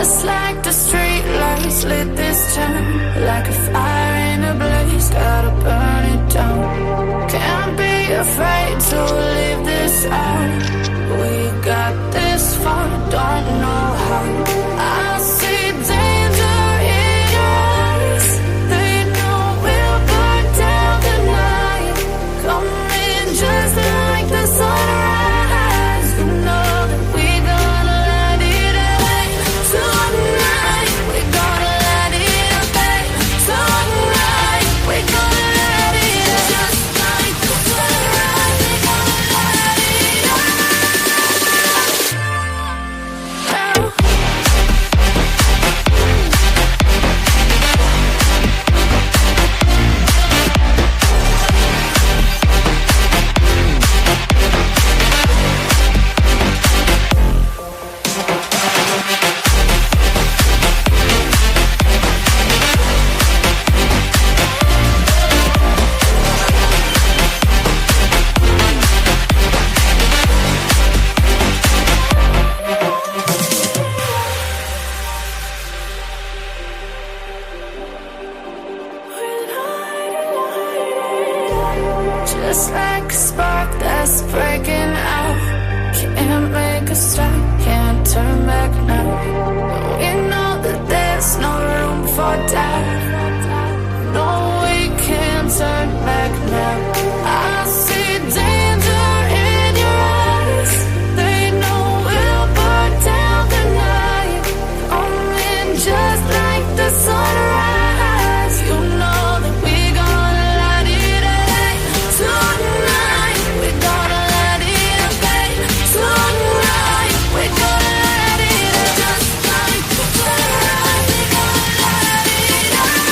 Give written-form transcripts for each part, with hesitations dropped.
Just like the street lights lit this town, like a fire in a blaze, gotta burn it down. Can't be afraid to leave this out. We got this far, don't know how. I see danger in your eyes. They know we'll burn down the night. Coming just like the sunrise. You know that we gonna let it away. Tonight, we gonna let it away. Tonight, we gonna let it away. Just like the sunrise, we gonna let it away. Just like a spark that's breaking out. Can't make a stop, can't turn back now. We know that there's no room for doubt. No, we can't turn back now. I see danger in your eyes. They know we'll burn down the night. Coming just like the sunrise. You know that we gonna let it away. Tonight, we gonna let it away. Tonight, we gonna let it away. Just like the sunrise, we gonna let it away.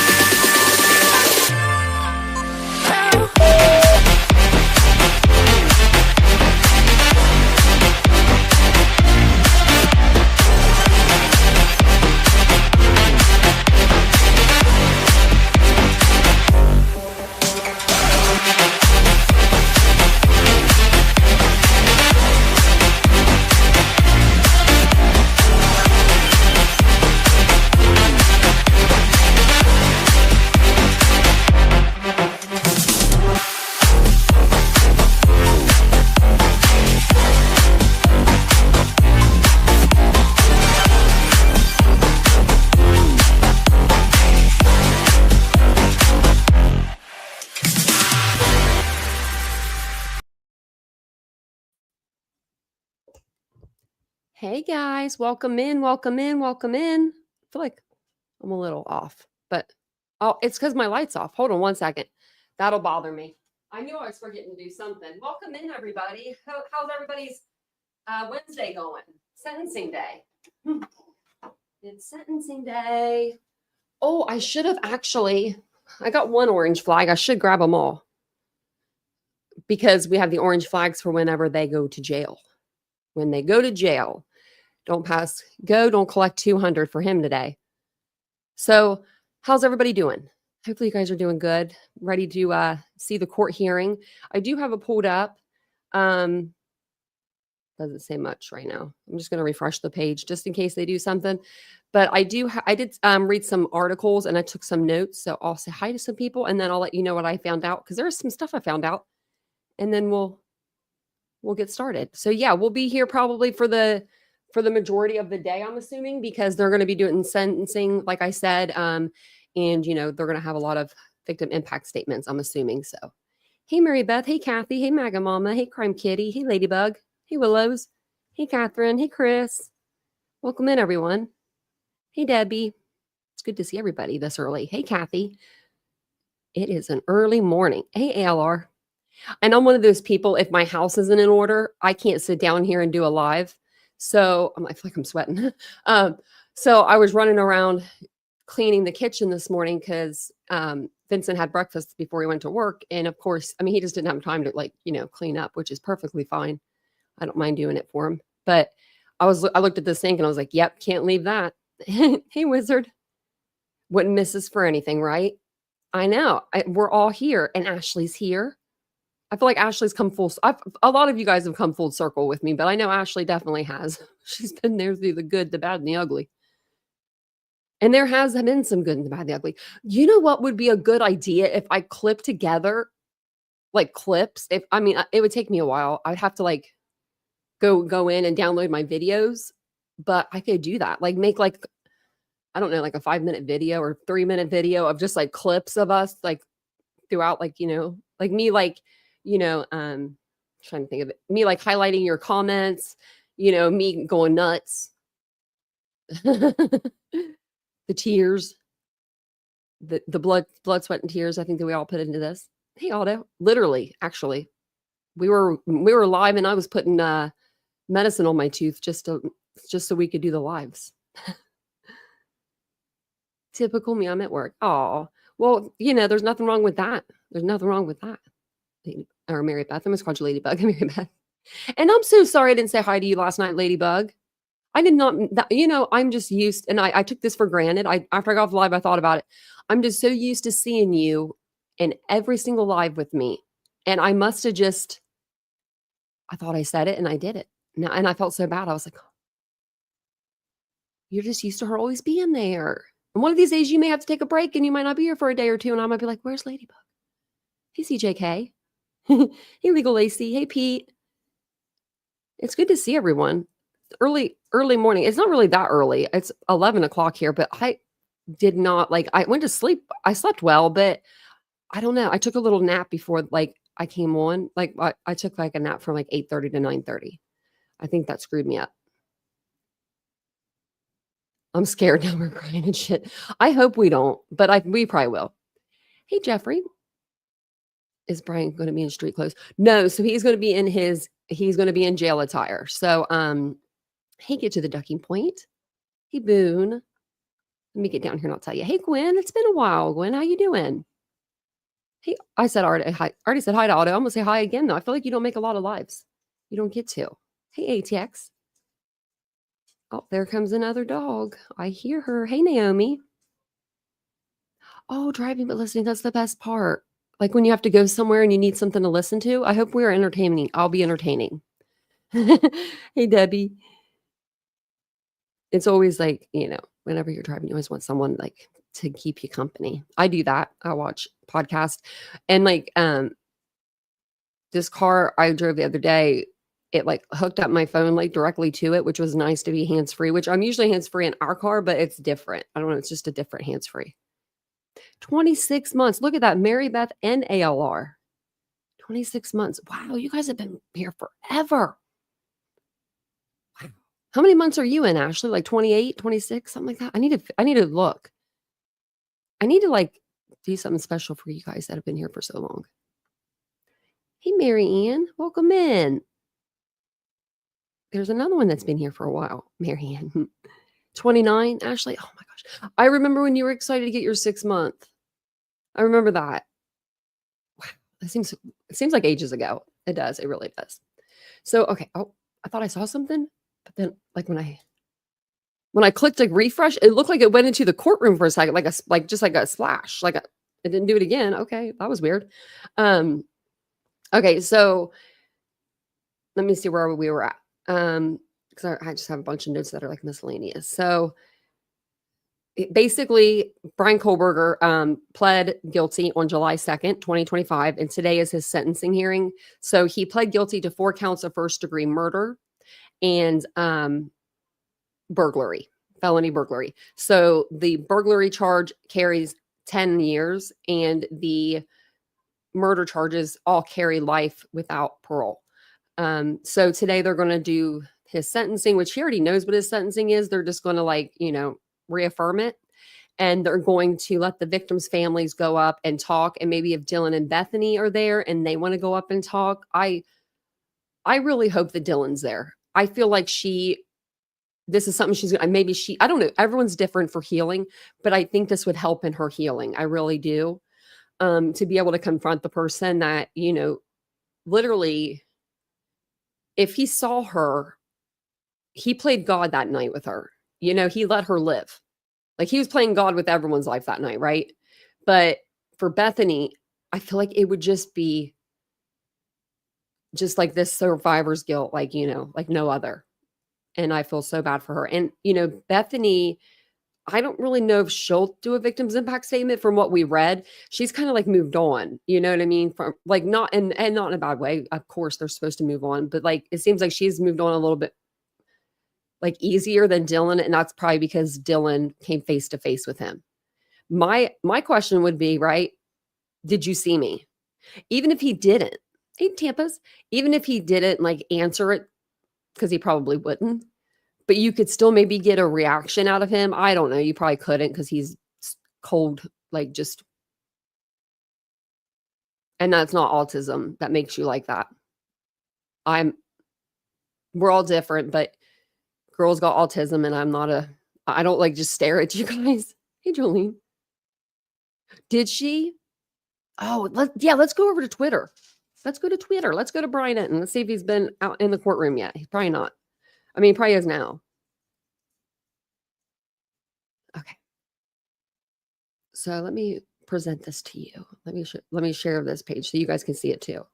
Hey guys, welcome in, welcome in, welcome in. I feel like I'm a little off, but oh, it's because my light's off. Hold on one second. That'll bother me. I knew I was forgetting to do something. Welcome in, everybody. How's everybody's Wednesday going? Sentencing day. It's sentencing day. Oh, I should have actually. I got one orange flag. I should grab them all because we have the orange flags for whenever they go to jail. When they go to jail, don't pass go, don't collect 200 for him today. So how's everybody doing? Hopefully you guys are doing good. Ready to see the court hearing. I do have it pulled up. Doesn't say much right now. I'm just going to refresh the page just in case they do something. But I did read some articles and I took some notes. So I'll say hi to some people and then I'll let you know what I found out because there's some stuff I found out. And then we'll get started. So yeah, we'll be here probably for the majority of the day, I'm assuming, because they're going to be doing sentencing, like I said. And you know, they're going to have a lot of victim impact statements, I'm assuming. So hey, Mary Beth. Hey, Kathy. Hey, Maga Mama. Hey, Crime Kitty. Hey, Ladybug. Hey, Willows. Hey, Catherine. Hey, Chris. Welcome in, everyone. Hey, Debbie. It's good to see everybody this early. Hey, Kathy. It is an early morning. Hey, ALR. And I'm one of those people, if my house isn't in order, I can't sit down here and do a live. So I feel like I'm sweating. So I was running around cleaning the kitchen this morning because Vincent had breakfast before he went to work. And of course, I mean, he just didn't have time to, clean up, which is perfectly fine. I don't mind doing it for him. But I looked at the sink and I was like, yep, can't leave that. Hey, Wizard. Wouldn't miss us for anything, right? I know. We're all here and Ashley's here. I feel like Ashley's come a lot of you guys have come full circle with me, but I know Ashley definitely has. She's been there through the good, the bad, and the ugly. And there has been some good and the bad, the ugly. You know what would be a good idea if I clip together like clips? It would take me a while. I'd have to like go in and download my videos, but I could do that. Like make like, I don't know, like a 5-minute video or 3-minute video of just like clips of us like throughout, like, like me, like, trying to think of it, me like highlighting your comments, me going nuts. The tears, the blood, sweat, and tears. I think that we all put into this. Hey, Otto, literally, actually, we were live, and I was putting medicine on my tooth just so we could do the lives. Typical me. I'm at work. Oh, well, there's nothing wrong with that. There's nothing wrong with that. Or Mary Beth. I almost called you Ladybug. Mary Beth. And I'm so sorry I didn't say hi to you last night, Ladybug. I did not, I'm just used, and I took this for granted. After I got off live, I thought about it. I'm just so used to seeing you in every single live with me. And I must have I thought I said it and I did it. And I felt so bad. I was like, you're just used to her always being there. And one of these days you may have to take a break and you might not be here for a day or two. And I might be like, where's Ladybug? Hey, CJK. Hey, Legal Lacey. Hey, Pete. It's good to see everyone. Early morning. It's not really that early. It's 11 o'clock here, but I did not I went to sleep. I slept well, but I don't know. I took a little nap before I came on. I took a nap from 8:30 to 9:30. I think that screwed me up. I'm scared now we're crying and shit. I hope we don't, but we probably will. Hey, Jeffrey. Is Brian going to be in street clothes? No. So he's going to be in jail attire. So, hey, get to the ducking point. Hey, Boone. Let me get down here and I'll tell you. Hey, Gwen. It's been a while. Gwen, how you doing? Hey, I said already said hi to Otto. I'm going to say hi again, though. I feel like you don't make a lot of lives. You don't get to. Hey, ATX. Oh, there comes another dog. I hear her. Hey, Naomi. Oh, driving but listening. That's the best part. Like when you have to go somewhere and you need something to listen to. I hope we are entertaining. I'll be entertaining. Hey, Debbie. It's always whenever you're driving, you always want someone to keep you company. I do that. I watch podcasts and this car I drove the other day, it hooked up my phone directly to it, which was nice to be hands-free, which I'm usually hands-free in our car, but it's different. I don't know. It's just a different hands-free. 26 months. Look at that. Mary Beth and ALR. 26 months. Wow. You guys have been here forever. Wow. How many months are you in, Ashley? 28, 26, something like that? I need to look. I need to do something special for you guys that have been here for so long. Hey, Mary Ann, welcome in. There's another one that's been here for a while. Mary Ann. 29, Ashley. Oh my gosh. I remember when you were excited to get your 6 month. I remember that. Wow. It seems like ages ago. It does. It really does. So, okay. Oh, I thought I saw something, but then when I clicked refresh, it looked like it went into the courtroom for a second, just like a splash. It didn't do it again. Okay, that was weird. Okay, so let me see where we were at. Because I just have a bunch of notes that are miscellaneous. So basically, Brian Kohlberger pled guilty on July 2nd, 2025, and today is his sentencing hearing. So he pled guilty to 4 counts of first-degree murder and burglary, felony burglary. So the burglary charge carries 10 years and the murder charges all carry life without parole. So today they're going to do his sentencing, which he already knows what his sentencing is. They're just going to reaffirm it. And they're going to let the victims' families go up and talk. And maybe if Dylan and Bethany are there and they want to go up and talk, I really hope that Dylan's there. I feel like this is something she's maybe I don't know. Everyone's different for healing, but I think this would help in her healing. I really do. To be able to confront the person that, literally, if he saw her, he played God that night with her. He let her live. He was playing God with everyone's life that night, right? But for Bethany, I feel like it would just be just this survivor's guilt, like no other. And I feel so bad for her. And, Bethany, I don't really know if she'll do a victim's impact statement from what we read. She's kind of like moved on, you know what I mean? From like not and not in a bad way. Of course, they're supposed to move on, but like it seems like she's moved on a little bit like easier than Dylan, and that's probably because Dylan came face to face with him. My question would be, right? Did you see me? Even if he didn't, hey Tampa's, even if he didn't like answer it, because he probably wouldn't, but you could still maybe get a reaction out of him. I don't know. You probably couldn't because he's cold, like just, and that's not autism that makes you like that. We're all different, but girls got autism and I don't like just stare at you guys. Hey, Jolene. Did she? Oh, let's go over to Twitter. Let's go to Twitter. Let's go to Brian and let's see if he's been out in the courtroom yet. He's probably not. I mean, he probably is now. Okay. So let me present this to you. Let me share this page so you guys can see it too.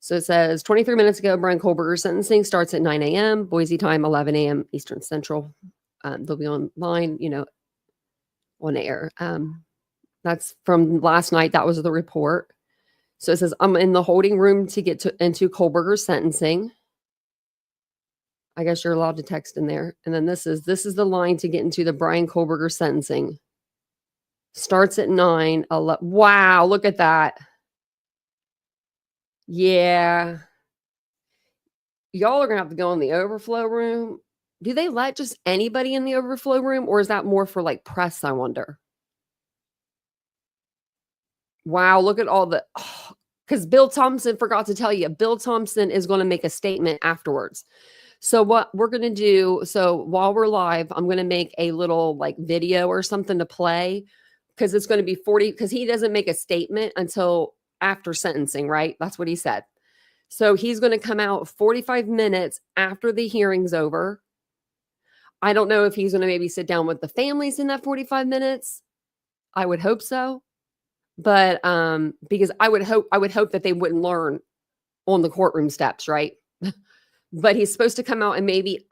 So it says 23 minutes ago, Brian Kohlberger's sentencing starts at 9 a.m. Boise time, 11 a.m. Eastern Central. They'll be online, on air. That's from last night. That was the report. So it says, I'm in the holding room to get into Kohlberger's sentencing. I guess you're allowed to text in there. And then this is the line to get into the Brian Kohlberger sentencing. Starts at 9. Wow, look at that. Yeah. Y'all are going to have to go in the overflow room. Do they let just anybody in the overflow room, or is that more for like press, I wonder? Wow, look at all the... because Bill Thompson forgot to tell you, Bill Thompson is going to make a statement afterwards. So what we're going to do, so while we're live, I'm going to make a little like video or something to play because it's going to be 40, because he doesn't make a statement until after sentencing, right? That's what he said. So he's going to come out 45 minutes after the hearing's over. I don't know if he's going to maybe sit down with the families in that 45 minutes. I would hope so. But because I would hope that they wouldn't learn on the courtroom steps, right? But he's supposed to come out and maybe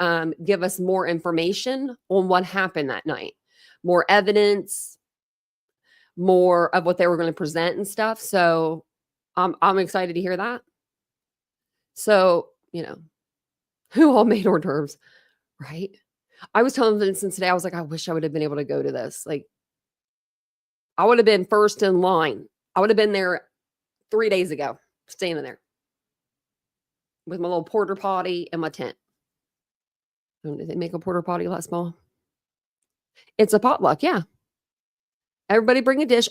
give us more information on what happened that night, more evidence, more of what they were going to present and stuff. So I'm excited to hear that. So, who all made hors d'oeuvres, right? I was telling Vincent today, I was like, I wish I would have been able to go to this. Like, I would have been first in line. I would have been there 3 days ago, standing there with my little porta potty and my tent. Did they make a porta potty last small? It's a potluck, yeah. Everybody bring a dish.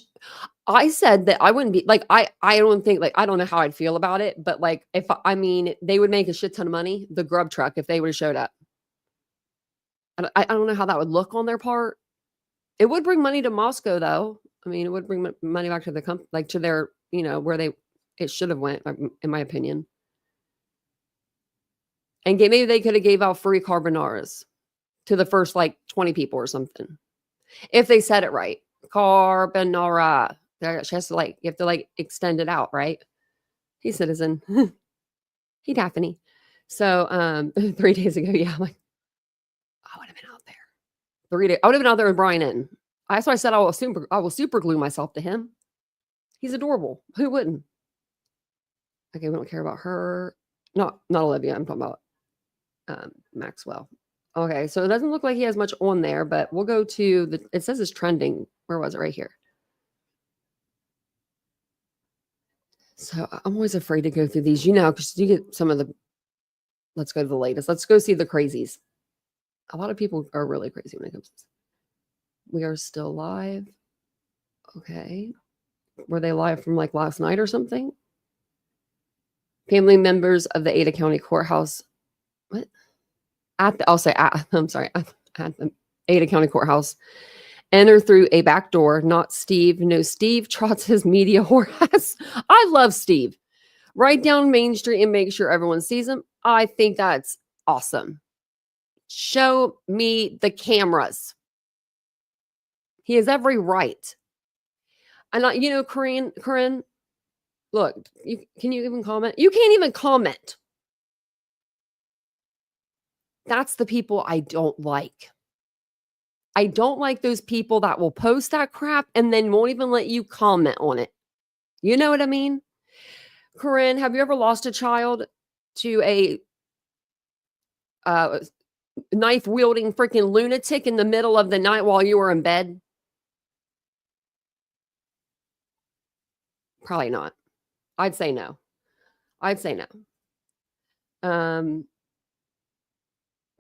I said that I wouldn't be like, I don't think, like, I don't know how I'd feel about it, but like, they would make a shit ton of money, the grub truck, if they would have showed up. I don't know how that would look on their part. It would bring money to Moscow, though. I mean, it would bring money back to the company, like to their, where it should have went, in my opinion. And maybe they could have gave out free carbonaras to the first like 20 people or something, if they said it right. Carbonara. She has to you have to extend it out, right? He's citizen. He Daphne. So 3 days ago, yeah, I'm like, I would have been out there. 3 days. I would have been out there with Brian in. That's why I said I will super glue myself to him. He's adorable. Who wouldn't? Okay, we don't care about her. Not Olivia. I'm talking about Maxwell. Okay, so it doesn't look like he has much on there, but we'll go to it says it's trending. Where was it? Right here. So I'm always afraid to go through these, because you get some of the, let's go to the latest. Let's go see the crazies. A lot of people are really crazy when it comes to this. We are still live. Okay. Were they live from like last night or something? Family members of the Ada County Courthouse. What? At the Ada County Courthouse. Enter through a back door, not Steve. No, Steve trots his media horse. I love Steve. Right down Main Street and make sure everyone sees him. I think that's awesome. Show me the cameras. He has every right. And Corinne, look, can you even comment? You can't even comment. That's the people I don't like. I don't like those people that will post that crap and then won't even let you comment on it. You know what I mean? Corinne, have you ever lost a child to a knife wielding freaking lunatic in the middle of the night while you were in bed? Probably not. I'd say no. I'd say no.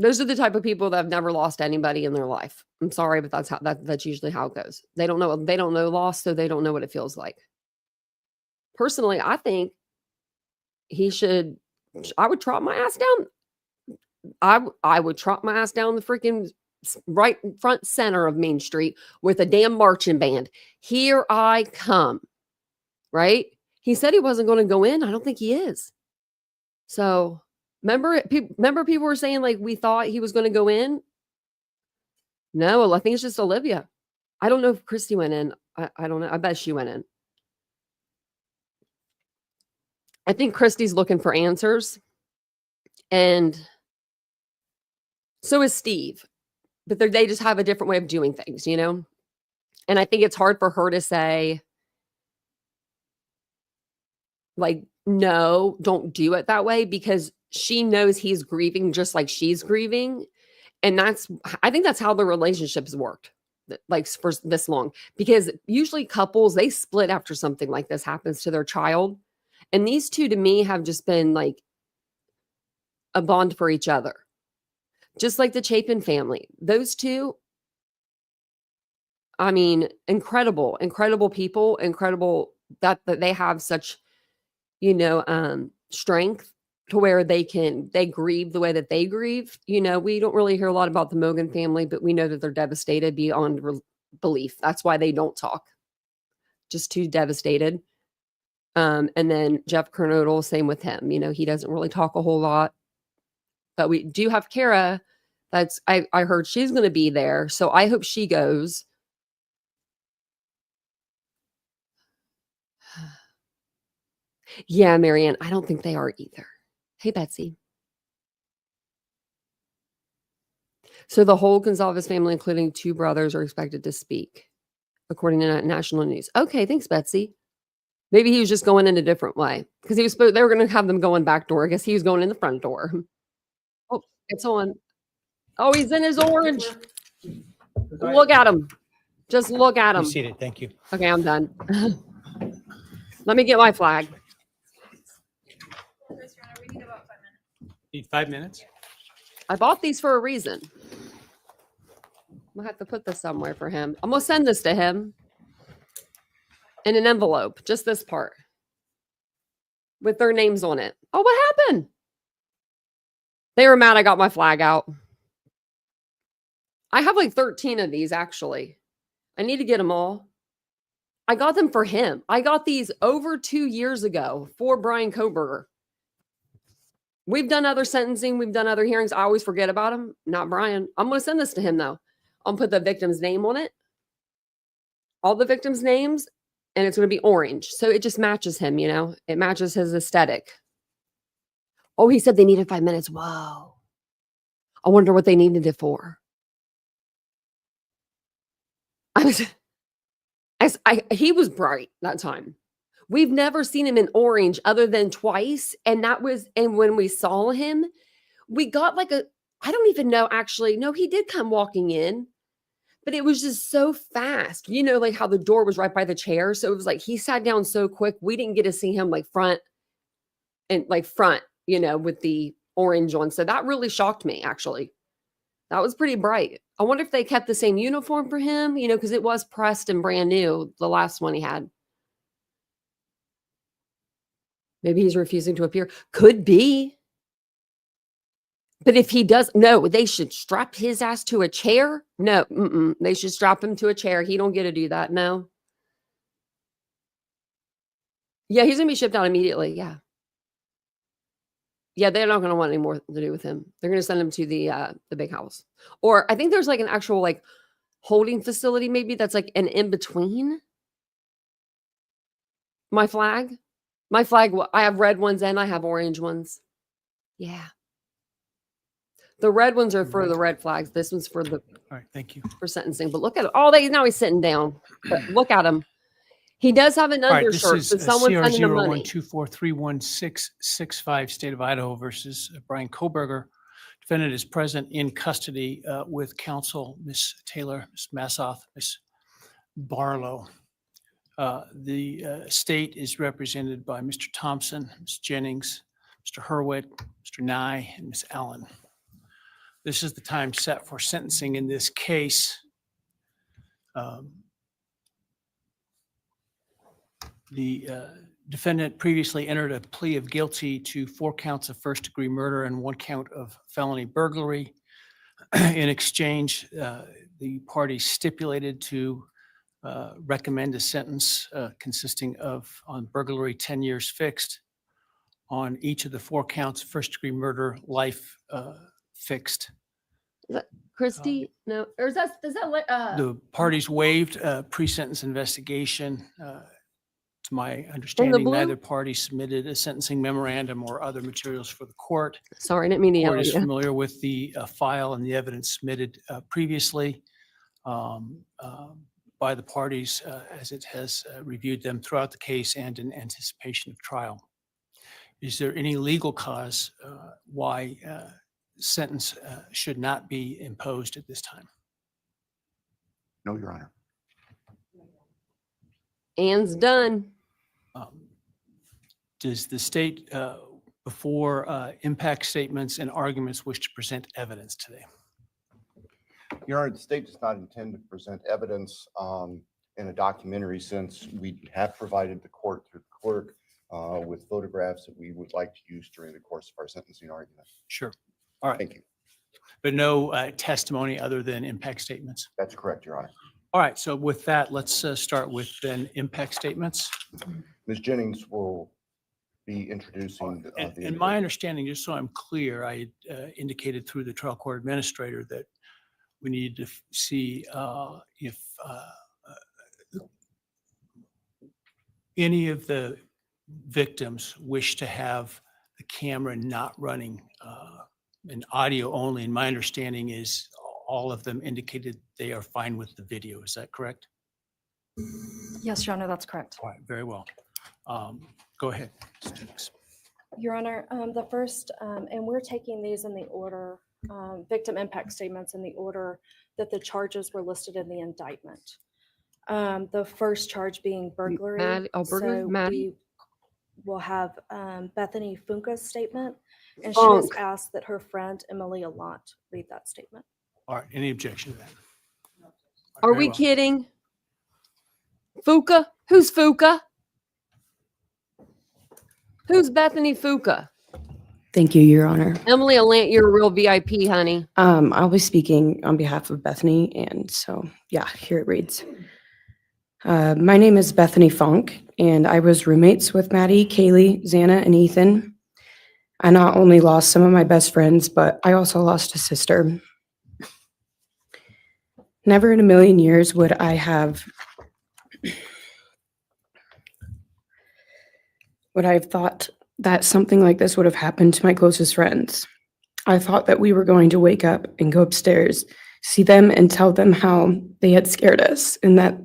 Those are the type of people that have never lost anybody in their life. I'm sorry, but that's usually how it goes. They don't know loss, so they don't know what it feels like. Personally, I think I would trot my ass down. I would trot my ass down the freaking right front center of Main Street with a damn marching band. Here I come. Right? He said he wasn't going to go in. I don't think he is. So remember people were saying like we thought he was going to go in. No, I think it's just Olivia. I don't know if Christi went in. I don't know. I bet she went in. I think Christi's looking for answers. And so is Steve. But they just have a different way of doing things, you know? And I think it's hard for her to say, like, no, don't do it that way, because she knows he's grieving just like she's grieving. And I think that's how the relationships worked, like for this long, because usually couples, they split after something like this happens to their child. And these two to me have just been like a bond for each other. Just like the Chapin family, those two, I mean, incredible people, incredible that they have such, you know, strength to where they grieve the way that they grieve. You know, we don't really hear a lot about the Mogen family, but we know that they're devastated beyond belief. That's why they don't talk. Just too devastated. And then Jeff Kernodle, same with him. You know, he doesn't really talk a whole lot. But we do have Cara. I heard she's going to be there. So I hope she goes. Yeah, Marianne, I don't think they are either. Hey, Betsy. So the whole Goncalves family, including 2 brothers, are expected to speak, according to national news. Okay, thanks, Betsy. Maybe he was just going in a different way, because they were going to have them going back door. I guess he was going in the front door. Oh, it's on. Oh, he's in his orange. Look at him. Just look at him. Be seated. Thank you. Okay, I'm done. Let me get my flag. Need 5 minutes? I bought these for a reason. I'm going to have to put this somewhere for him. I'm going to send this to him in an envelope, just this part, with their names on it. Oh, what happened? They were mad I got my flag out. I have like 13 of these, actually. I need to get them all. I got them for him. I got these over 2 years ago for Brian Koberger. We've done other sentencing. We've done other hearings. I always forget about him. Not Brian. I'm going to send this to him, though. I'll put the victim's name on it. All the victims' names. And it's going to be orange. So it just matches him, you know. It matches his aesthetic. Oh, he said they needed 5 minutes. Whoa. I wonder what they needed it for. He was bright that time. We've never seen him in orange other than twice. And when we saw him, we got like I don't even know, actually. No, he did come walking in, but it was just so fast. You know, like how the door was right by the chair. So it was like he sat down so quick. We didn't get to see him like front, you know, with the orange on. So that really shocked me, actually. That was pretty bright. I wonder if they kept the same uniform for him, you know, because it was pressed and brand new, the last one he had. Maybe he's refusing to appear. Could be. But if he does, no, they should strap his ass to a chair. No, they should strap him to a chair. He don't get to do that. No. Yeah, he's going to be shipped out immediately. Yeah. Yeah, they're not going to want any more to do with him. They're going to send him to the big house. Or I think there's like an actual like holding facility maybe that's like an in-between. My flag, I have red ones and I have orange ones. Yeah. The red ones are for the red flags. This one's for the All right, thank you. for sentencing. But look at it. Oh, now he's sitting down. But look at him. He does have an All right, this undershirt. is So someone's sending him money. CR012431665, State of Idaho versus Brian Koberger. Defendant is present in custody with counsel, Ms. Taylor, Ms. Massoth, Ms. Barlow. The state is represented by Mr. Thompson, Ms. Jennings, Mr. Hurwitz, Mr. Nye, and Ms. Allen. This is the time set for sentencing in this case. The defendant previously entered a plea of guilty to 4 counts of first-degree murder and 1 count of felony burglary. In exchange, the parties stipulated to recommend a sentence consisting of, on burglary, 10 years fixed, on each of the 4 counts of first-degree murder, life fixed. Christi, no, or is that The parties waived pre-sentence investigation. To my understanding, blue? neither party submitted a sentencing memorandum or other materials for the court. sorry, I didn't mean to The yell court at is you. familiar with the file and the evidence submitted previously by the parties as it has reviewed them throughout the case and in anticipation of trial. Is there any legal cause why sentence should not be imposed at this time? No, Your Honor. Ann's done. Does the state, before impact statements and arguments, wish to present evidence today? Your Honor, the state does not intend to present evidence in a documentary sense. We have provided the court through the clerk with photographs that we would like to use during the course of our sentencing argument. Sure. All right. Thank you. But no testimony other than impact statements? That's correct, Your Honor. All right. So with that, let's start with then impact statements. Ms. Jennings will be introducing And my understanding, just so I'm clear, I indicated through the trial court administrator that we need to see if any of the victims wish to have the camera not running and audio only. And my understanding is all of them indicated they are fine with the video. Is that correct? Yes, Your Honor, that's correct. All right, very well. Go ahead. Your Honor, the first, and we're taking these in the order, victim impact statements in the order that the charges were listed in the indictment. The first charge being burglary. burglary, Maddie. We will have Bethany Funke's statement, and she Funk. has asked that her friend Emily Allant read that statement. All right, any objection to that? Are Very we well. kidding? Fuka? Who's Fuka? Who's Bethany Fuka? Thank you, Your Honor. Emily Allant, you're a real VIP, honey. I'll be speaking on behalf of Bethany, and so, yeah, here it reads. My name is Bethany Funke, and I was roommates with Maddie, Kaylee, Xana, and Ethan. I not only lost some of my best friends, but I also lost a sister. Never in a million years would I have thought that something like this would have happened to my closest friends. I thought that we were going to wake up and go upstairs, see them and tell them how they had scared us and that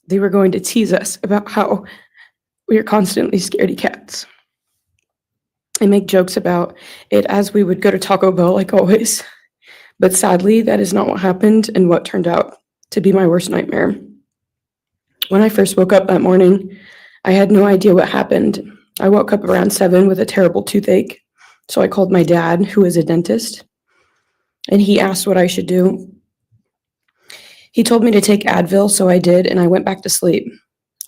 they were going to tease us about how we are constantly scaredy cats and make jokes about it as we would go to Taco Bell like always. But sadly, that is not what happened and what turned out to be my worst nightmare. When I first woke up that morning, I had no idea what happened. I woke up around 7 with a terrible toothache, so I called my dad, who is a dentist, and he asked what I should do. He told me to take Advil, so I did, and I went back to sleep.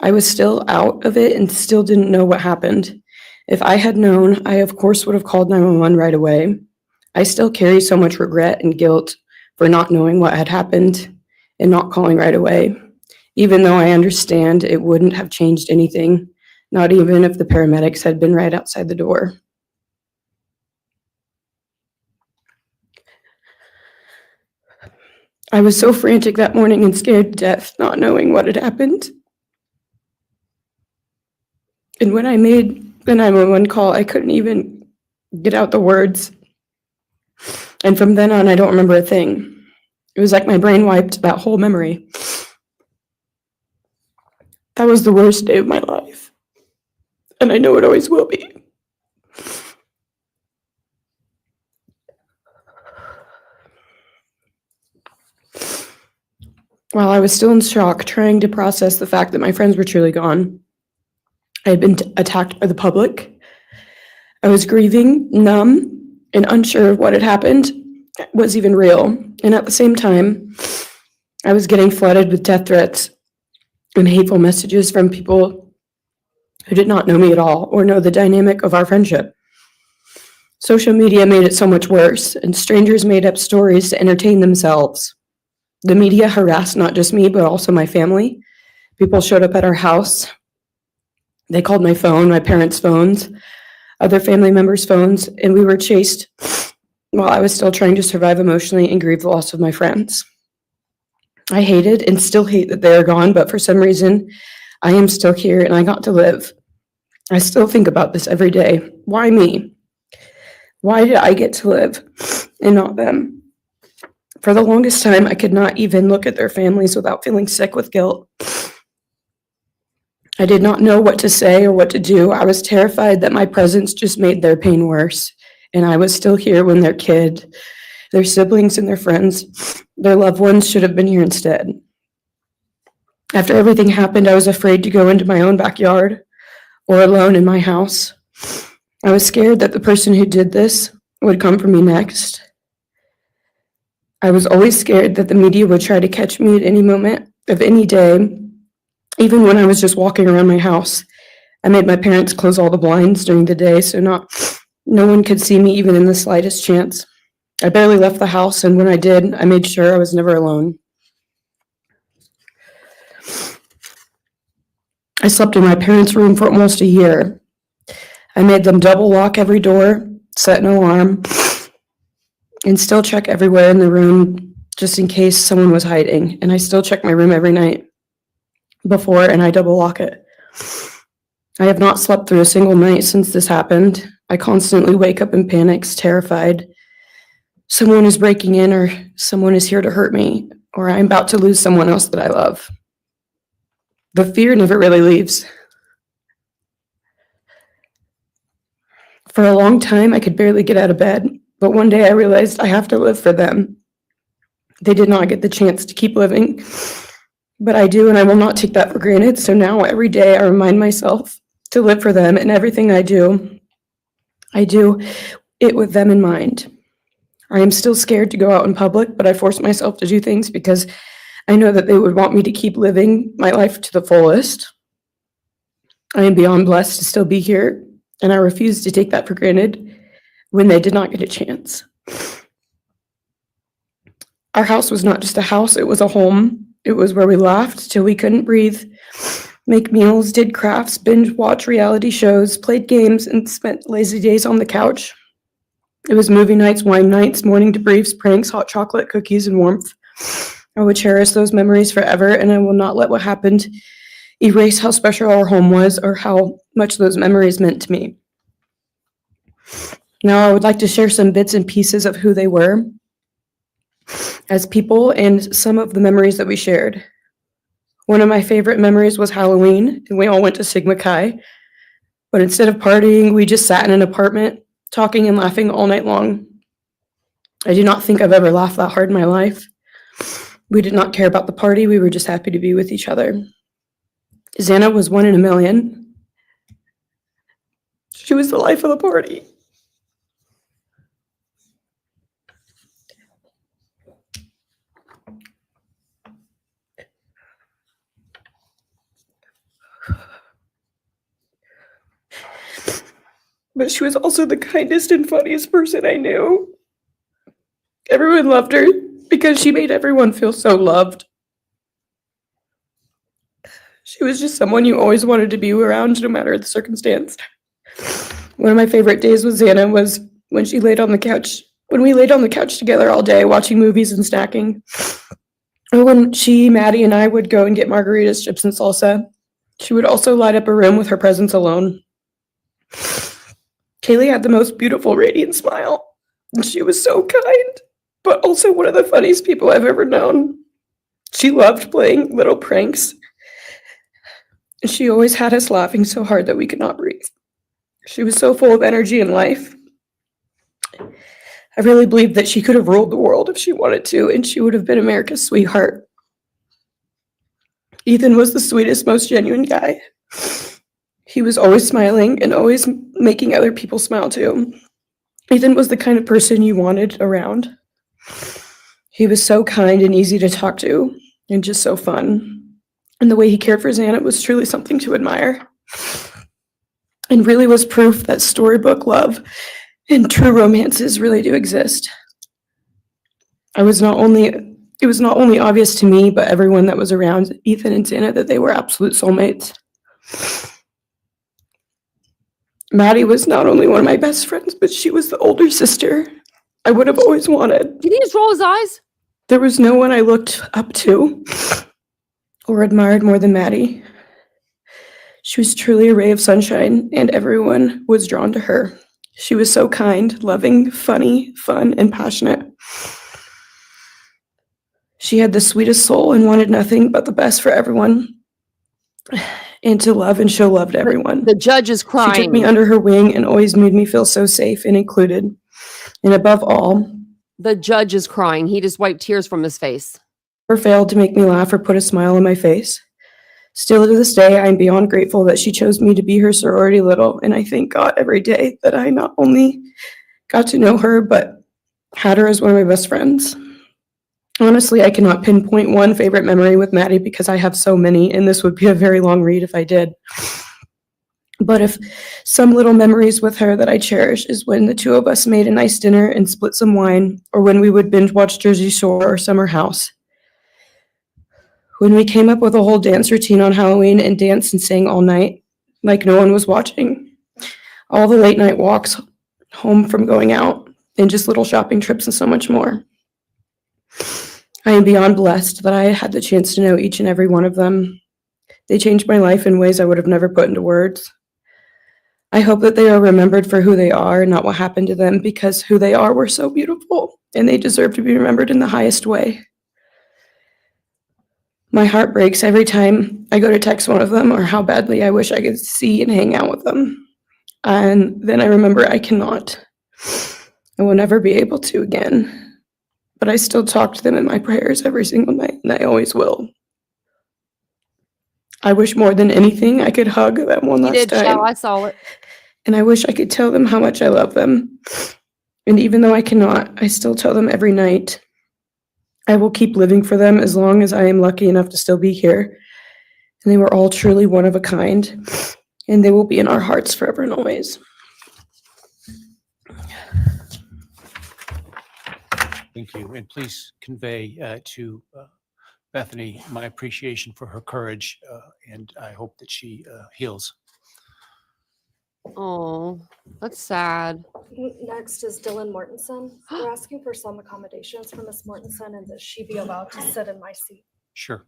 I was still out of it and still didn't know what happened. If I had known, I of course would have called 911 right away. I still carry so much regret and guilt for not knowing what had happened and not calling right away, even though I understand it wouldn't have changed anything, not even if the paramedics had been right outside the door. I was so frantic that morning and scared to death, not knowing what had happened. And when I made the 911 call, I couldn't even get out the words And from then on, I don't remember a thing. It was like my brain wiped that whole memory. That was the worst day of my life. And I know it always will be. While I was still in shock, trying to process the fact that my friends were truly gone, I had been attacked by the public. I was grieving, numb, and unsure of what had happened was even real. And at the same time, I was getting flooded with death threats and hateful messages from people who did not know me at all or know the dynamic of our friendship. Social media made it so much worse, and strangers made up stories to entertain themselves. The media harassed not just me, but also my family. People showed up at our house. They called my phone, my parents' phones, other family members' phones, and we were chased while I was still trying to survive emotionally and grieve the loss of my friends. I hated and still hate that they are gone, but for some reason, I am still here and I got to live. I still think about this every day. Why me? Why did I get to live and not them? For the longest time, I could not even look at their families without feeling sick with guilt. I did not know what to say or what to do. I was terrified that my presence just made their pain worse. And I was still here when their kid, their siblings and their friends, their loved ones should have been here instead. After everything happened, I was afraid to go into my own backyard or alone in my house. I was scared that the person who did this would come for me next. I was always scared that the media would try to catch me at any moment of any day, even when I was just walking around my house. I made my parents close all the blinds during the day so no one could see me even in the slightest chance. I barely left the house, and when I did, I made sure I was never alone. I slept in my parents' room for almost a year. I made them double lock every door, set an alarm, and still check everywhere in the room just in case someone was hiding. And I still check my room every night before, and I double lock it. I have not slept through a single night since this happened. I constantly wake up in panics, terrified. Someone is breaking in, or someone is here to hurt me, or I'm about to lose someone else that I love. The fear never really leaves. For a long time, I could barely get out of bed, but one day I realized I have to live for them. They did not get the chance to keep living, but I do, and I will not take that for granted. So now every day I remind myself to live for them, and everything I do it with them in mind. I am still scared to go out in public, but I force myself to do things because I know that they would want me to keep living my life to the fullest. I am beyond blessed to still be here, and I refuse to take that for granted when they did not get a chance. Our house was not just a house, it was a home. It was where we laughed till we couldn't breathe, make meals, did crafts, binge watch reality shows, played games, and spent lazy days on the couch. It was movie nights, wine nights, morning debriefs, pranks, hot chocolate, cookies, and warmth. I would cherish those memories forever, and I will not let what happened erase how special our home was or how much those memories meant to me. Now, I would like to share some bits and pieces of who they were as people and some of the memories that we shared. One of my favorite memories was Halloween, and we all went to Sigma Chi. But instead of partying, we just sat in an apartment, talking and laughing all night long. I do not think I've ever laughed that hard in my life. We did not care about the party. We were just happy to be with each other. Xana was 1 in a million. She was the life of the party. But she was also the kindest and funniest person I knew. Everyone loved her because she made everyone feel so loved. She was just someone you always wanted to be around, no matter the circumstance. One of my favorite days with Xana was when she laid on the couch, when we laid on the couch together all day, watching movies and snacking. Or when she, Maddie, and I would go and get margaritas, chips, and salsa. She would also light up a room with her presence alone. Kaylee had the most beautiful, radiant smile. And she was so kind, but also one of the funniest people I've ever known. She loved playing little pranks. And she always had us laughing so hard that we could not breathe. She was so full of energy and life. I really believe that she could have ruled the world if she wanted to, and she would have been America's sweetheart. Ethan was the sweetest, most genuine guy. He was always smiling and always making other people smile too. Ethan was the kind of person you wanted around. He was so kind and easy to talk to and just so fun. And the way he cared for Xana was truly something to admire. And really was proof that storybook love and true romances really do exist. It was not only obvious to me, but everyone that was around Ethan and Xana that they were absolute soulmates. Maddie was not only one of my best friends, but she was the older sister I would have always wanted. Did he just roll his eyes? There was no one I looked up to or admired more than Maddie. She was truly a ray of sunshine, and everyone was drawn to her. She was so kind, loving, funny, fun, and passionate. She had the sweetest soul and wanted nothing but the best for everyone and to love and show love to everyone. The judge is crying. She took me under her wing and always made me feel so safe and included. And above all, The judge is crying. He just wiped tears from his face. never failed to make me laugh or put a smile on my face. Still to this day, I'm beyond grateful that she chose me to be her sorority little, and I thank God every day that I not only got to know her, but had her as one of my best friends. Honestly, I cannot pinpoint one favorite memory with Maddie because I have so many, and this would be a very long read if I did. But if some little memories with her that I cherish is when the two of us made a nice dinner and split some wine, or when we would binge watch Jersey Shore or Summer House. When we came up with a whole dance routine on Halloween and danced and sang all night, like no one was watching. All the late night walks home from going out, and just little shopping trips and so much more. I am beyond blessed that I had the chance to know each and every one of them. They changed my life in ways I would have never put into words. I hope that they are remembered for who they are and not what happened to them, because who they are were so beautiful, and they deserve to be remembered in the highest way. My heart breaks every time I go to text one of them or how badly I wish I could see and hang out with them. And then I remember I cannot. I will never be able to again. But I still talk to them in my prayers every single night, and I always will. I wish more than anything I could hug them one You last did, time. Shell. I saw it. And I wish I could tell them how much I love them. And even though I cannot, I still tell them every night. I will keep living for them as long as I am lucky enough to still be here. And they were all truly one of a kind, and they will be in our hearts forever and always. Thank you. And please convey to Bethany my appreciation for her courage, and I hope that she heals. Oh, that's sad. Next is Dylan Mortensen. We're asking for some accommodations for Miss Mortensen, and that she be allowed to sit in my seat. Sure.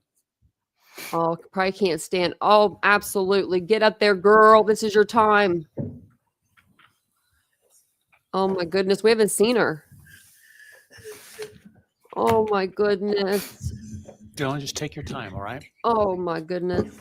Oh, probably can't stand. Oh, absolutely. Get up there, girl. This is your time. Oh my goodness. We haven't seen her. Oh my goodness. Dylan, just take your time, all right? Oh my goodness.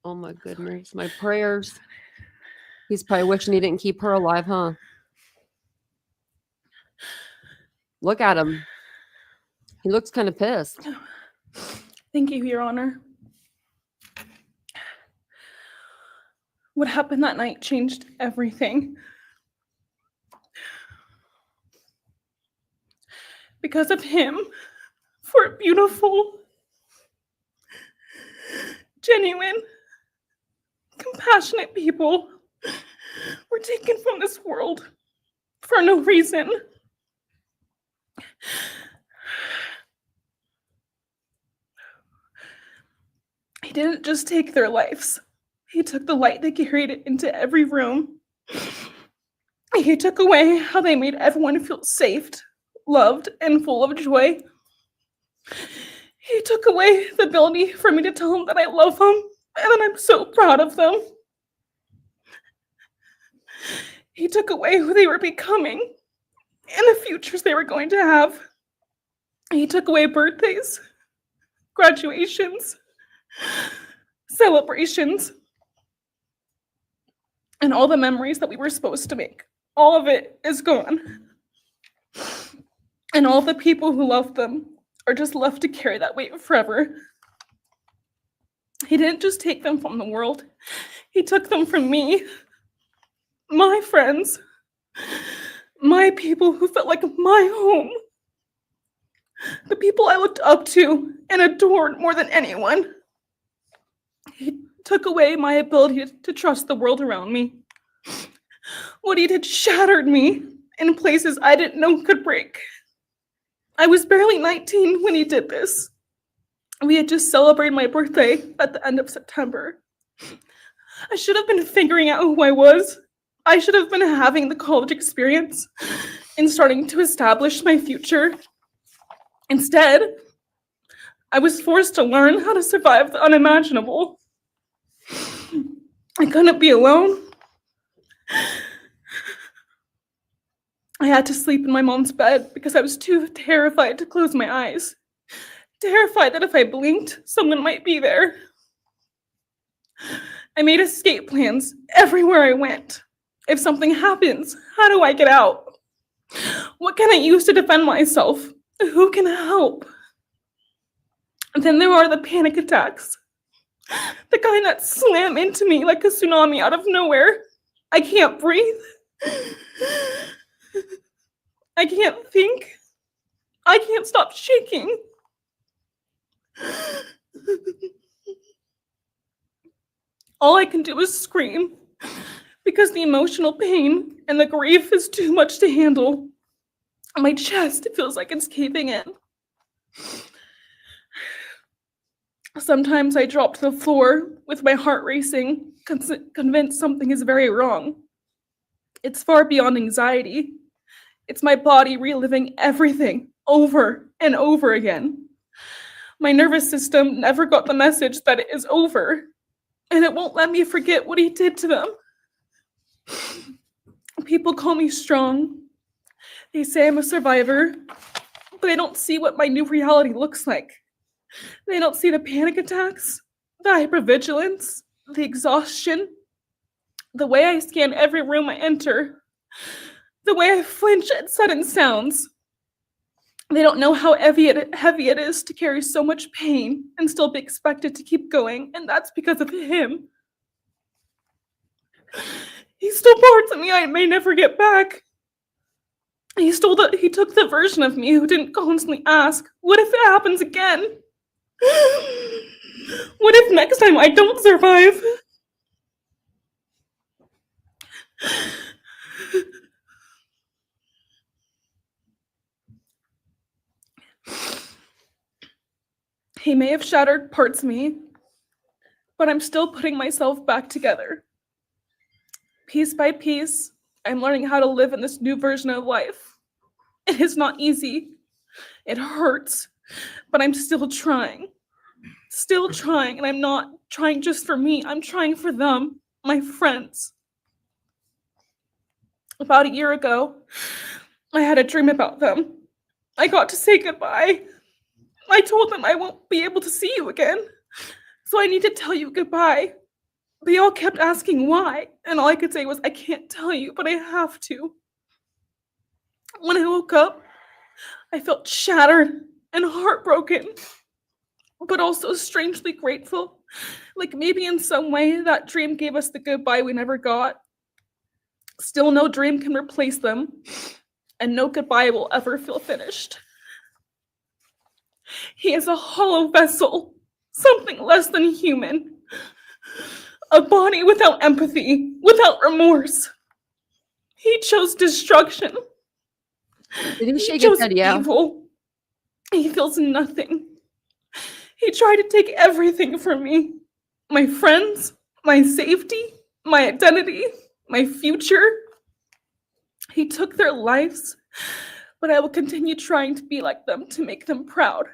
Oh my goodness. My prayers. He's probably wishing he didn't keep her alive, huh? Look at him. He looks kind of pissed. Thank you, Your Honor. What happened that night changed everything. Because of him, four beautiful, genuine, compassionate people were taken from this world for no reason. He didn't just take their lives. He took the light that carried it into every room. He took away how they made everyone feel safe, loved, and full of joy. He took away the ability for me to tell them that I love them and that I'm so proud of them. He took away who they were becoming and the futures they were going to have. He took away birthdays, graduations, celebrations, and all the memories that we were supposed to make. All of it is gone. And all the people who loved them are just left to carry that weight forever. He didn't just take them from the world. He took them from me, my friends, my people who felt like my home, the people I looked up to and adored more than anyone. He took away my ability to trust the world around me. What he did shattered me in places I didn't know could break. I was barely 19 when he did this. We had just celebrated my birthday at the end of September. I should have been figuring out who I was. I should have been having the college experience and starting to establish my future. Instead, I was forced to learn how to survive the unimaginable. I couldn't be alone. I had to sleep in my mom's bed because I was too terrified to close my eyes. Terrified that if I blinked, someone might be there. I made escape plans everywhere I went. If something happens, how do I get out? What can I use to defend myself? Who can help? And then there are the panic attacks. The kind that slam into me like a tsunami out of nowhere. I can't breathe. I can't think. I can't stop shaking. All I can do is scream because the emotional pain and the grief is too much to handle. My chest feels like it's caving in. Sometimes I drop to the floor with my heart racing, convinced something is very wrong. It's far beyond anxiety. It's my body reliving everything over and over again. My nervous system never got the message that it is over, and it won't let me forget what he did to them. People call me strong. They say I'm a survivor, but they don't see what my new reality looks like. They don't see the panic attacks, the hypervigilance, the exhaustion, the way I scan every room I enter, the way I flinch at sudden sounds. They don't know how heavy it is to carry so much pain and still be expected to keep going, and that's because of him. He stole parts of me I may never get back. He took the version of me who didn't constantly ask, what if it happens again? What if next time I don't survive? He may have shattered parts of me, but I'm still putting myself back together. Piece by piece, I'm learning how to live in this new version of life. It is not easy. It hurts, but I'm still trying. Still trying, and I'm not trying just for me. I'm trying for them, my friends. About a year ago, I had a dream about them. I got to say goodbye. I told them I won't be able to see you again, so I need to tell you goodbye. They all kept asking why, and all I could say was, I can't tell you, but I have to. When I woke up, I felt shattered and heartbroken, but also strangely grateful. Like maybe in some way that dream gave us the goodbye we never got. Still, no dream can replace them, and no goodbye will ever feel finished. He is a hollow vessel, something less than human. A body without empathy, without remorse. He chose destruction. Did he shake his chose head? Yeah. evil. He feels nothing. He tried to take everything from me. My friends, my safety, my identity, my future. He took their lives, but I will continue trying to be like them to make them proud.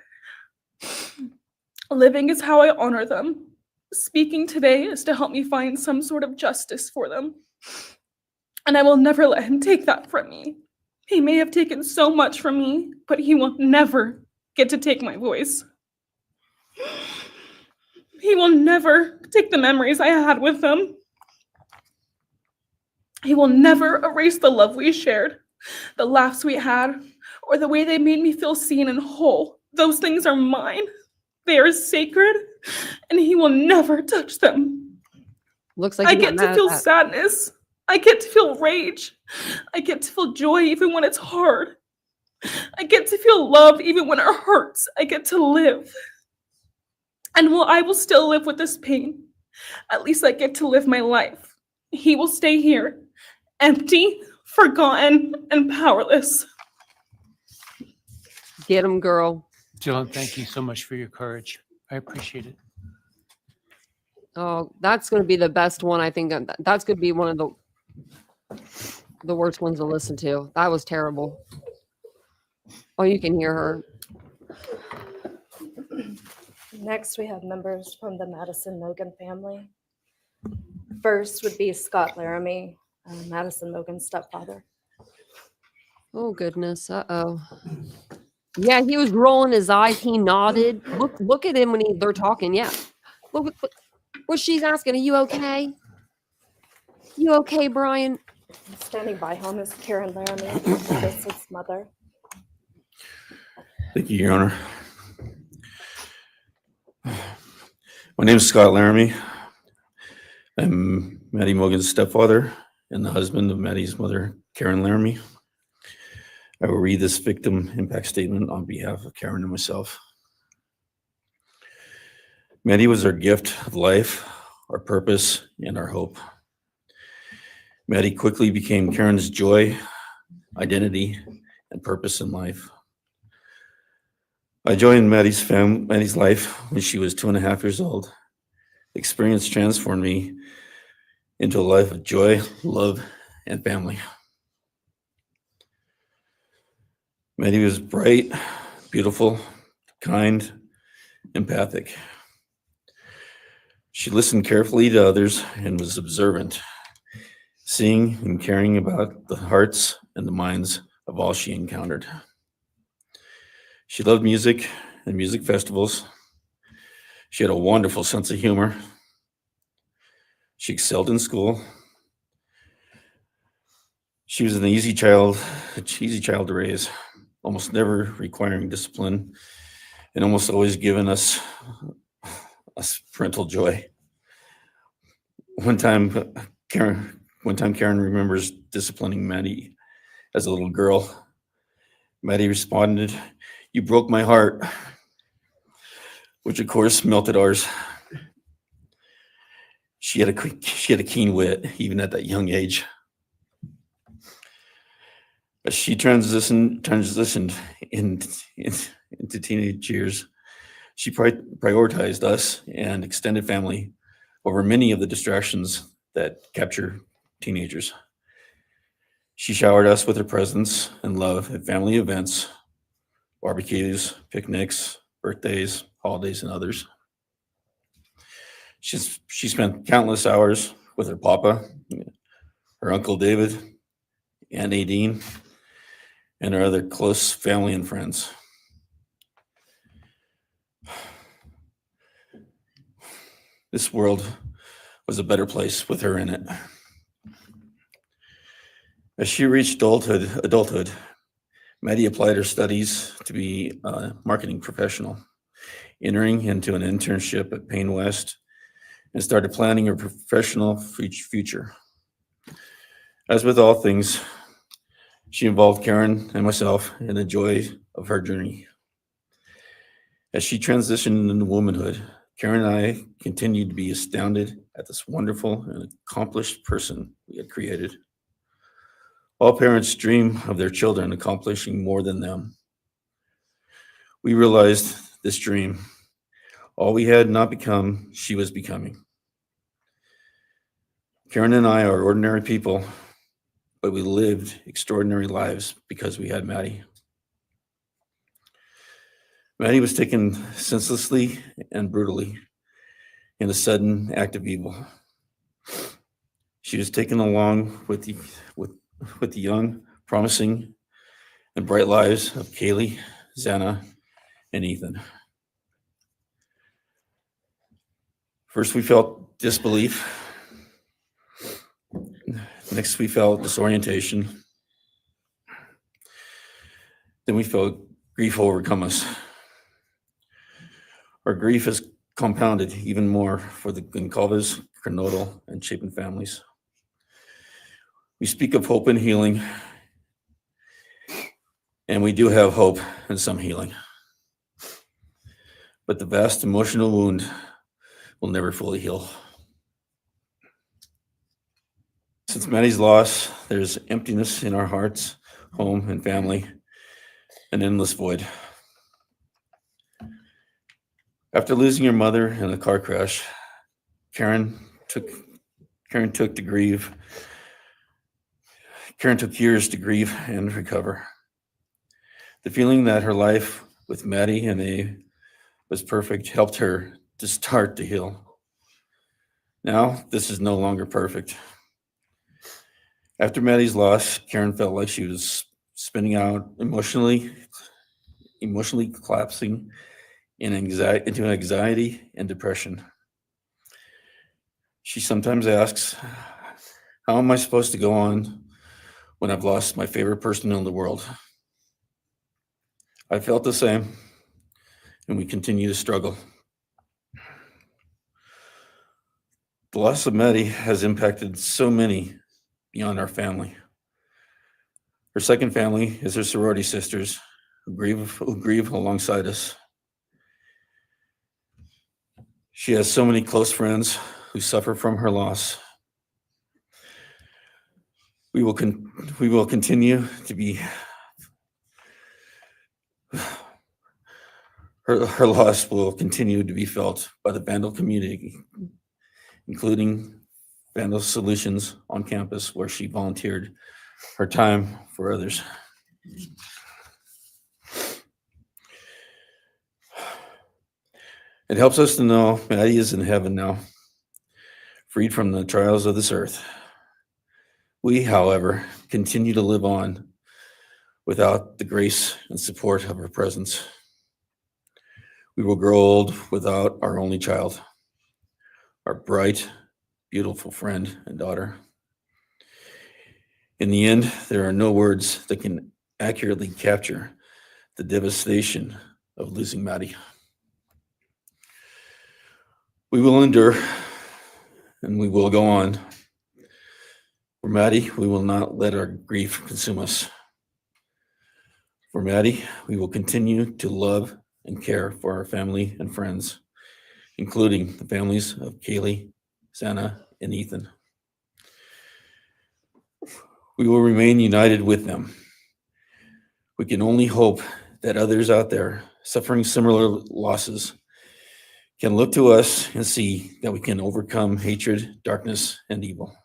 Living is how I honor them. Speaking today is to help me find some sort of justice for them. And I will never let him take that from me. He may have taken so much from me, but he will never get to take my voice. He will never take the memories I had with them. He will never erase the love we shared, the laughs we had, or the way they made me feel seen and whole. Those things are mine. They are sacred, and he will never touch them. Looks like I you got get mad to at feel that. sadness. I get to feel rage. I get to feel joy even when it's hard. I get to feel love even when it hurts. I get to live. And while I will still live with this pain, at least I get to live my life. He will stay here, empty, forgotten, and powerless. Get him, girl. Dylan, thank you so much for your courage. I appreciate it. Oh, that's going to be the best one. I think that's going to be one of the worst ones to listen to. That was terrible. Oh, you can hear her. Next, we have members from the Madison Mogen family. First would be Scott Laramie, Madison Mogen's stepfather. Oh, goodness. Uh-oh. Yeah, he was rolling his eyes. He nodded. Look at him when they're talking. Yeah. Look what she's asking. Are you okay? You okay, Brian? Standing by him is Karen Laramie, Madison's mother. Thank you, Your Honor. My name is Scott Laramie. I'm Maddie Mogen's stepfather and the husband of Maddie's mother, Karen Laramie. I will read this victim impact statement on behalf of Karen and myself. Maddie was our gift of life, our purpose, and our hope. Maddie quickly became Karen's joy, identity, and purpose in life. I joined Maddie's life when she was 2.5 years old. The experience transformed me into a life of joy, love, and family. Maddie was bright, beautiful, kind, empathic. She listened carefully to others and was observant, seeing and caring about the hearts and the minds of all she encountered. She loved music and music festivals. She had a wonderful sense of humor. She excelled in school. She was an easy child to raise, almost never requiring discipline, and almost always giving us parental joy. One time Karen remembers disciplining Maddie as a little girl. Maddie responded, "You broke my heart," which of course melted ours. She had a keen wit, even at that young age. As she transitioned into teenage years, she prioritized us and extended family over many of the distractions that capture teenagers. She showered us with her presence and love at family events, barbecues, picnics, birthdays, holidays, and others. She spent countless hours with her papa, her Uncle David, Aunt Nadine, and her other close family and friends. This world was a better place with her in it. As she reached adulthood, Maddie applied her studies to be a marketing professional, entering into an internship at Payne West, and started planning her professional future. As with all things, she involved Karen and myself in the joy of her journey. As she transitioned into womanhood, Karen and I continued to be astounded at this wonderful and accomplished person we had created. All parents dream of their children accomplishing more than them. We realized this dream, all we had not become, she was becoming. Karen and I are ordinary people, but we lived extraordinary lives because we had Maddie. Maddie was taken senselessly and brutally in a sudden act of evil. She was taken along with the young, promising, and bright lives of Kaylee, Xana, and Ethan. First, we felt disbelief. Next, we felt disorientation. Then we felt grief overcome us. Our grief is compounded even more for the Goncalves, Kernodle, and Chapin families. We speak of hope and healing, and we do have hope and some healing. But the vast emotional wound will never fully heal. Since Maddie's loss, there's emptiness in our hearts, home, and family, an endless void. After losing your mother in a car crash, Karen took years to grieve and recover. The feeling that her life with Maddie and Abe was perfect helped her to start to heal. Now, this is no longer perfect. After Maddie's loss, Karen felt like she was spinning out, emotionally collapsing into anxiety and depression. She sometimes asks, how am I supposed to go on when I've lost my favorite person in the world? I felt the same, and we continue to struggle. The loss of Maddie has impacted so many beyond our family. Her second family is her sorority sisters who grieve alongside us. She has so many close friends who suffer from her loss. We will continue to be her loss will continue to be felt by the Vandal community, including Vandal Solutions on campus, where she volunteered her time for others. It helps us to know Maddie is in heaven now, freed from the trials of this earth. We, however, continue to live on without the grace and support of her presence. We will grow old without our only child, our bright, beautiful friend and daughter. In the end, there are no words that can accurately capture the devastation of losing Maddie. We will endure, and we will go on. For Maddie, we will not let our grief consume us. For Maddie, we will continue to love and care for our family and friends, including the families of Kaylee, Xana, and Ethan. We will remain united with them. We can only hope that others out there suffering similar losses can look to us and see that we can overcome hatred, darkness, and evil.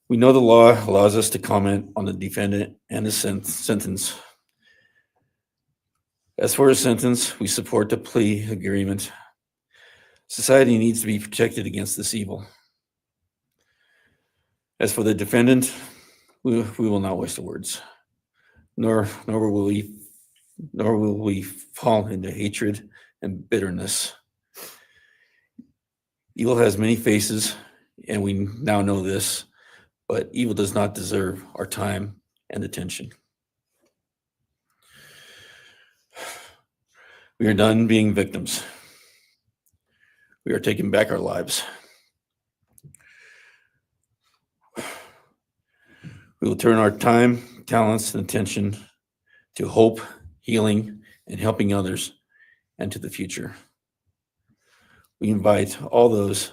We know the law allows us to comment on the defendant and the sentence. As for a sentence, we support the plea agreement. Society needs to be protected against this evil. As for the defendant, we will not waste the words, nor will we fall into hatred and bitterness. Evil has many faces, and we now know this, but evil does not deserve our time and attention. We are done being victims. We are taking back our lives. We will turn our time, talents, and attention to hope, healing, and helping others, and to the future. We invite all those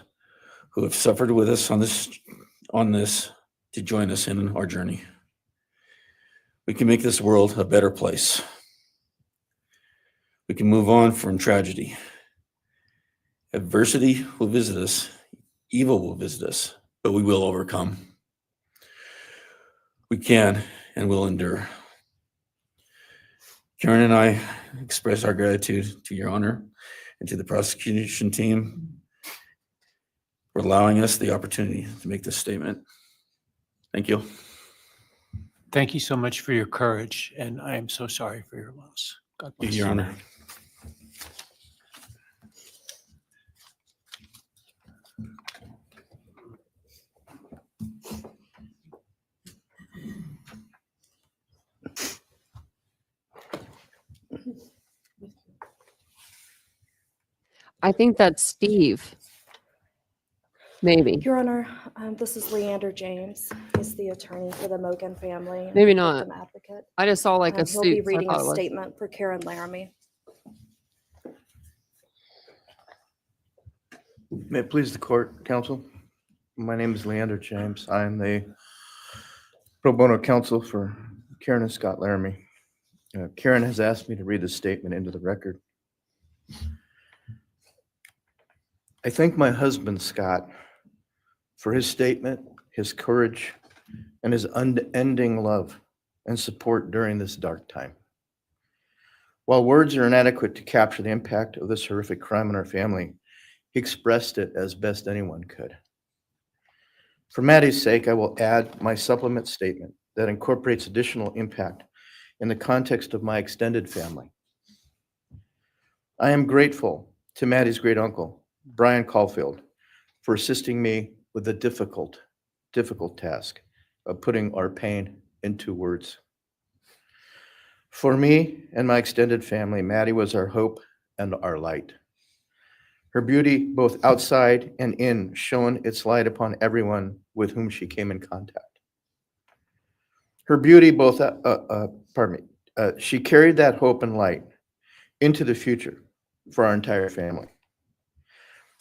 who have suffered with us on this to join us in our journey. We can make this world a better place. We can move on from tragedy. Adversity will visit us, evil will visit us, but we will overcome. We can and will endure. Karen and I express our gratitude to Your Honor and to the prosecution team for allowing us the opportunity to make this statement. Thank you. Thank you so much for your courage, and I am so sorry for your loss. God bless Your you. Honor. I think that's Steve. Maybe. Your Honor, this is Leander James. He's the attorney for the Mogen family. and Maybe the not. victim advocate. I just saw like a He'll be suit. So I reading thought a it was. statement for Karen Laramie. May it please the court, counsel. My name is Leander James. I am the pro bono counsel for Karen and Scott Laramie. Karen has asked me to read this statement into the record. I thank my husband, Scott, for his statement, his courage, and his unending love and support during this dark time. While words are inadequate to capture the impact of this horrific crime on our family, he expressed it as best anyone could. For Maddie's sake, I will add my supplement statement that incorporates additional impact in the context of my extended family. I am grateful to Maddie's great uncle, Brian Caulfield, for assisting me with the difficult task of putting our pain into words. For me and my extended family, Maddie was our hope and our light. Her beauty, both outside and in, shone its light upon everyone with whom she came in contact. Her beauty, she carried that hope and light into the future for our entire family.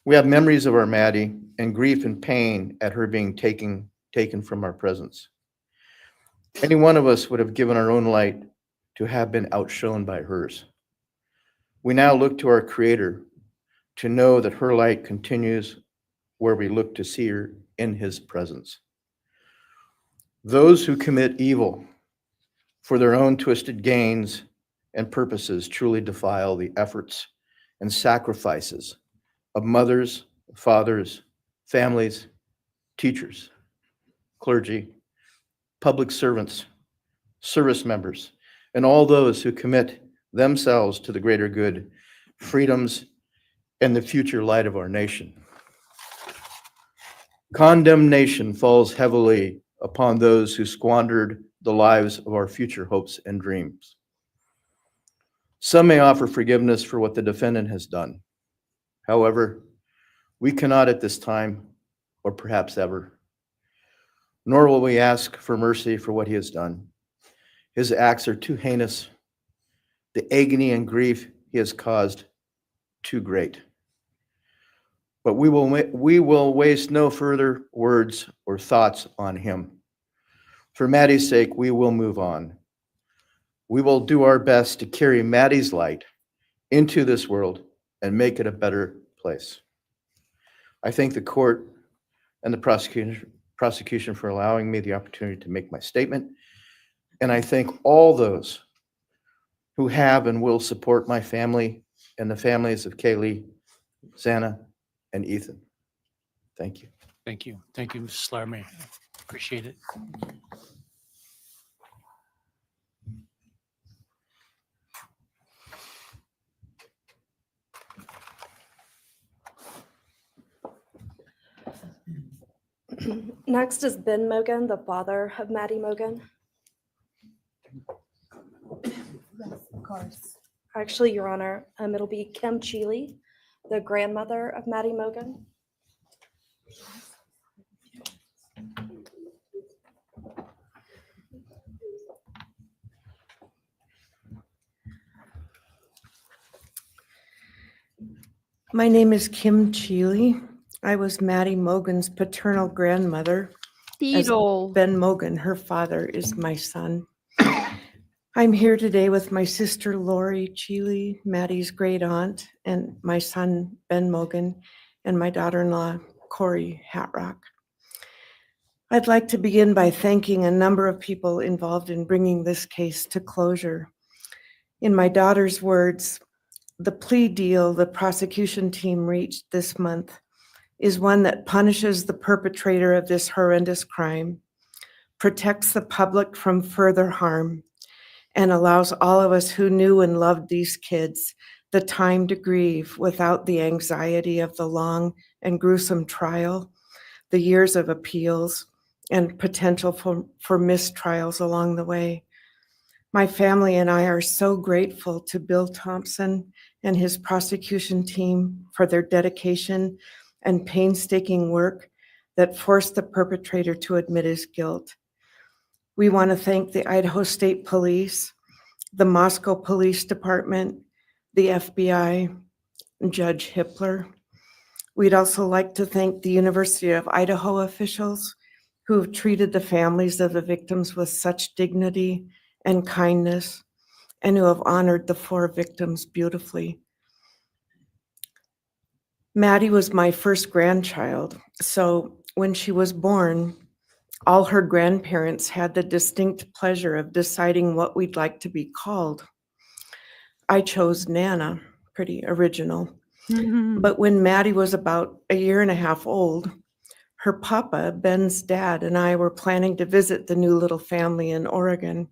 We have memories of our Maddie and grief and pain at her being taken from our presence. Any one of us would have given our own light to have been outshone by hers. We now look to our Creator to know that her light continues where we look to see her in His presence. Those who commit evil for their own twisted gains and purposes truly defile the efforts and sacrifices of mothers, fathers, families, teachers, clergy, public servants, service members, and all those who commit themselves to the greater good, freedoms, and the future light of our nation. Condemnation falls heavily upon those who squandered the lives of our future hopes and dreams. Some may offer forgiveness for what the defendant has done. However, we cannot at this time, or perhaps ever, nor will we ask for mercy for what he has done. His acts are too heinous. The agony and grief he has caused, too great. But we will waste no further words or thoughts on him. For Maddie's sake, we will move on. We will do our best to carry Maddie's light into this world and make it a better place. I thank the court and the prosecution for allowing me the opportunity to make my statement. And I thank all those who have and will support my family and the families of Kaylee, Xana, and Ethan. Thank you. Thank you. Thank you, Mrs. Laramie. Appreciate it. Next is Ben Mogen, the father of Maddie Mogen. Yes, of course. Actually, Your Honor, it'll be Kim Cheeley, the grandmother of Maddie Mogen. My name is Kim Cheeley. I was Maddie Mogen's paternal grandmother. As Beetle. Ben Mogen, her father, is my son. I'm here today with my sister Lori Cheeley, Maddie's great aunt, and my son Ben Mogen, and my daughter-in-law Corey Hatrock. I'd like to begin by thanking a number of people involved in bringing this case to closure. In my daughter's words, the plea deal the prosecution team reached this month is one that punishes the perpetrator of this horrendous crime, protects the public from further harm, and allows all of us who knew and loved these kids the time to grieve without the anxiety of the long and gruesome trial, the years of appeals, and potential for mistrials along the way. My family and I are so grateful to Bill Thompson and his prosecution team for their dedication and painstaking work that forced the perpetrator to admit his guilt. We want to thank the Idaho State Police, the Moscow Police Department, the FBI, and Judge Hippler. We'd also like to thank the University of Idaho officials who have treated the families of the victims with such dignity and kindness, and who have honored the 4 victims beautifully. Maddie was my first grandchild, so when she was born, all her grandparents had the distinct pleasure of deciding what we'd like to be called. I chose Nana, pretty original. But when Maddie was about a year and a half old, her papa, Ben's dad, and I were planning to visit the new little family in Oregon.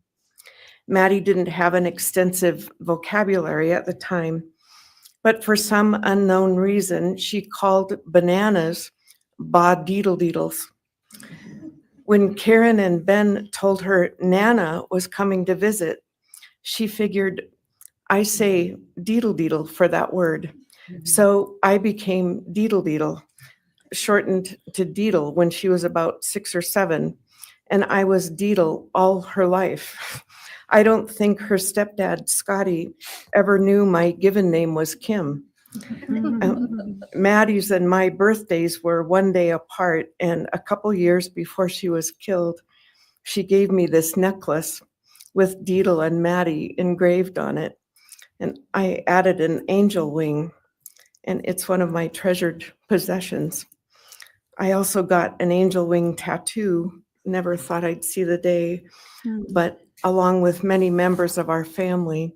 Maddie didn't have an extensive vocabulary at the time, but for some unknown reason, she called bananas ba-deedle-deedles. When Karen and Ben told her Nana was coming to visit, she figured, I say deedle-deedle for that word. So I became deedle-deedle, shortened to Deedle when she was about 6 or 7, and I was Deedle all her life. I don't think her stepdad, Scotty, ever knew my given name was Kim. Maddie's and my birthdays were one day apart, and a couple years before she was killed, she gave me this necklace with Deedle and Maddie engraved on it, and I added an angel wing, and it's one of my treasured possessions. I also got an angel wing tattoo, never thought I'd see the day, but along with many members of our family,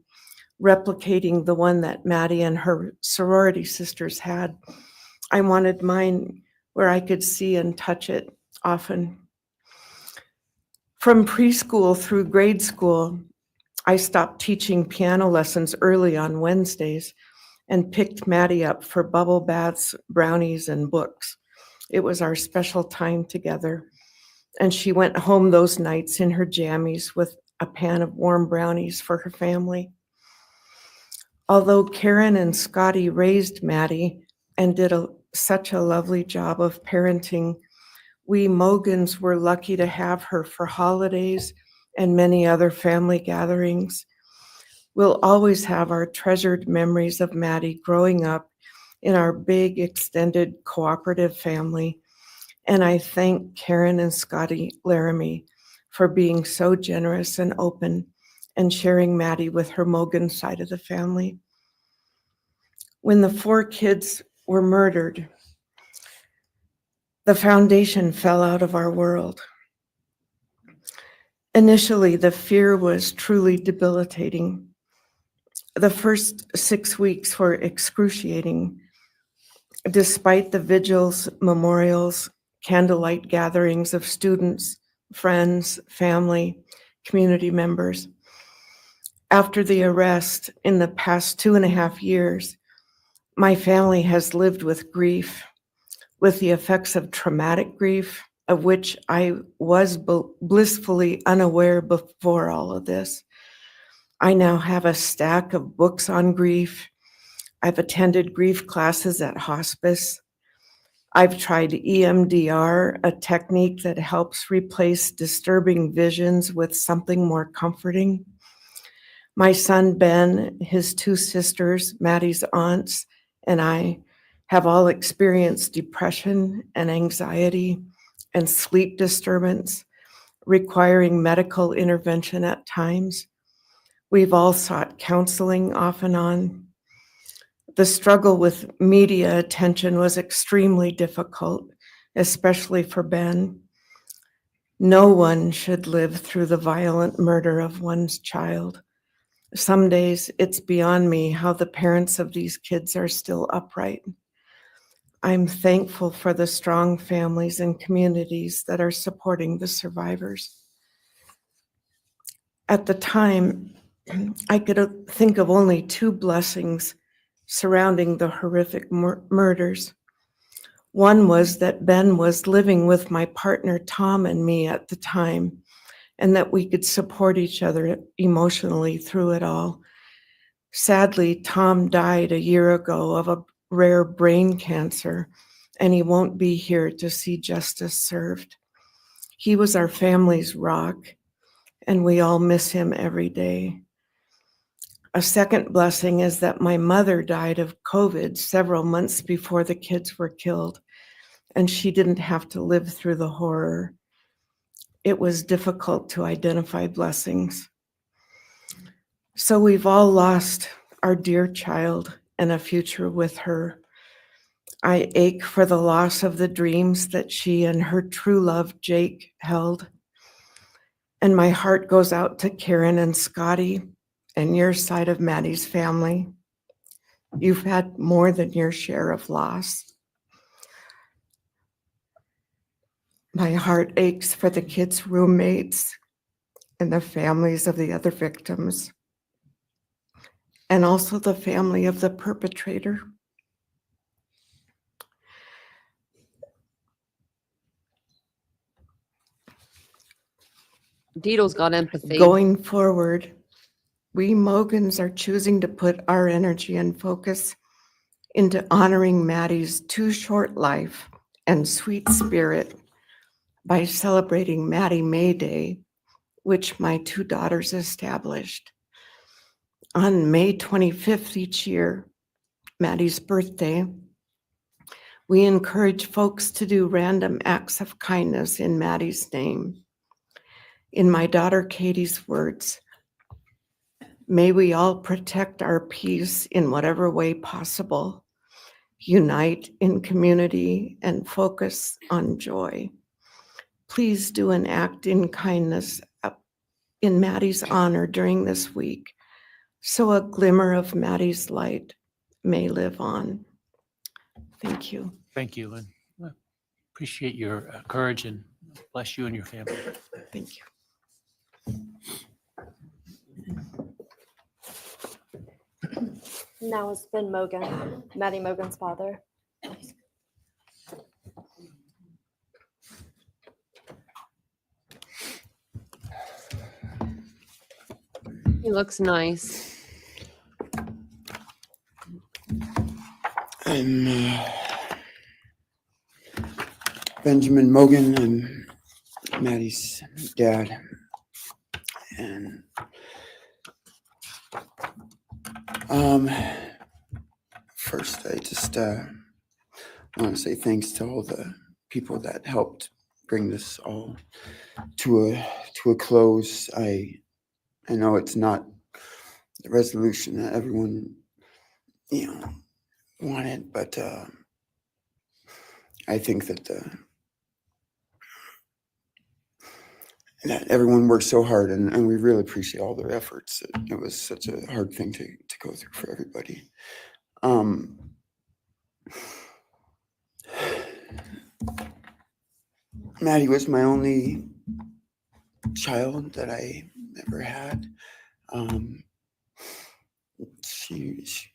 replicating the one that Maddie and her sorority sisters had. I wanted mine where I could see and touch it often. From preschool through grade school, I stopped teaching piano lessons early on Wednesdays and picked Maddie up for bubble baths, brownies, and books. It was our special time together. And she went home those nights in her jammies with a pan of warm brownies for her family. Although Karen and Scotty raised Maddie and did such a lovely job of parenting, we Mogens were lucky to have her for holidays and many other family gatherings. We'll always have our treasured memories of Maddie growing up in our big, extended, cooperative family. And I thank Karen and Scotty Laramie for being so generous and open and sharing Maddie with her Mogen side of the family. When the 4 kids were murdered, the foundation fell out of our world. Initially, the fear was truly debilitating. The first 6 weeks were excruciating. Despite the vigils, memorials, candlelight gatherings of students, friends, family, community members. After the arrest in the past 2.5 years, my family has lived with grief, with the effects of traumatic grief, of which I was blissfully unaware before all of this. I now have a stack of books on grief. I've attended grief classes at hospice. I've tried EMDR, a technique that helps replace disturbing visions with something more comforting. My son Ben, his 2 sisters, Maddie's aunts, and I have all experienced depression and anxiety and sleep disturbance, requiring medical intervention at times. We've all sought counseling off and on. The struggle with media attention was extremely difficult, especially for Ben. No one should live through the violent murder of one's child. Some days it's beyond me how the parents of these kids are still upright. I'm thankful for the strong families and communities that are supporting the survivors. At the time, I could think of only two blessings surrounding the horrific murders. One was that Ben was living with my partner Tom and me at the time, and that we could support each other emotionally through it all. Sadly, Tom died a year ago of a rare brain cancer, and he won't be here to see justice served. He was our family's rock, and we all miss him every day. A second blessing is that my mother died of COVID several months before the kids were killed, and she didn't have to live through the horror. It was difficult to identify blessings. So we've all lost our dear child and a future with her. I ache for the loss of the dreams that she and her true love, Jake, held. And my heart goes out to Karen and Scotty and your side of Maddie's family. You've had more than your share of loss. My heart aches for the kids' roommates and the families of the other victims, and also the family of the perpetrator. Deedle's got empathy. Going forward, we Mogens are choosing to put our energy and focus into honoring Maddie's too short life and sweet spirit by celebrating Maddie May Day, which my two daughters established. On May 25th each year, Maddie's birthday, we encourage folks to do random acts of kindness in Maddie's name. In my daughter Katie's words, may we all protect our peace in whatever way possible, unite in community, and focus on joy. Please do an act in kindness in Maddie's honor during this week, so a glimmer of Maddie's light may live on. Thank you. Thank you, and appreciate your courage, and bless you and your family. Thank you. Now it's Ben Mogen, Maddie Mogen's father. He looks nice. I'm Benjamin Mogen. I'm Maddie's dad. And first, I just want to say thanks to all the people that helped bring this all to a close. I know it's not the resolution that everyone, wanted, but I think that that everyone worked so hard, and we really appreciate all their efforts. It was such a hard thing to go through for everybody. Maddie was my only child that I ever had. She's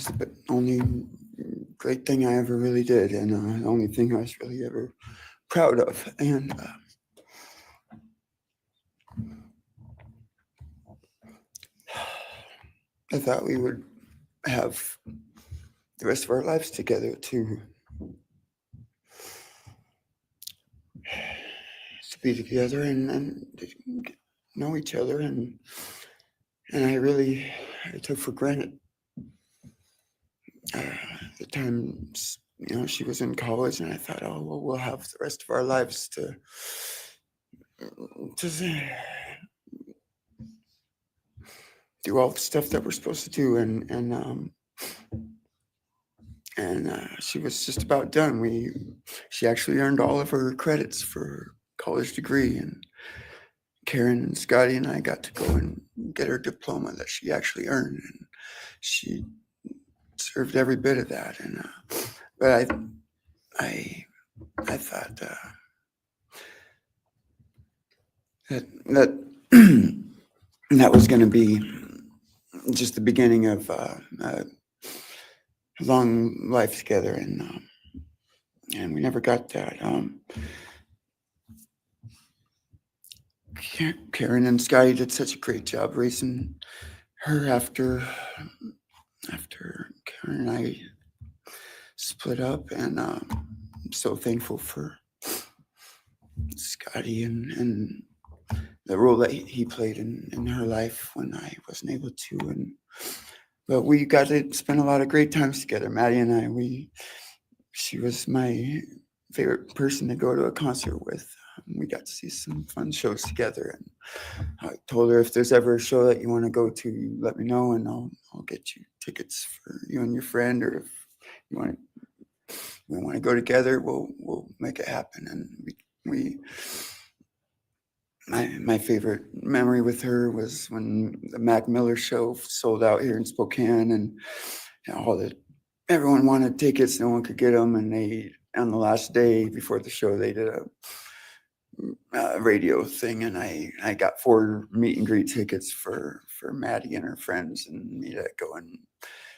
the only great thing I ever really did, and the only thing I was really ever proud of. And I thought we would have the rest of our lives together to be together and know each other, and I took for granted the times, she was in college, and I thought, oh, well, we'll have the rest of our lives to do all the stuff that we're supposed to do, and she was just about done. She actually earned all of her credits for her college degree, and Karen and Scotty and I got to go and get her diploma that she actually earned, and she served every bit of that. And but I thought that that was going to be just the beginning of a long life together, and we never got that. Karen and Scotty did such a great job raising her after Karen and I split up, and I'm so thankful for Scotty and the role that he played in her life when I wasn't able to. But we got to spend a lot of great times together, Maddie and I. She was my favorite person to go to a concert with. We got to see some fun shows together, and I told her, if there's ever a show that you want to go to, let me know, and I'll get you tickets for you and your friend, or if you want to go together, we'll make it happen. And my favorite memory with her was when the Mac Miller show sold out here in Spokane, and everyone wanted tickets, no one could get them, and they, on the last day before the show, they did a radio thing, and I got 4 meet and greet tickets for Maddie and her friends and me to go and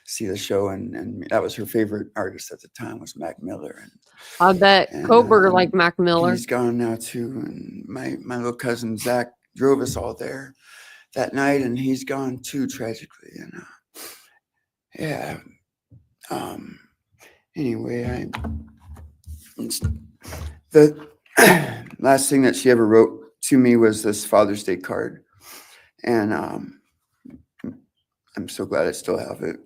see the show, and that was her favorite artist at the time, was Mac Miller. And I bet Kober like Mac Miller. He's gone now too, and my little cousin Zach drove us all there that night, and he's gone too, tragically. And anyway, the last thing that she ever wrote to me was this Father's Day card, and I'm so glad I still have it.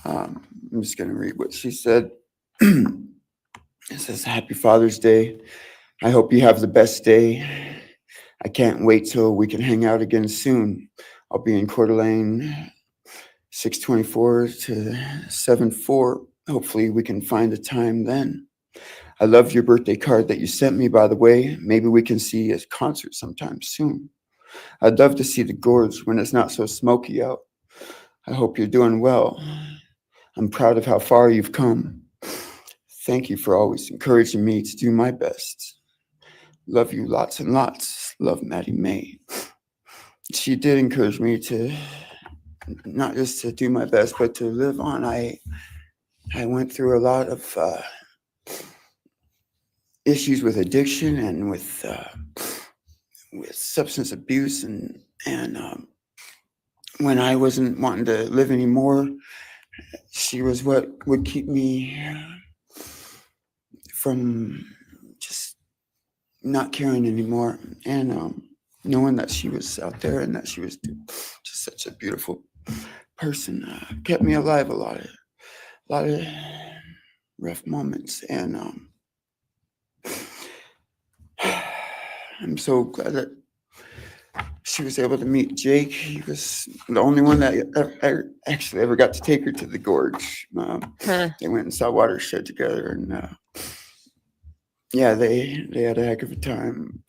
I'm just going to read what she said. It says, "Happy Father's Day. I hope you have the best day. I can't wait till we can hang out again soon. I'll be in Coeur d'Alene 624 to 74. Hopefully we can find a time then. I love your birthday card that you sent me, by the way. Maybe we can see a concert sometime soon. I'd love to see the gorge when it's not so smoky out. I hope you're doing well. I'm proud of how far you've come. Thank you for always encouraging me to do my best. Love you lots and lots. Love, Maddie May." She did encourage me to not just to do my best, but to live on. I went through a lot of issues with addiction and with substance abuse, and when I wasn't wanting to live anymore, she was what would keep me from just not caring anymore, and knowing that she was out there and that she was just such a beautiful person kept me alive a lot of rough moments. And I'm so glad that she was able to meet Jake. He was the only one that I actually ever got to take her to the gorge. They went and saw Watershed together, and yeah, they had a heck of a time.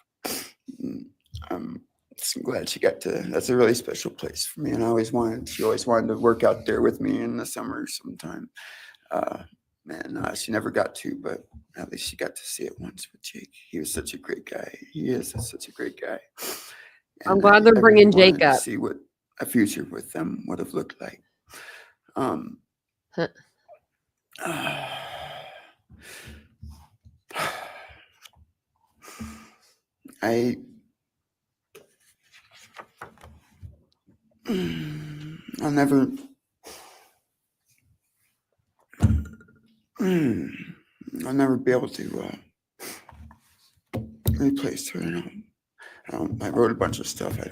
I'm glad she got to. That's a really special place for me, and she always wanted to work out there with me in the summer sometime. She never got to, but at least she got to see it once with Jake. He was such a great guy. He is such a great guy. I'm glad they're bringing Jake up. See what a future with them would have looked like. I'll never be able to replace her. I wrote a bunch of stuff. I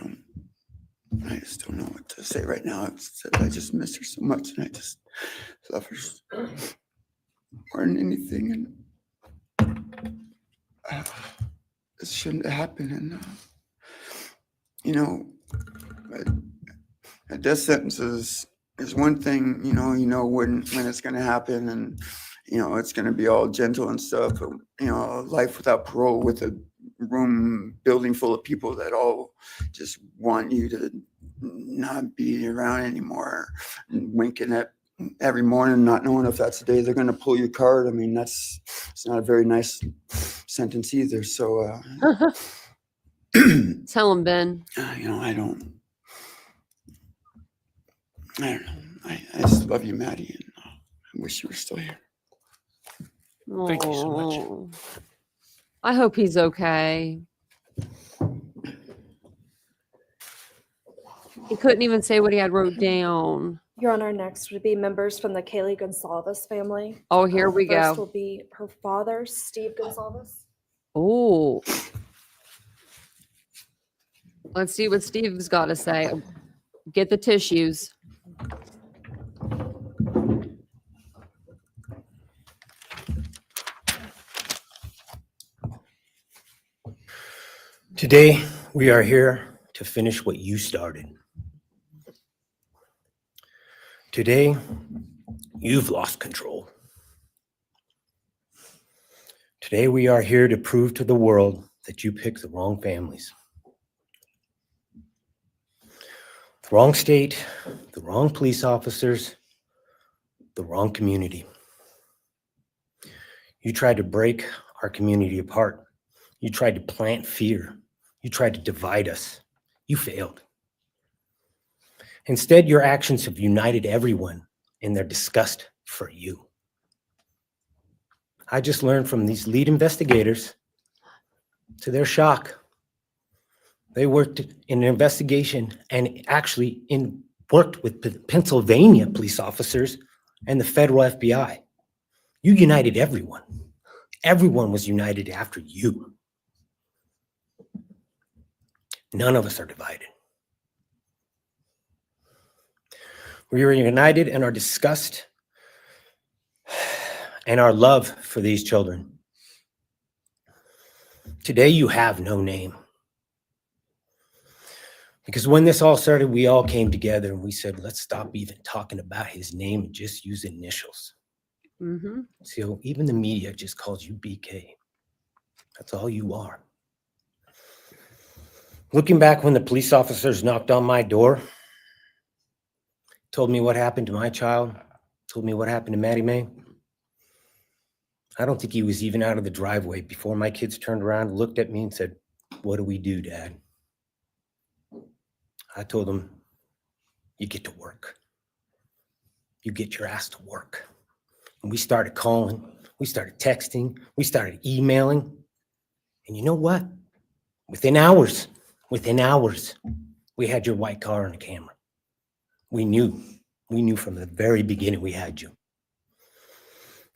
just don't know what to say right now. I just miss her so much, and I just love her more than anything. And it shouldn't have happened. And a death sentence is one thing, you know when it's going to happen, and it's going to be all gentle and stuff. But, life without parole, with a building full of people that all just want you to not be around anymore, and winking at every morning, not knowing if that's the day they're going to pull your card. I mean, it's not a very nice sentence either. So, Tell him, Ben. I don't know. I just love you, Maddie, and I wish you were still here. Thank you so much. Aw. I hope he's okay. He couldn't even say what he had wrote down. Your Honor, next would be members from the Kaylee Goncalves family. Oh, here we First go. will be her father, Steve Goncalves. Oh. Let's see what Steve's got to say. Get the tissues. Today, we are here to finish what you started. Today, you've lost control. Today, we are here to prove to the world that you picked the wrong families. The wrong state, the wrong police officers, the wrong community. You tried to break our community apart. You tried to plant fear. You tried to divide us. You failed. Instead, your actions have united everyone in their disgust for you. I just learned from these lead investigators, to their shock, they worked in an investigation and actually worked with Pennsylvania police officers and the federal FBI. You united everyone. Everyone was united after you. None of us are divided. We are united in our disgust and our love for these children. Today, you have no name. Because when this all started, we all came together and we said, let's stop even talking about his name and just use initials. Mm-hmm. So even the media just calls you BK. That's all you are. Looking back when the police officers knocked on my door, told me what happened to my child, told me what happened to Maddie Mae, I don't think he was even out of the driveway before my kids turned around, looked at me and said, what do we do, Dad? I told him, you get to work. You get your ass to work. And we started calling, we started texting, we started emailing. And you know what? Within hours, we had your white car on the camera. We knew from the very beginning we had you.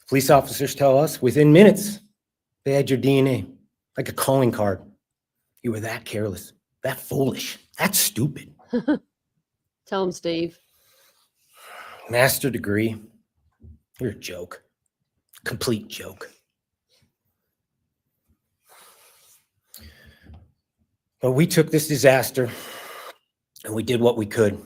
Police officers tell us within minutes, they had your DNA, like a calling card. You were that careless, that foolish, that stupid. Tell him, Steve. Master degree, you're a joke, complete joke. But we took this disaster and we did what we could.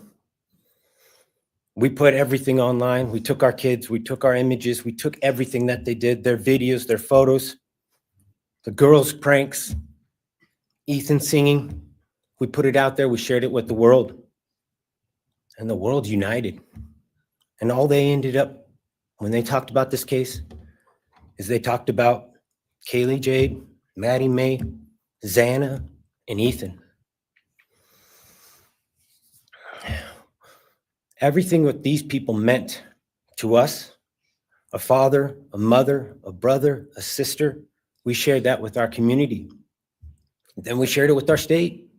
We put everything online. We took our kids, we took our images, we took everything that they did, their videos, their photos, the girls' pranks, Ethan singing. We put it out there, we shared it with the world. And the world united. And all they ended up, when they talked about this case, is they talked about Kaylee Jade, Maddie Mae, Xana, and Ethan. Everything what these people meant to us, a father, a mother, a brother, a sister, we shared that with our community. Then we shared it with our state.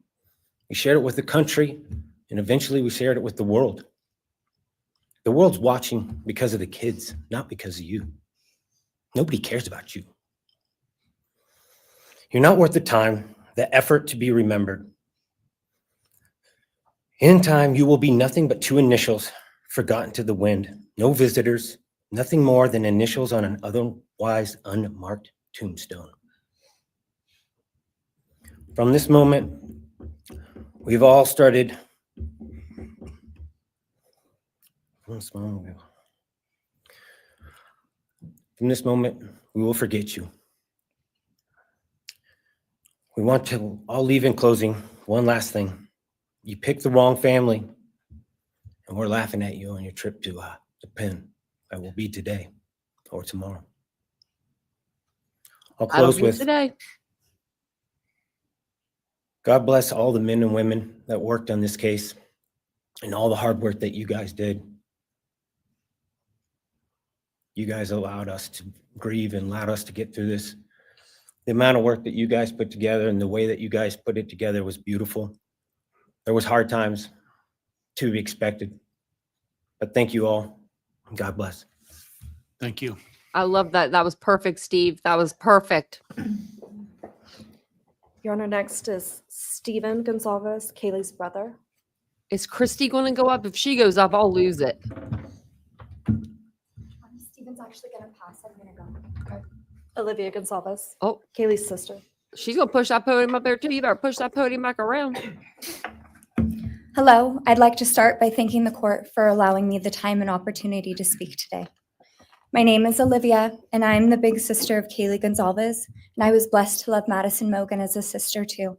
We shared it with the country. And eventually we shared it with the world. The world's watching because of the kids, not because of you. Nobody cares about you. You're not worth the time, the effort to be remembered. In time, you will be nothing but two initials forgotten to the wind. No visitors, nothing more than initials on an otherwise unmarked tombstone. From this moment, we've all started From this moment, we will forget you. We want to all leave in closing. One last thing. You picked the wrong family, and we're laughing at you on your trip to the pen that will be today or tomorrow. I'll That'll close be with today. God bless all the men and women that worked on this case and all the hard work that you guys did. You guys allowed us to grieve and allowed us to get through this. The amount of work that you guys put together and the way that you guys put it together was beautiful. There was hard times to be expected, but thank you all. God bless. Thank you. I love that. That was perfect, Steve. That was perfect. Your Honor, next is Stephen Goncalves, Kaylee's brother. Is Christy going to go up? If she goes up, I'll lose it. Stephen's actually gonna pass. I'm gonna go. Okay. Olivia Goncalves. Oh. Kaylee's sister. She's going to push that podium up there too. You better push that podium back around. Hello, I'd like to start by thanking the court for allowing me the time and opportunity to speak today. My name is Olivia, and I'm the big sister of Kaylee Goncalves, and I was blessed to love Madison Mogen as a sister too.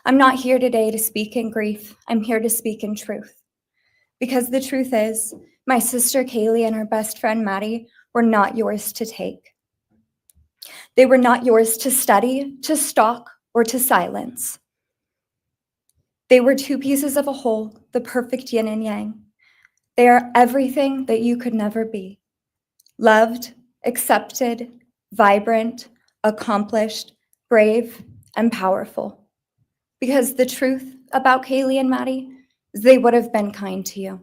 I'm not here today to speak in grief. I'm here to speak in truth. Because the truth is, my sister Kaylee and her best friend Maddie were not yours to take. They were not yours to study, to stalk, or to silence. They were two pieces of a whole, the perfect yin and yang. They are everything that you could never be. Loved, accepted, vibrant, accomplished, brave, and powerful. Because the truth about Kaylee and Maddie is they would have been kind to you.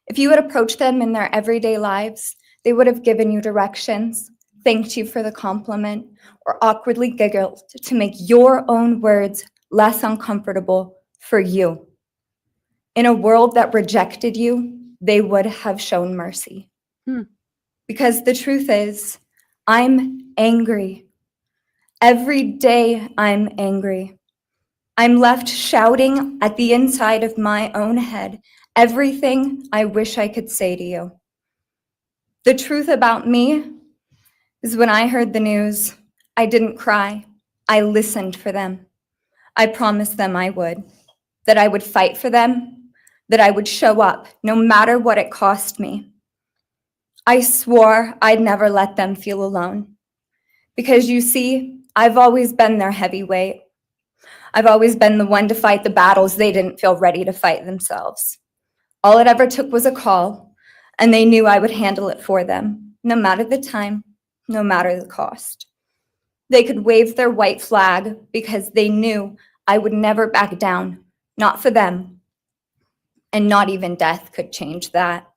If you had approached them in their everyday lives, they would have given you directions, thanked you for the compliment, or awkwardly giggled to make your own words less uncomfortable for you. In a world that rejected you, they would have shown mercy. Because the truth is, I'm angry. Every day I'm angry. I'm left shouting at the inside of my own head everything I wish I could say to you. The truth about me is when I heard the news, I didn't cry. I listened for them. I promised them I would, that I would fight for them, that I would show up no matter what it cost me. I swore I'd never let them feel alone. Because you see, I've always been their heavyweight. I've always been the one to fight the battles they didn't feel ready to fight themselves. All it ever took was a call, and they knew I would handle it for them, no matter the time, no matter the cost. They could wave their white flag because they knew I would never back down, not for them, and not even death could change that.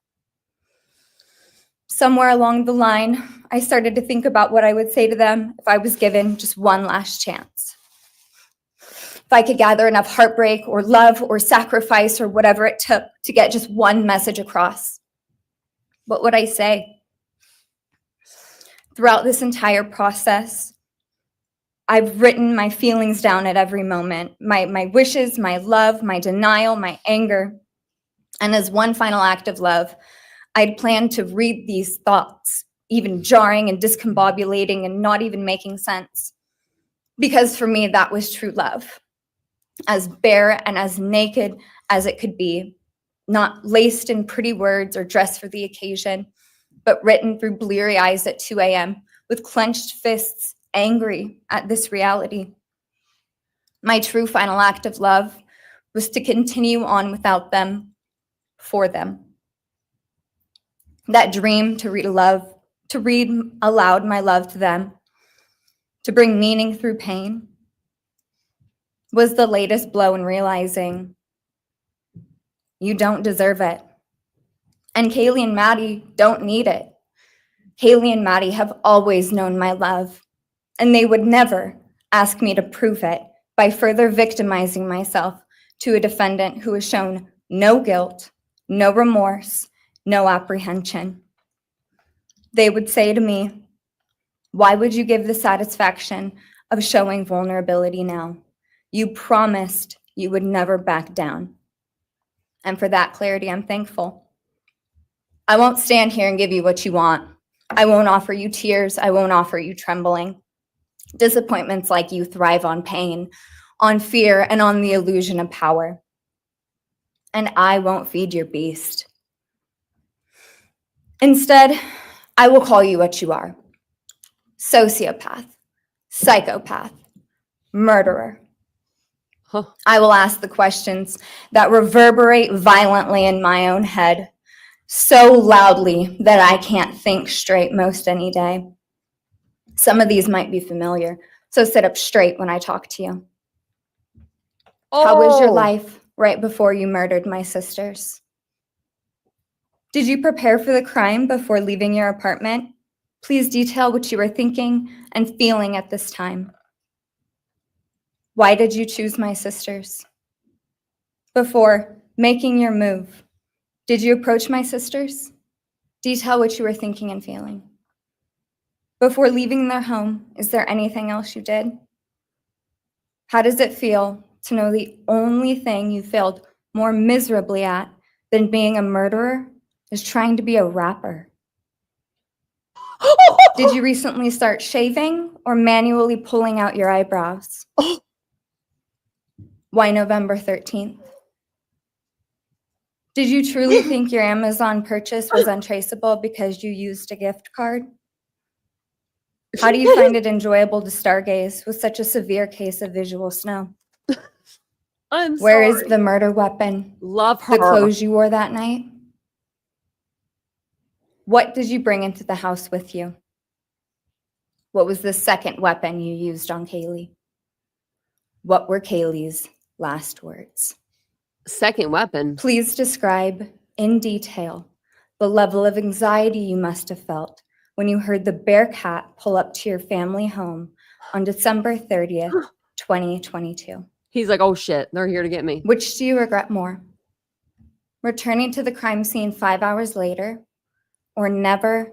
Somewhere along the line, I started to think about what I would say to them if I was given just one last chance. If I could gather enough heartbreak or love or sacrifice or whatever it took to get just one message across, what would I say? Throughout this entire process, I've written my feelings down at every moment, my wishes, my love, my denial, my anger. And as one final act of love, I'd planned to read these thoughts, even jarring and discombobulating and not even making sense. Because for me, that was true love. As bare and as naked as it could be, not laced in pretty words or dressed for the occasion, but written through bleary eyes at 2 a.m. with clenched fists, angry at this reality. My true final act of love was to continue on without them, for them. That dream to read aloud my love to them, to bring meaning through pain, was the latest blow in realizing you don't deserve it. And Kaylee and Maddie don't need it. Kaylee and Maddie have always known my love, and they would never ask me to prove it by further victimizing myself to a defendant who has shown no guilt, no remorse, no apprehension. They would say to me, "Why would you give the satisfaction of showing vulnerability now? You promised you would never back down." And for that clarity, I'm thankful. I won't stand here and give you what you want. I won't offer you tears. I won't offer you trembling. Disappointments like you thrive on pain, on fear, and on the illusion of power. And I won't feed your beast. Instead, I will call you what you are. Sociopath, psychopath, murderer. Huh. I will ask the questions that reverberate violently in my own head, so loudly that I can't think straight most any day. Some of these might be familiar, so sit up straight when I talk to you. How was your Oh. life right before you murdered my sisters? Did you prepare for the crime before leaving your apartment? Please detail what you were thinking and feeling at this time. Why did you choose my sisters? Before making your move, did you approach my sisters? Detail what you were thinking and feeling. Before leaving their home, is there anything else you did? How does it feel to know the only thing you failed more miserably at than being a murderer is trying to be a rapper? Did you recently start shaving or manually pulling out your eyebrows? Why November 13th? Did you truly think your Amazon purchase was untraceable because you used a gift card? How do you find it enjoyable to stargaze with such a severe case of visual snow? I'm Where sorry. is the murder weapon? Love The her. clothes you wore that night? What did you bring into the house with you? What was the second weapon you used on Kaylee? What were Kaylee's last words? Second weapon. Please describe in detail the level of anxiety you must have felt when you heard the Bearcat pull up to your family home on December 30th, 2022. He's like, oh shit, they're here to get me. Which do you regret more? Returning to the crime scene 5 hours later, or never,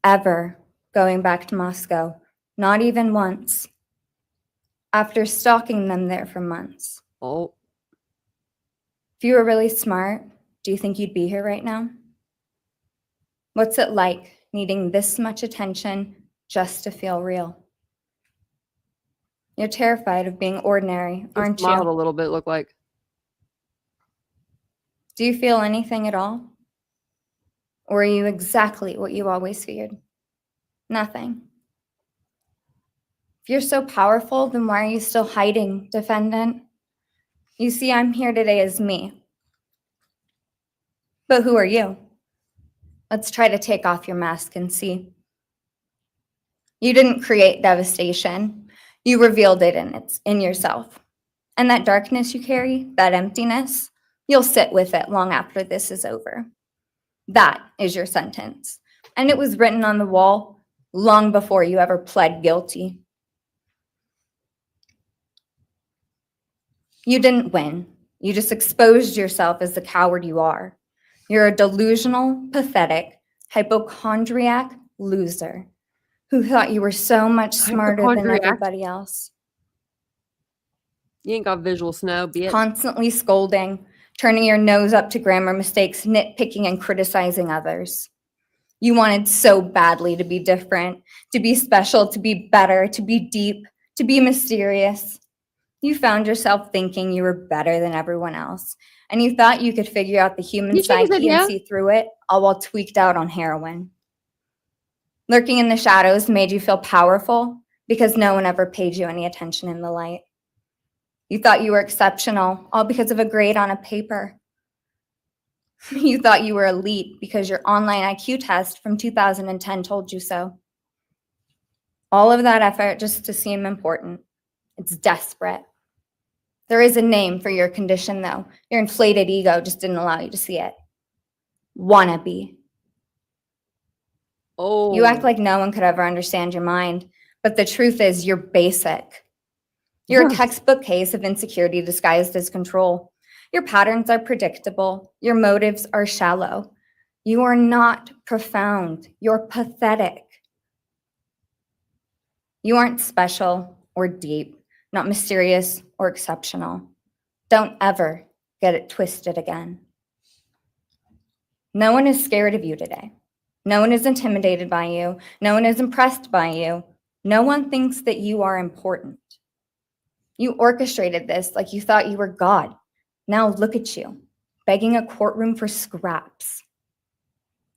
ever going back to Moscow, not even once, after stalking them there for months? Oh, If you were really smart, do you think you'd be here right now? What's it like needing this much attention just to feel real? You're terrified of being ordinary, aren't smiled a you? little bit, look like. Do you feel anything at all? Or are you exactly what you always feared? Nothing. If you're so powerful, then why are you still hiding, defendant? You see, I'm here today as me. But who are you? Let's try to take off your mask and see. You didn't create devastation. You revealed it in yourself. And that darkness you carry, that emptiness, you'll sit with it long after this is over. That is your sentence. And it was written on the wall long before you ever pled guilty. You didn't win. You just exposed yourself as the coward you are. You're a delusional, pathetic, hypochondriac loser who thought you were so much smarter than Hypochondriac? everybody else. You ain't got visual snow, bitch. Constantly scolding, turning your nose up to grammar mistakes, nitpicking and criticizing others. You wanted so badly to be different, to be special, to be better, to be deep, to be mysterious. You found yourself thinking you were better than everyone else, and you thought you could figure out the human You think he said psyche yeah? and see through it, all while tweaked out on heroin. Lurking in the shadows made you feel powerful because no one ever paid you any attention in the light. You thought you were exceptional, all because of a grade on a paper. You thought you were elite because your online IQ test from 2010 told you so. All of that effort just to seem important. It's desperate. There is a name for your condition, though. Your inflated ego just didn't allow you to see it. Wannabe. Oh. You act like no one could ever understand your mind, but the truth is you're basic. You're a textbook case of insecurity disguised as control. Your patterns are predictable. Your motives are shallow. You are not profound. You're pathetic. You aren't special or deep, not mysterious or exceptional. Don't ever get it twisted again. No one is scared of you today. No one is intimidated by you. No one is impressed by you. No one thinks that you are important. You orchestrated this like you thought you were God. Now look at you, begging a courtroom for scraps.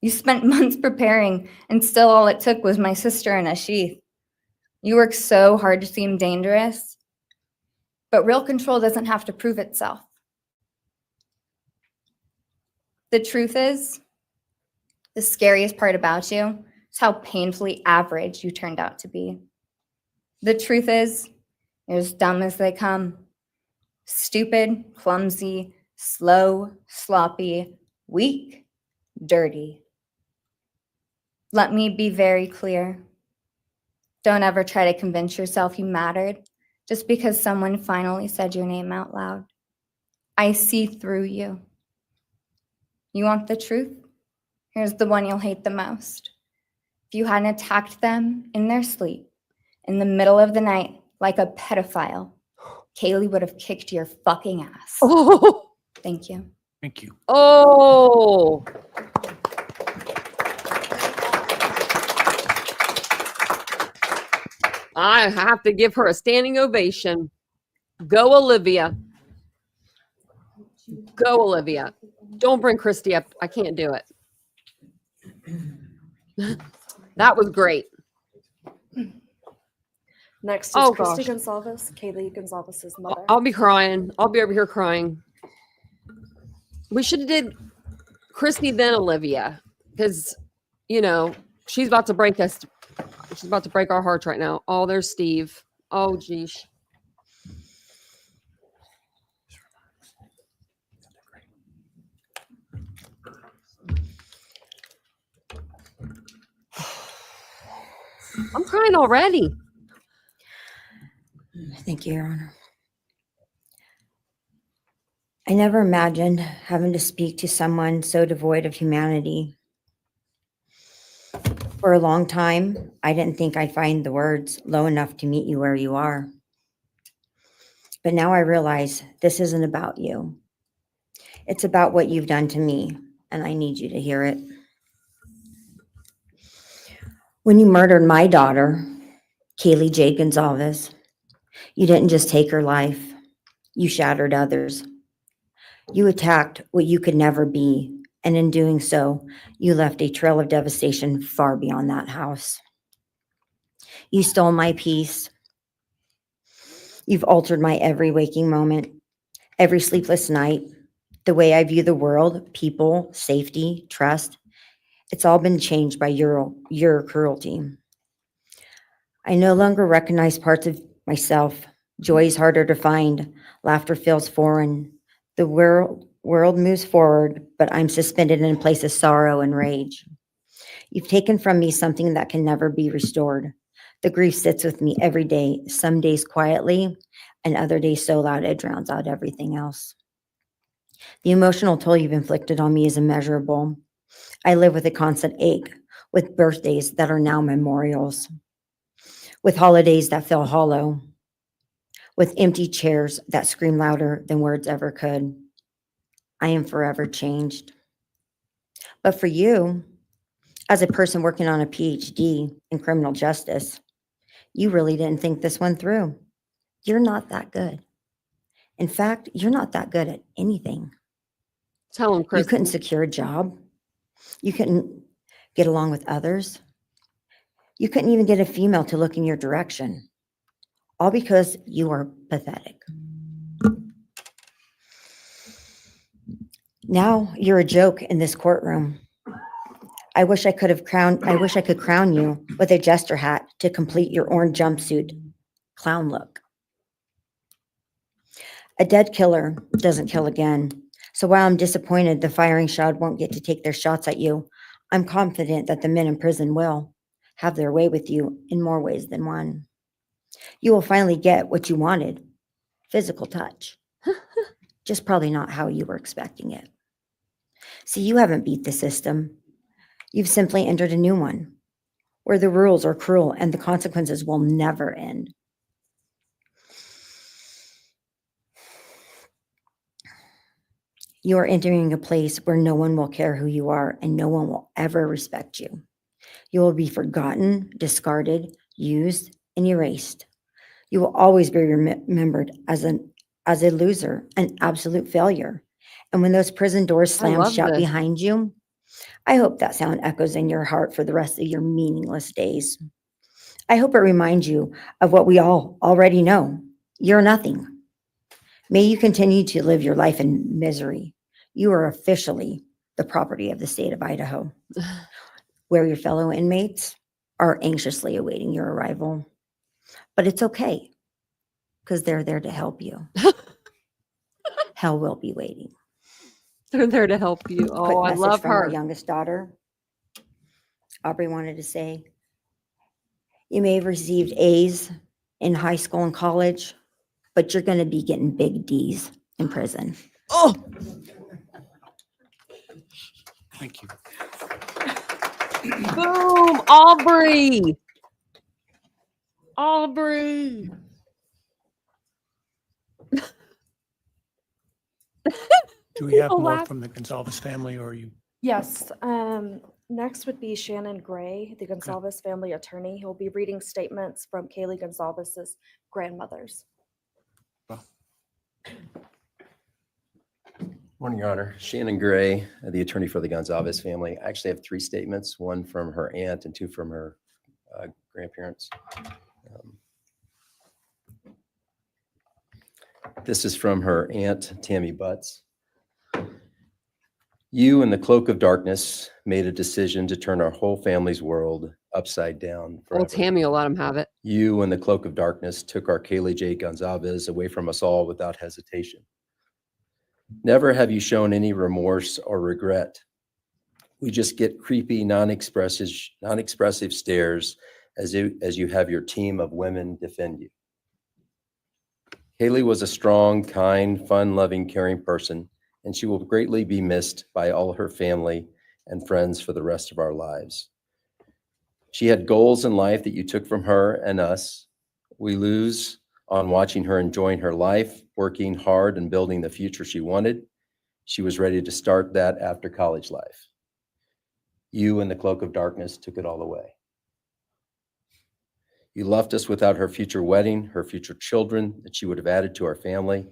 You spent months preparing, and still all it took was my sister in a sheath. You worked so hard to seem dangerous, but real control doesn't have to prove itself. The truth is, the scariest part about you is how painfully average you turned out to be. The truth is, you're as dumb as they come. Stupid, clumsy, slow, sloppy, weak, dirty. Let me be very clear. Don't ever try to convince yourself you mattered just because someone finally said your name out loud. I see through you. You want the truth? Here's the one you'll hate the most. If you hadn't attacked them in their sleep, in the middle of the night, like a pedophile, Kaylee would have kicked your fucking ass. Oh, Thank you. Thank you. oh. I have to give her a standing ovation. Go, Olivia. Go, Olivia. Don't bring Christi up. I can't do it. That was great. Next is Oh, Christi gosh. Goncalves, Kaylee Goncalves' mother. I'll be crying. I'll be over here crying. We should have did Christi then Olivia, because she's about to break us. She's about to break our hearts right now. Oh, there's Steve. Oh, geez. I'm crying already. Thank you, Your Honor. I never imagined having to speak to someone so devoid of humanity. For a long time, I didn't think I'd find the words low enough to meet you where you are. But now I realize this isn't about you. It's about what you've done to me, and I need you to hear it. When you murdered my daughter, Kaylee J. Goncalves, you didn't just take her life, you shattered others. You attacked what you could never be, and in doing so, you left a trail of devastation far beyond that house. You stole my peace. You've altered my every waking moment, every sleepless night, the way I view the world, people, safety, trust. It's all been changed by your cruelty. I no longer recognize parts of myself. Joy is harder to find. Laughter feels foreign. The world moves forward, but I'm suspended in a place of sorrow and rage. You've taken from me something that can never be restored. The grief sits with me every day, some days quietly, and other days so loud it drowns out everything else. The emotional toll you've inflicted on me is immeasurable. I live with a constant ache, with birthdays that are now memorials, with holidays that feel hollow, with empty chairs that scream louder than words ever could. I am forever changed. But for you, as a person working on a PhD in criminal justice, you really didn't think this one through. You're not that good. In fact, you're not that good at anything. Tell him, Chris. You couldn't secure a job. You couldn't get along with others. You couldn't even get a female to look in your direction. All because you are pathetic. Now you're a joke in this courtroom. I wish I could crown you with a jester hat to complete your orange jumpsuit clown look. A dead killer doesn't kill again. So while I'm disappointed the firing squad won't get to take their shots at you, I'm confident that the men in prison will have their way with you in more ways than one. You will finally get what you wanted, physical touch. Just probably not how you were expecting it. See, you haven't beat the system. You've simply entered a new one, where the rules are cruel and the consequences will never end. You are entering a place where no one will care who you are and no one will ever respect you. You will be forgotten, discarded, used, and erased. You will always be remembered as a loser, an absolute failure. And when those prison doors I slam love shut this. behind you, I hope that sound echoes in your heart for the rest of your meaningless days. I hope it reminds you of what we all already know. You're nothing. May you continue to live your life in misery. You are officially the property of the state of Idaho, where your fellow inmates are anxiously awaiting your arrival. But it's okay, because they're there to help you. Hell will be waiting. They're there to help you. Quick Oh, I message love from our her. youngest daughter. Aubrey wanted to say, you may have received A's in high school and college, but you're going to be getting big D's in prison. Oh, Thank you. boom, Aubrey. Aubrey. Do we have People more laugh. from the Goncalves family, or are you? Yes, next would be Shannon Gray, the Goncalves family attorney. He'll be reading statements from Kaylee Goncalves' grandmothers. Morning, Your Honor. Shannon Gray, the attorney for the Goncalves family. I actually have 3 statements, one from her aunt and 2 from her grandparents. This is from her aunt, Tammy Butts. You in the cloak of darkness made a decision to turn our whole family's world upside down Well, forever. Tammy will let him have it. You in the cloak of darkness took our Kaylee J. Goncalves away from us all without hesitation. Never have you shown any remorse or regret. We just get creepy, non-expressive stares as you have your team of women defend you. Kaylee was a strong, kind, fun-loving, caring person, and she will greatly be missed by all her family and friends for the rest of our lives. She had goals in life that you took from her and us. We lose on watching her enjoying her life, working hard and building the future she wanted. She was ready to start that after college life. You in the cloak of darkness took it all away. You left us without her future wedding, her future children that she would have added to our family.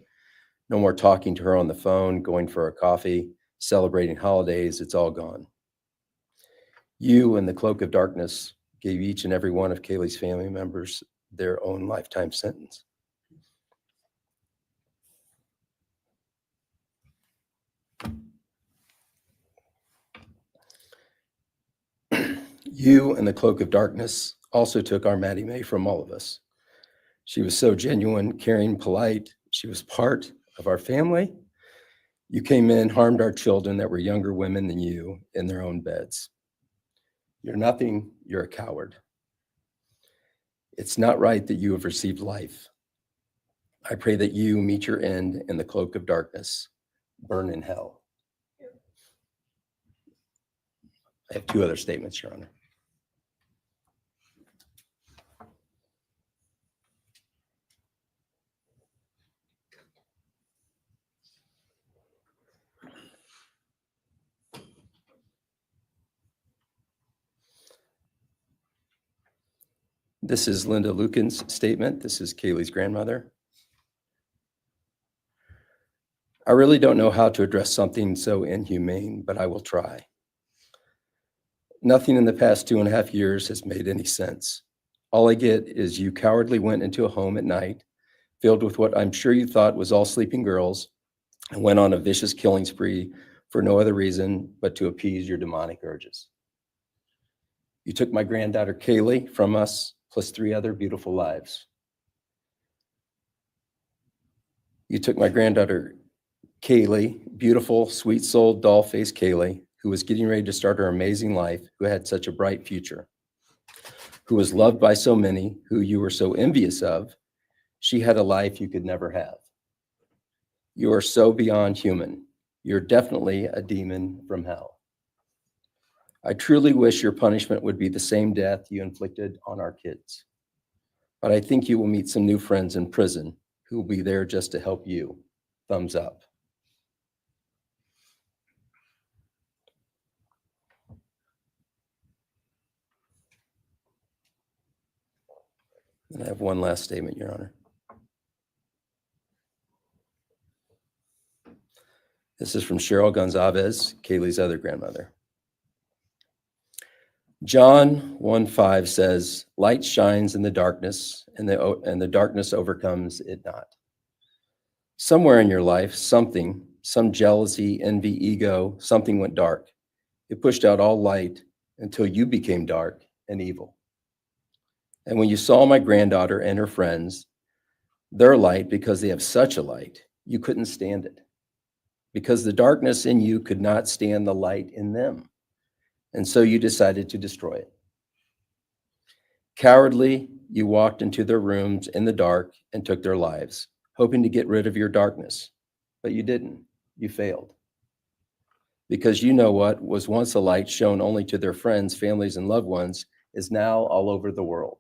No more talking to her on the phone, going for a coffee, celebrating holidays. It's all gone. You in the cloak of darkness gave each and every one of Kaylee's family members their own lifetime sentence. You in the cloak of darkness also took our Maddie Mae from all of us. She was so genuine, caring, polite. She was part of our family. You came in, harmed our children that were younger women than you in their own beds. You're nothing, you're a coward. It's not right that you have received life. I pray that you meet your end in the cloak of darkness, burn in hell. I have 2 other statements, Your Honor. This is Linda Lucan's statement. This is Kaylee's grandmother. I really don't know how to address something so inhumane, but I will try. Nothing in the past 2.5 years has made any sense. All I get is you cowardly went into a home at night, filled with what I'm sure you thought was all sleeping girls, and went on a vicious killing spree for no other reason but to appease your demonic urges. You took my granddaughter Kaylee from us, plus 3 other beautiful lives. You took my granddaughter Kaylee, beautiful, sweet-souled, doll-faced Kaylee, who was getting ready to start her amazing life, who had such a bright future, who was loved by so many, who you were so envious of. She had a life you could never have. You are so beyond human. You're definitely a demon from hell. I truly wish your punishment would be the same death you inflicted on our kids. But I think you will meet some new friends in prison who will be there just to help you. Thumbs up. And I have one last statement, Your Honor. This is from Cheryl Goncalves, Kaylee's other grandmother. John 1:5 says, light shines in the darkness, and the darkness overcomes it not. Somewhere in your life, some jealousy, envy, ego, something went dark. It pushed out all light until you became dark and evil. And when you saw my granddaughter and her friends, their light, because they have such a light, you couldn't stand it. Because the darkness in you could not stand the light in them. And so you decided to destroy it. Cowardly, you walked into their rooms in the dark and took their lives, hoping to get rid of your darkness. But you didn't. You failed. Because you know what was once a light shown only to their friends, families, and loved ones is now all over the world.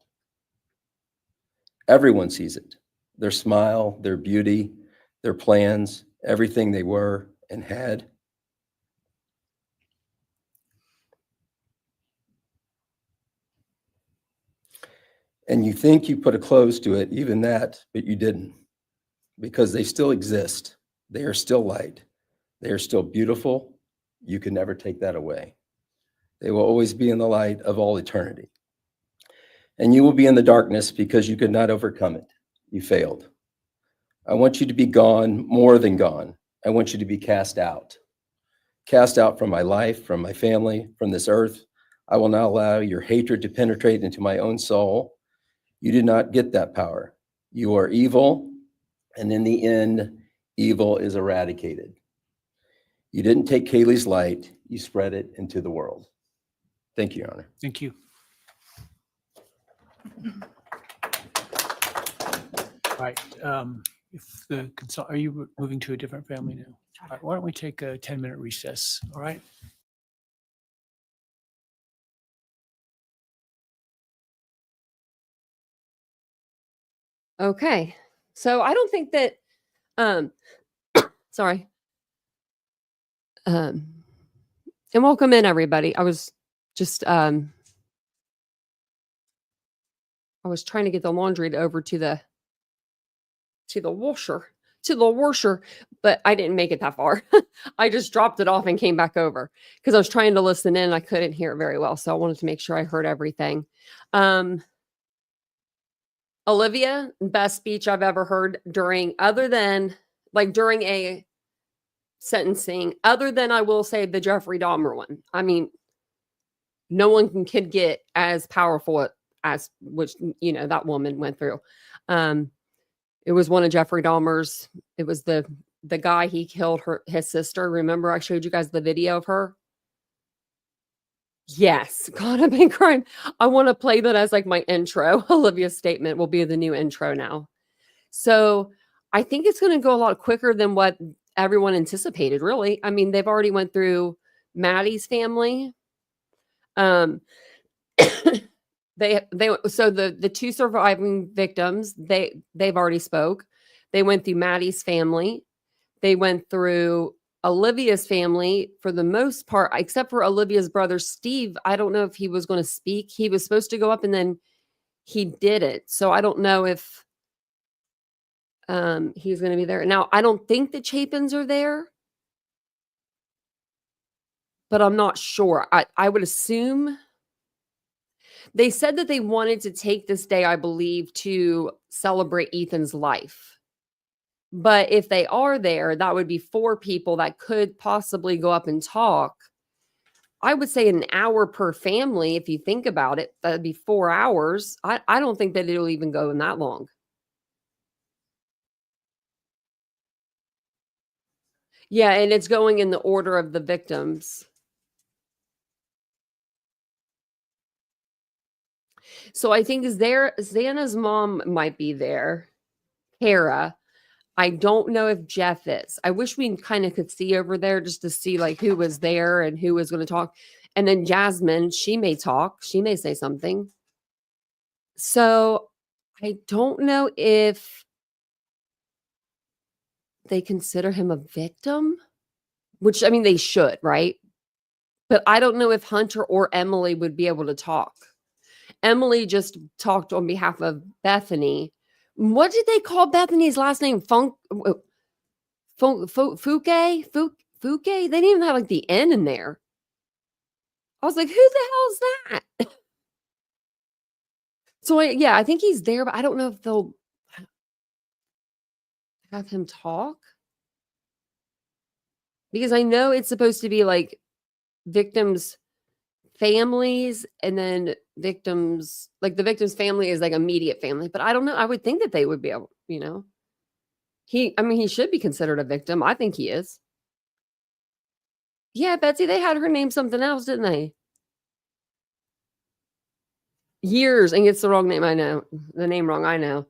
Everyone sees it. Their smile, their beauty, their plans, everything they were and had. And you think you put a close to it, even that, but you didn't. Because they still exist. They are still light. They are still beautiful. You can never take that away. They will always be in the light of all eternity. And you will be in the darkness because you could not overcome it. You failed. I want you to be gone, more than gone. I want you to be cast out. Cast out from my life, from my family, from this earth. I will not allow your hatred to penetrate into my own soul. You did not get that power. You are evil, and in the end, evil is eradicated. You didn't take Kaylee's light, you spread it into the world. Thank you, Your Honor. Thank you. All right. If the are you moving to a different family now? All right, why don't we take a 10-minute recess? All right. Okay. So I don't think that, sorry. And welcome in everybody. I was just, I was trying to get the laundry over to the washer, but I didn't make it that far. I just dropped it off and came back over because I was trying to listen in. I couldn't hear it very well. So I wanted to make sure I heard everything. Olivia, best speech I've ever heard during a sentencing, other than I will say the Jeffrey Dahmer one. I mean, no one can get as powerful as which, that woman went through. It was one of Jeffrey Dahmer's. It was the guy he killed his sister. Remember, I showed you guys the video of her. Yes, God, a big crime. I want to play that as like my intro. Olivia's statement will be the new intro now. So I think it's going to go a lot quicker than what everyone anticipated, really. I mean, they've already went through Maddie's family. So the two surviving victims, they've already spoke. They went through Maddie's family. They went through Olivia's family for the most part, except for Olivia's brother, Steve. I don't know if he was going to speak. He was supposed to go up and then he didn't. So I don't know if he's going to be there. Now, I don't think the Chapins are there, but I'm not sure. I would assume they said that they wanted to take this day, I believe, to celebrate Ethan's life. But if they are there, that would be 4 people that could possibly go up and talk. I would say an hour per family. If you think about it, that'd be 4 hours. I don't think that it'll even go in that long. Yeah, and it's going in the order of the victims. So I think Xana's mom might be there, Cara. I don't know if Jeff is. I wish we kind of could see over there just to see like who was there and who was going to talk. And then Jasmine, she may talk. She may say something. So I don't know if they consider him a victim, which I mean, they should, right? But I don't know if Hunter or Emily would be able to talk. Emily just talked on behalf of Bethany. What did they call Bethany's last name? Funke? Fuke? They didn't even have like the N in there. I was like, who the hell is that? So I think he's there, but I don't know if they'll have him talk. Because I know it's supposed to be like victims' families and then victims, like the victim's family is like immediate family. But I don't know. I would think that they would be able, he should be considered a victim. I think he is. Yeah, Betsy, they had her name something else, didn't they? Years and gets the wrong name. I know. The name wrong. I know.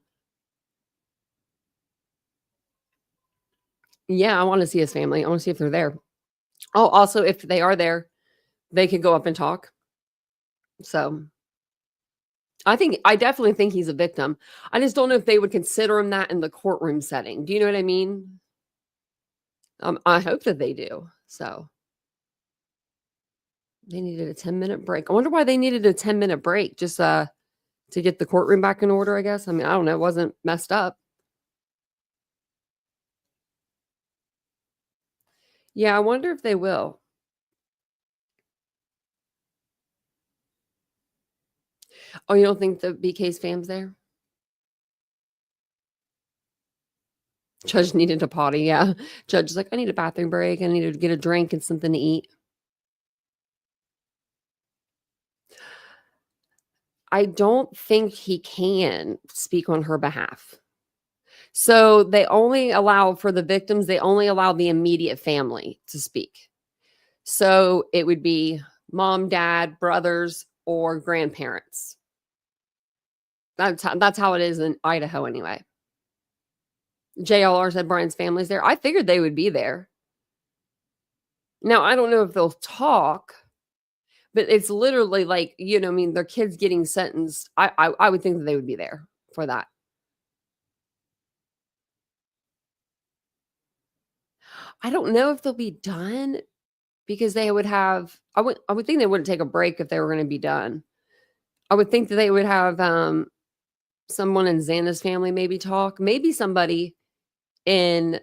Yeah, I want to see his family. I want to see if they're there. Oh, also, if they are there, they could go up and talk. So I definitely think he's a victim. I just don't know if they would consider him that in the courtroom setting. Do you know what I mean? I hope that they do. So they needed a 10-minute break. I wonder why they needed a 10-minute break, just to get the courtroom back in order, I guess. I mean, I don't know. It wasn't messed up. Yeah, I wonder if they will. Oh, you don't think the BK's fam's there? Judge needed a potty, yeah. Judge is like, I need a bathroom break. I need to get a drink and something to eat. I don't think he can speak on her behalf. So they only allow for the victims, they only allow the immediate family to speak. So it would be mom, dad, brothers, or grandparents. That's how it is in Idaho anyway. JLR said Brian's family's there. I figured they would be there. Now, I don't know if they'll talk, but it's literally like, their kids getting sentenced. I would think that they would be there for that. I don't know if they'll be done because they would have, I would think they wouldn't take a break if they were going to be done. I would think that they would have someone in Xana's family maybe talk, maybe somebody in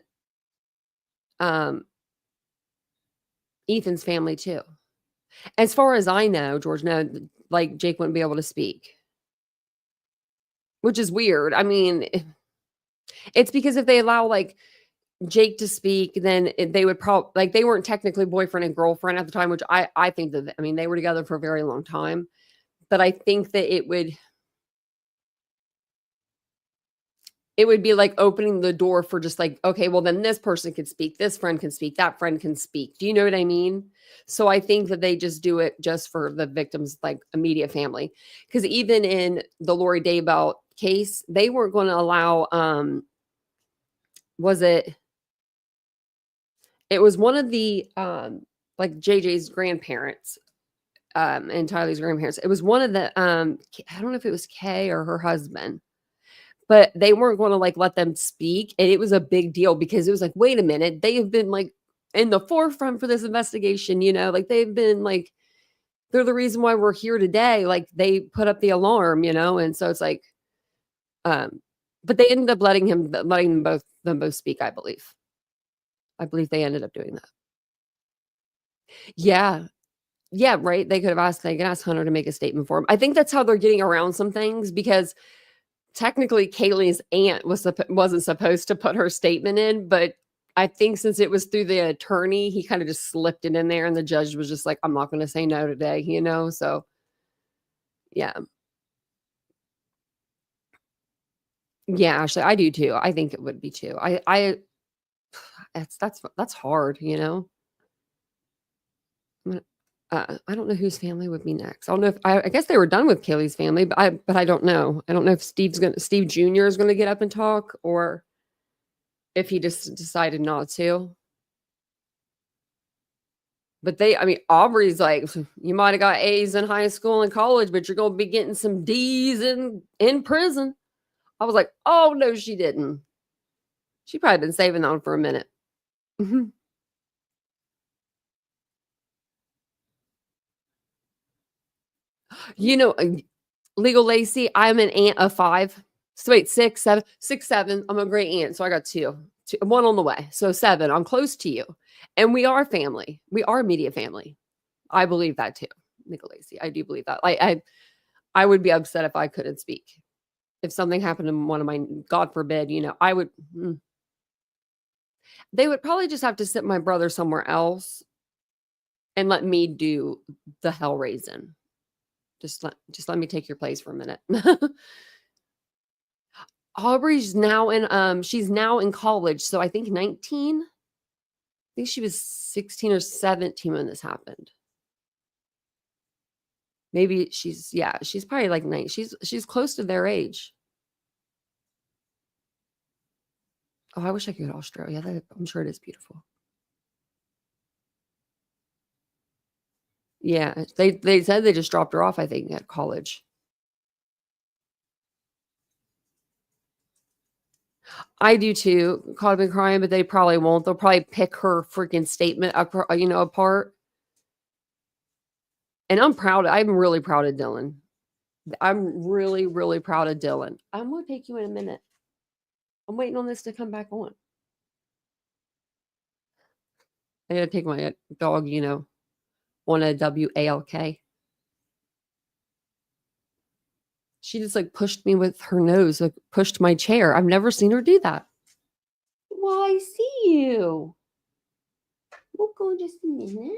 Ethan's family too. As far as I know, George, no, like Jake wouldn't be able to speak, which is weird. I mean, it's because if they allow like Jake to speak, then they would probably, like, they weren't technically boyfriend and girlfriend at the time, which I think that, I mean, they were together for a very long time, but I think that it would be like opening the door for just like, okay, well then this person can speak, this friend can speak, that friend can speak. Do you know what I mean? So I think that they just do it just for the victim's like immediate family. Because even in the Lori Daybell case, they weren't going to allow, it was one of the, like JJ's grandparents, and Tyler's grandparents. It was one of the, I don't know if it was Kay or her husband, but they weren't going to like let them speak. And it was a big deal because it was like, wait a minute, they have been like in the forefront for this investigation, like they've been like, they're the reason why we're here today. Like they put up the alarm, and so it's like, but they ended up letting them both speak, I believe. I believe they ended up doing that. Yeah. Yeah, right. They could ask Hunter to make a statement for him. I think that's how they're getting around some things because technically Kaylee's aunt wasn't supposed to put her statement in, but I think since it was through the attorney, he kind of just slipped it in there and the judge was just like, I'm not going to say no today, so yeah. Yeah, actually, I do too. I think it would be too. That's hard, I don't know whose family would be next. I don't know if I guess they were done with Kaylee's family, but I don't know. I don't know if Steve Jr. is going to get up and talk or if he just decided not to. But Aubrey's like, you might have got A's in high school and college, but you're going to be getting some D's in prison. I was like, oh no, she didn't. She probably been saving that one for a minute. Legal Lacey, I'm an aunt of 5. So wait, 6, 7, 6, 7. I'm a great aunt. So I got 2, 1 on the way. So 7. I'm close to you. And we are family. We are immediate family. I believe that too. Legal Lacey. I do believe that. I would be upset if I couldn't speak. If something happened to one of my, God forbid, I would, they would probably just have to sit my brother somewhere else and let me do the hell raising. Just let me take your place for a minute. Aubrey's now she's now in college. So I think 19. I think she was 16 or 17 when this happened. Maybe she's probably like 9. She's close to their age. Oh, I wish I could go to Australia. I'm sure it is beautiful. Yeah, they said they just dropped her off, I think, at college. I do too. Caught up in crime, but they probably won't. They'll probably pick her freaking statement apart. And I'm proud. I'm really proud of Dylan. I'm really, really proud of Dylan. I'm going to take you in a minute. I'm waiting on this to come back on. I got to take my dog, on a WALK. She just pushed me with her nose, pushed my chair. I've never seen her do that. Well, I see you. We'll go just a minute.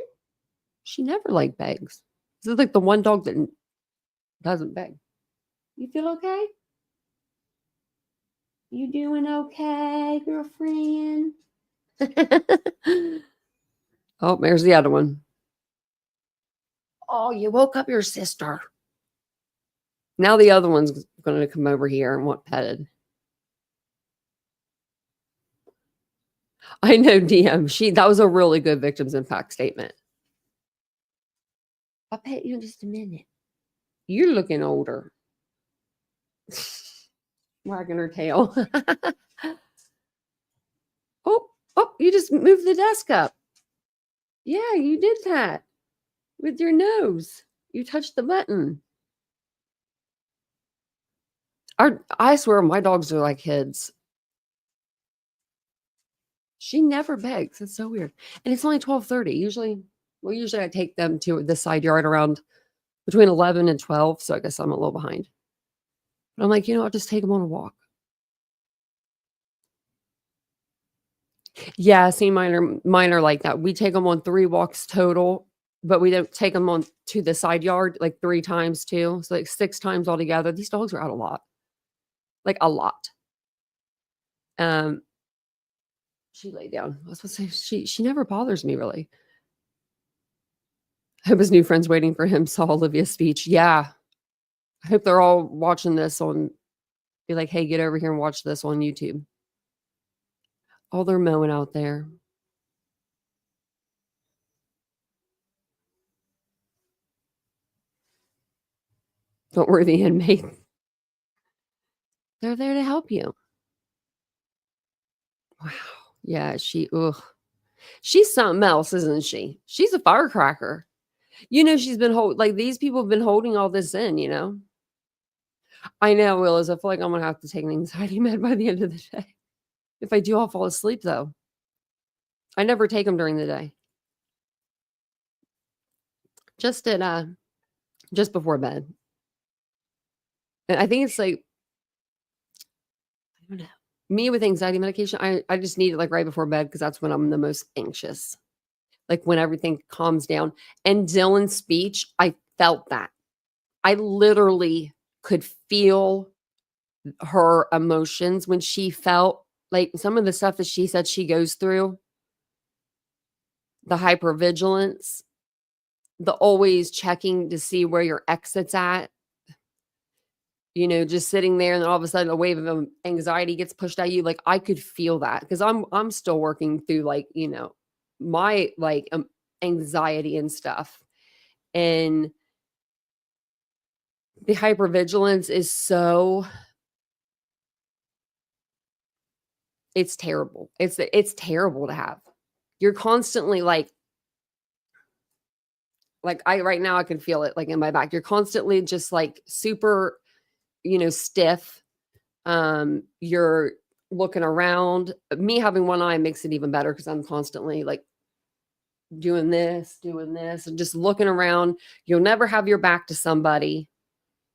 She never begs. This is the one dog that doesn't beg. You feel okay? You doing okay, girlfriend? Oh, there's the other one. Oh, you woke up your sister. Now the other one's going to come over here and want petted. I know, DM. That was a really good victims impact statement. I'll pet you in just a minute. You're looking older. Wagging her tail. Oh, you just moved the desk up. Yeah, you did that with your nose. You touched the button. I swear my dogs are like kids. She never begs. It's so weird. And it's only 12:30. Usually I take them to the side yard around between 11 and 12. So I guess I'm a little behind. But I'm like, I'll just take them on a walk. Yeah, see, mine are like that. We take them on 3 walks total, but we don't take them on to the side yard 3 times too. So 6 times altogether. These dogs are out a lot. A lot. She laid down. I was supposed to say she never bothers me really. I hope his new friends waiting for him saw Olivia's speech. Yeah. I hope they're all watching this be like, hey, get over here and watch this on YouTube. Oh, they're mowing out there. Don't worry, the inmate. They're there to help you. Wow. Yeah, she's something else, isn't she? She's a firecracker. She's been these people have been holding all this in, I know, Willis. I feel like I'm going to have to take an anxiety med by the end of the day. If I do, I'll fall asleep, though. I never take them during the day. Just before bed. And I think it's I don't know. Me with anxiety medication, I just need it right before bed because that's when I'm the most anxious. When everything calms down. And Dylan's speech, I felt that. I literally could feel her emotions when she felt some of the stuff that she said she goes through. The hypervigilance, the always checking to see where your exit's at. Just sitting there and then all of a sudden a wave of anxiety gets pushed at you. I could feel that because I'm still working through my anxiety and stuff. And the hypervigilance is it's terrible. It's terrible to have. You're constantly Like right now I can feel it like in my back. You're constantly just like super, stiff. You're looking around. Me having one eye makes it even better because I'm constantly like doing this, and just looking around. You'll never have your back to somebody,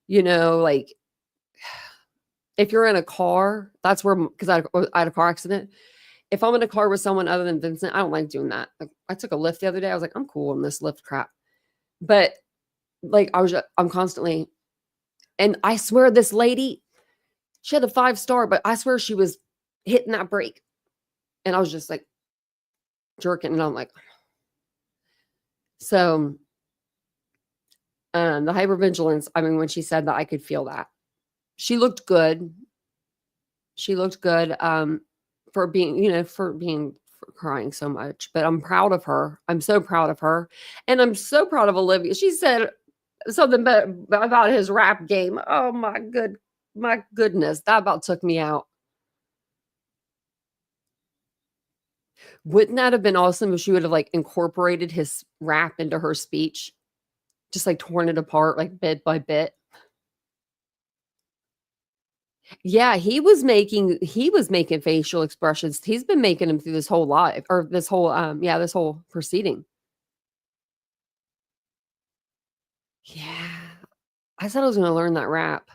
like if you're in a car, that's where, because I had a car accident. If I'm in a car with someone other than Vincent, I don't like doing that. Like, I took a lift the other day. I was like, I'm cool on this lift crap. But like, I'm constantly, and I swear this lady, she had a 5-star, but I swear she was hitting that brake. And I was just like jerking. And I'm like, so the hypervigilance, I mean, when she said that, I could feel that. She looked good. For being, for crying so much, but I'm proud of her. I'm so proud of her. And I'm so proud of Olivia. She said something about his rap game. Oh my goodness. That about took me out. Wouldn't that have been awesome if she would have like incorporated his rap into her speech? Just like torn it apart, like bit by bit. Yeah, he was making facial expressions. He's been making them through this whole life, or this whole proceeding. Yeah. I said I was going to learn that rap.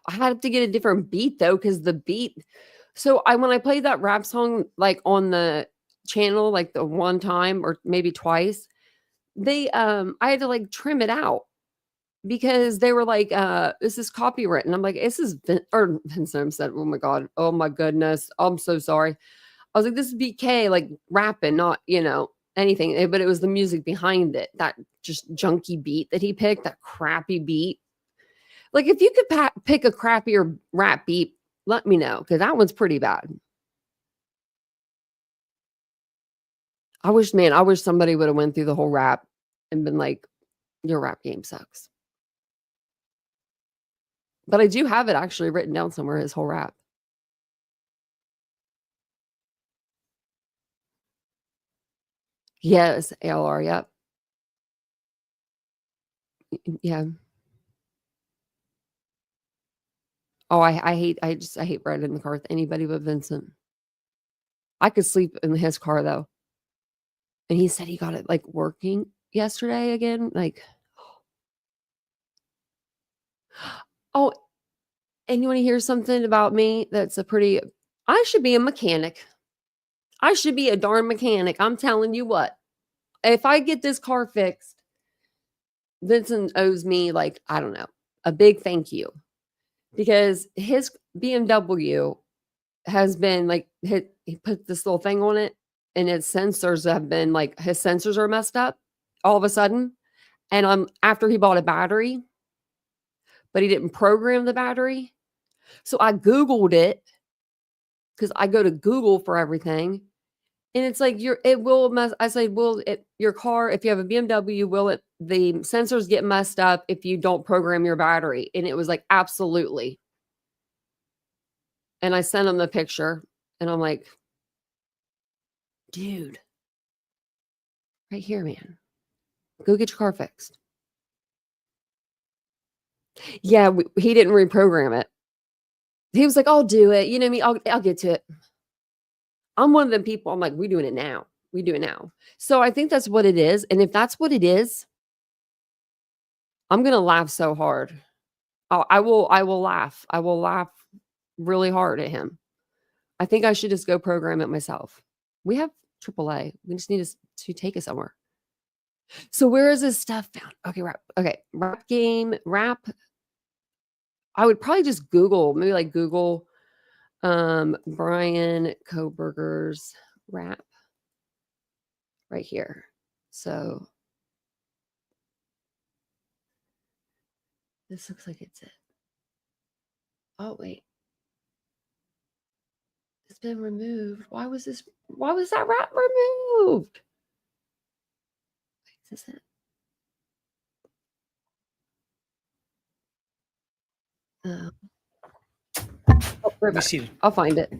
I had to get a different beat though, because the beat. So when I played that rap song, like on the channel, like the one time or maybe twice, I had to like trim it out. Because they were like, this is copywritten. I'm like, this is Vincent said, oh my God, oh my goodness, I'm so sorry. I was like, this is BK like rapping, not, anything. But it was the music behind it, that just junky beat that he picked, that crappy beat. Like if you could pick a crappier rap beat, let me know, because that one's pretty bad. I wish somebody would have went through the whole rap and been like, your rap game sucks. But I do have it actually written down somewhere, his whole rap. Yes, ALR, yep. Yeah. Oh, I hate riding in the car with anybody but Vincent. I could sleep in his car though. And he said he got it like working yesterday again. Like, oh, and you want to hear something about me that's I should be a mechanic. I should be a darn mechanic. I'm telling you what. If I get this car fixed, Vincent owes me like, I don't know, a big thank you. Because his BMW has been like, he put this little thing on it and its sensors have been like, his sensors are messed up all of a sudden. And after he bought a battery, but he didn't program the battery. So I Googled it because I go to Google for everything. And it's like, it will mess. I said, your car, if you have a BMW, the sensors get messed up if you don't program your battery? And it was like, absolutely. And I sent him the picture and I'm like, dude, right here, man, go get your car fixed. Yeah, he didn't reprogram it. He was like, I'll do it. You know me, I'll get to it. I'm one of them people. I'm like, we doing it now. We do it now. So I think that's what it is. And if that's what it is, I'm going to laugh so hard. I will laugh. I will laugh really hard at him. I think I should just go program it myself. We have AAA. We just need to take it somewhere. So where is this stuff found? Okay, rap. Okay, rap game, rap. I would probably just Google, maybe like Google Brian Koberger's rap right here. So this looks like it's it. Oh, wait. It's been removed. Why was that rap removed? Wait, is this it? Let me see. I'll find it.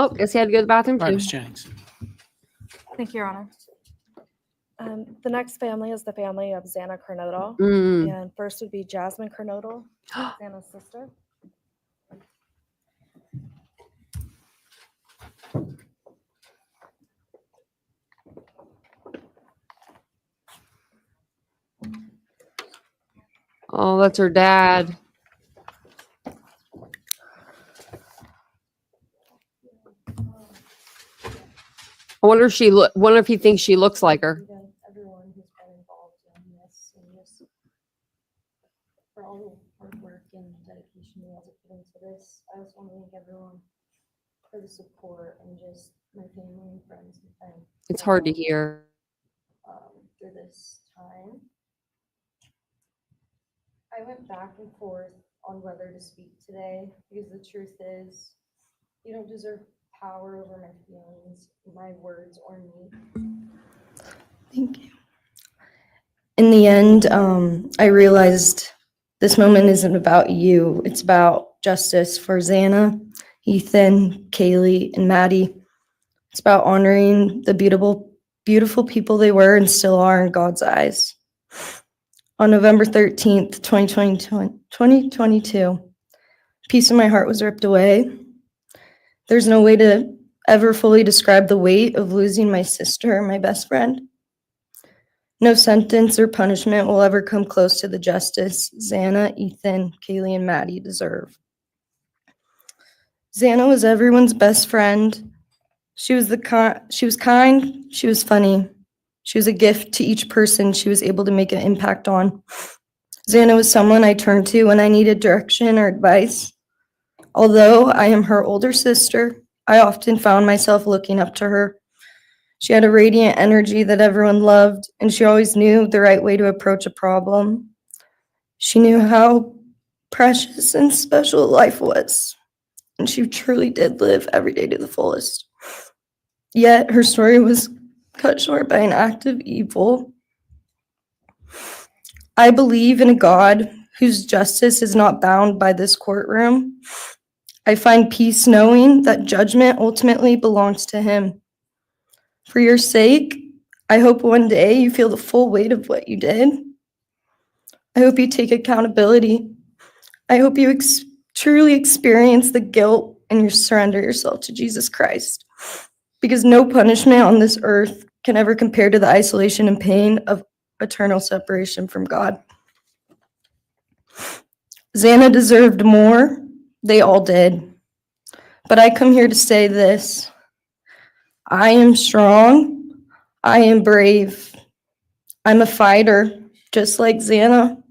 Oh, guess he had to go to the bathroom All right, too. Ms. Jennings. Thank you, Your Honor. The next family is the family of Xana Kernodle. Mm. And first would be Jasmine Kernodle, Xana's sister. Oh, that's her dad. I wonder if wonder if he thinks she looks like her. Everyone who's been involved in this and just for all the hard work and dedication you guys have put into this. I just want to thank everyone for the support and just my family and friends and friends. It's hard to hear. Through this time. I went back and forth on whether to speak today because the truth is you don't deserve power over my feelings, my words, or me. Thank you. In the end, I realized this moment isn't about you. It's about justice for Xana, Ethan, Kaylee, and Maddie. It's about honoring the beautiful people they were and still are in God's eyes. On November 13th, 2022, a piece of my heart was ripped away. There's no way to ever fully describe the weight of losing my sister, my best friend. No sentence or punishment will ever come close to the justice Xana, Ethan, Kaylee, and Maddie deserve. Xana was everyone's best friend. She was kind, she was funny. She was a gift to each person she was able to make an impact on. Xana was someone I turned to when I needed direction or advice. Although I am her older sister, I often found myself looking up to her. She had a radiant energy that everyone loved, and she always knew the right way to approach a problem. She knew how precious and special life was, and she truly did live every day to the fullest. Yet her story was cut short by an act of evil. I believe in a God whose justice is not bound by this courtroom. I find peace knowing that judgment ultimately belongs to him. For your sake, I hope one day you feel the full weight of what you did. I hope you take accountability. I hope you truly experience the guilt and you surrender yourself to Jesus Christ. Because no punishment on this earth can ever compare to the isolation and pain of eternal separation from God. Xana deserved more. They all did. But I come here to say this. I am strong. I am brave. I'm a fighter, just like Xana.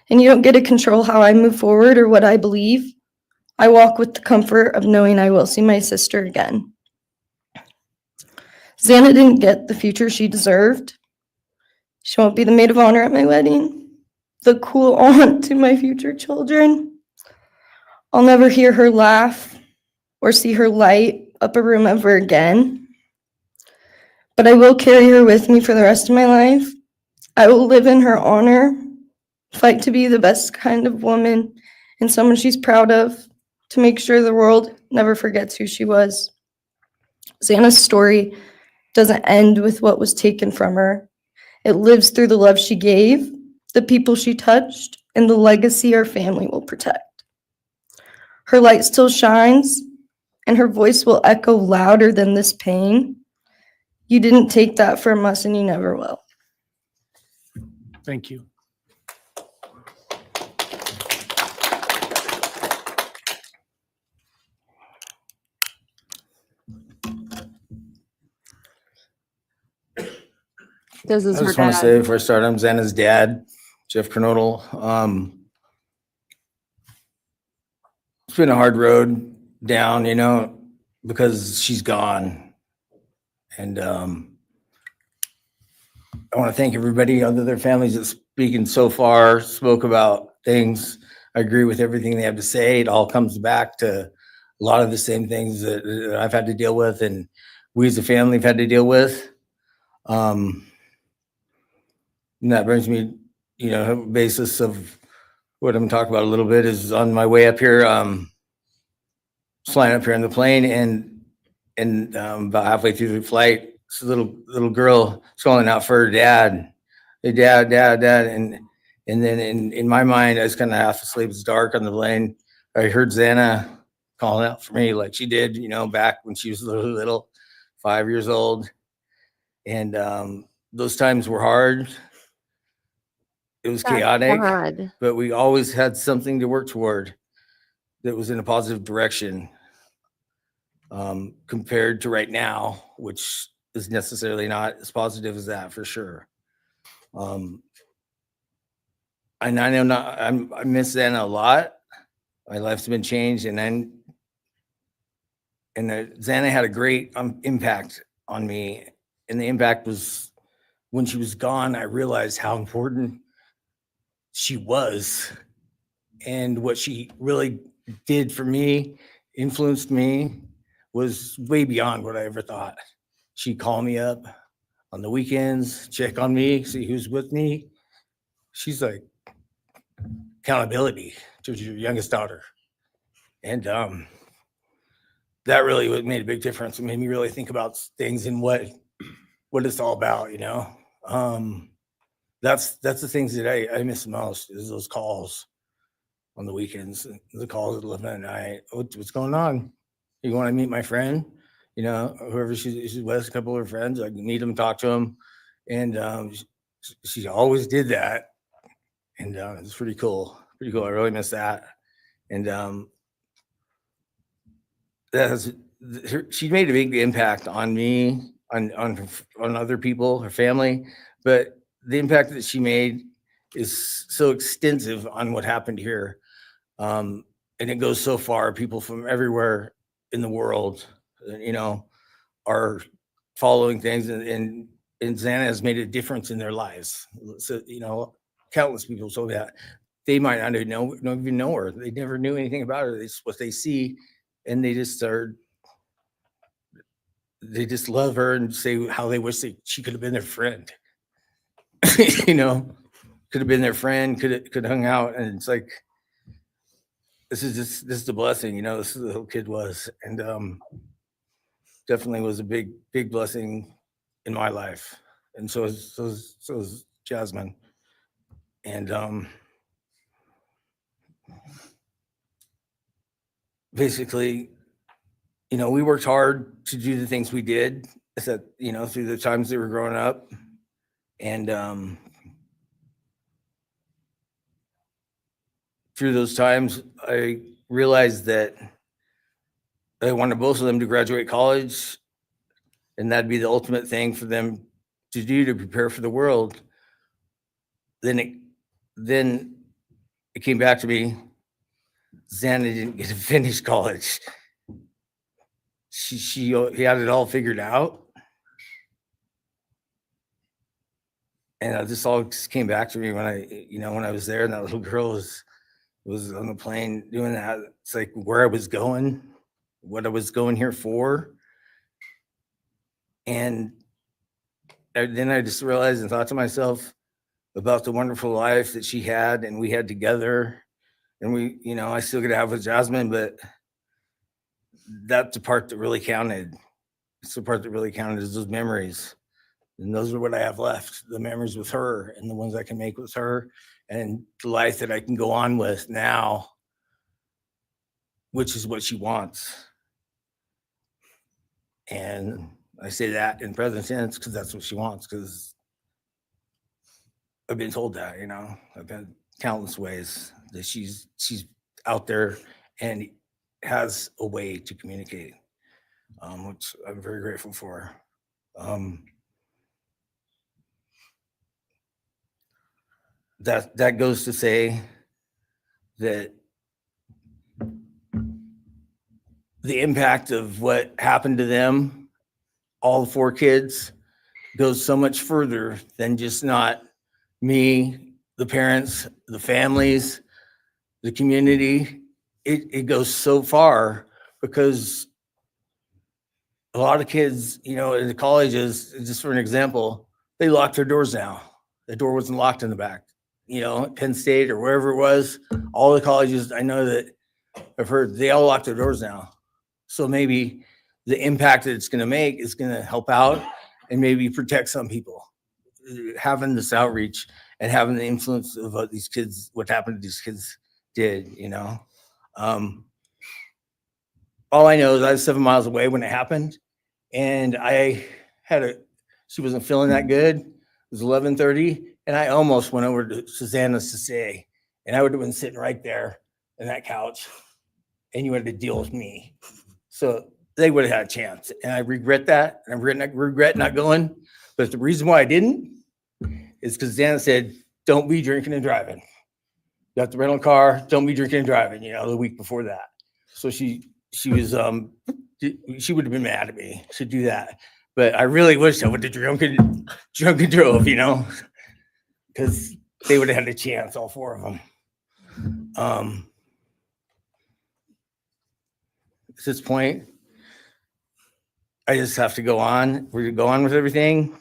And you don't get to control how I move forward or what I believe. I walk with the comfort of knowing I will see my sister again. Xana didn't get the future she deserved. She won't be the maid of honor at my wedding, the cool aunt to my future children. I'll never hear her laugh or see her light up a room ever again. But I will carry her with me for the rest of my life. I will live in her honor, fight to be the best kind of woman and someone she's proud of, to make sure the world never forgets who she was. Xana's story doesn't end with what was taken from her. It lives through the love she gave, the people she touched, and the legacy our family will protect. Her light still shines, and her voice will echo louder than this pain. You didn't take that from us, and you never will. Thank you. This is I her just want to dad. say before I start, I'm Xana's dad, Jeff Kernodle. It's been a hard road down, because she's gone. And I want to thank everybody, other their families that's speaking so far, spoke about things. I agree with everything they have to say. It all comes back to a lot of the same things that I've had to deal with and we as a family have had to deal with. And that brings me, basis of what I'm talking about a little bit is on my way up here. flying up here on the plane, and about halfway through the flight, this little girl is calling out for her dad. Hey, dad, and then in my mind, I was kind of half asleep. It's dark on the plane. I heard Xana calling out for me like she did, back when she was little, 5 years old. And those times were hard. It was That's chaotic, sad. but we always had something to work toward that was in a positive direction, compared to right now, which is necessarily not as positive as that for sure. And I know I miss Xana a lot. My life's been changed, and Xana had a great impact on me. And the impact was when she was gone, I realized how important she was and what she really did for me, influenced me, was way beyond what I ever thought. She'd call me up on the weekends, check on me, see who's with me. She's like accountability to your youngest daughter. And that really made a big difference. It made me really think about things and what it's all about, That's the things that I miss the most, is those calls on the weekends, the calls at 11 at night. What's going on? You want to meet my friend? Whoever she's with, a couple of her friends, I can meet them, talk to them. And she always did that. And it's pretty cool. I really miss that. And she made a big impact on me, on other people, her family. But the impact that she made is so extensive on what happened here. And it goes so far. People from everywhere in the world, are following things, and Xana has made a difference in their lives. So, countless people so that they might not even know her. They never knew anything about her. It's what they see, and they just love her and say how they wish she could have been their friend. Could have been their friend, could have hung out. And it's like, this is a blessing, this is the whole kid was. And definitely was a big blessing in my life. And so is Jasmine. And basically, we worked hard to do the things we did, through the times they were growing up. And through those times, I realized that I wanted both of them to graduate college, and that'd be the ultimate thing for them to do to prepare for the world. Then it came back to me. Xana didn't get to finish college. He had it all figured out. And this all just came back to me when I was there, and that little girl was on the plane doing that. It's like where I was going, what I was going here for. And then I just realized and thought to myself about the wonderful life that she had and we had together. And I still get to have with Jasmine, but that's the part that really counted. It's the part that really counted, is those memories. And those are what I have left, the memories with her and the ones I can make with her, and the life that I can go on with now, which is what she wants. And I say that in present tense because that's what she wants, because I've been told that, I've had countless ways that she's out there and has a way to communicate, which I'm very grateful for. That goes to say that the impact of what happened to them, all 4 kids, goes so much further than just not me, the parents, the families, the community. It goes so far, because a lot of kids, in the colleges, just for an example, they lock their doors now. The door wasn't locked in the back. Penn State or wherever it was, all the colleges I know that I've heard, they all lock their doors now. So maybe the impact that it's going to make is going to help out and maybe protect some people. Having this outreach and having the influence of what these kids, what happened to these kids did, you know. All I know is I was 7 miles away when it happened, and she wasn't feeling that good. It was 11:30, and I almost went over to Xana's to say, and I would have been sitting right there in that couch, and you had to deal with me. So they would have had a chance, and I regret that, and I regret not going. But the reason why I didn't is because Xana said, "Don't be drinking and driving. You have to rent a car. Don't be drinking and driving." You know, the week before that, so she was she would have been mad at me to do that. But I really wish I would have drunk and drove, you know, because they would have had a chance, all four of them. At this point, I just have to go on. We're gonna go on with everything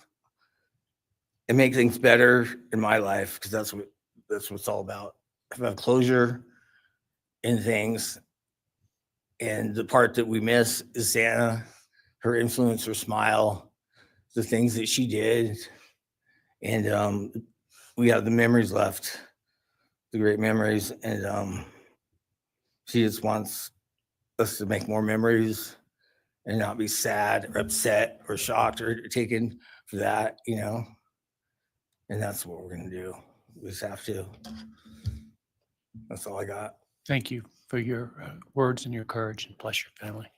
and make things better in my life, because that's what it's all about. Have closure in things. And the part that we miss is Xana, her influence, her smile, the things that she did. And we have the memories left, the great memories. And she just wants us to make more memories and not be sad or upset or shocked or taken for that, you know. And that's what we're going to do. We just have to. That's all I got. Thank you for your words and your courage, and bless your family.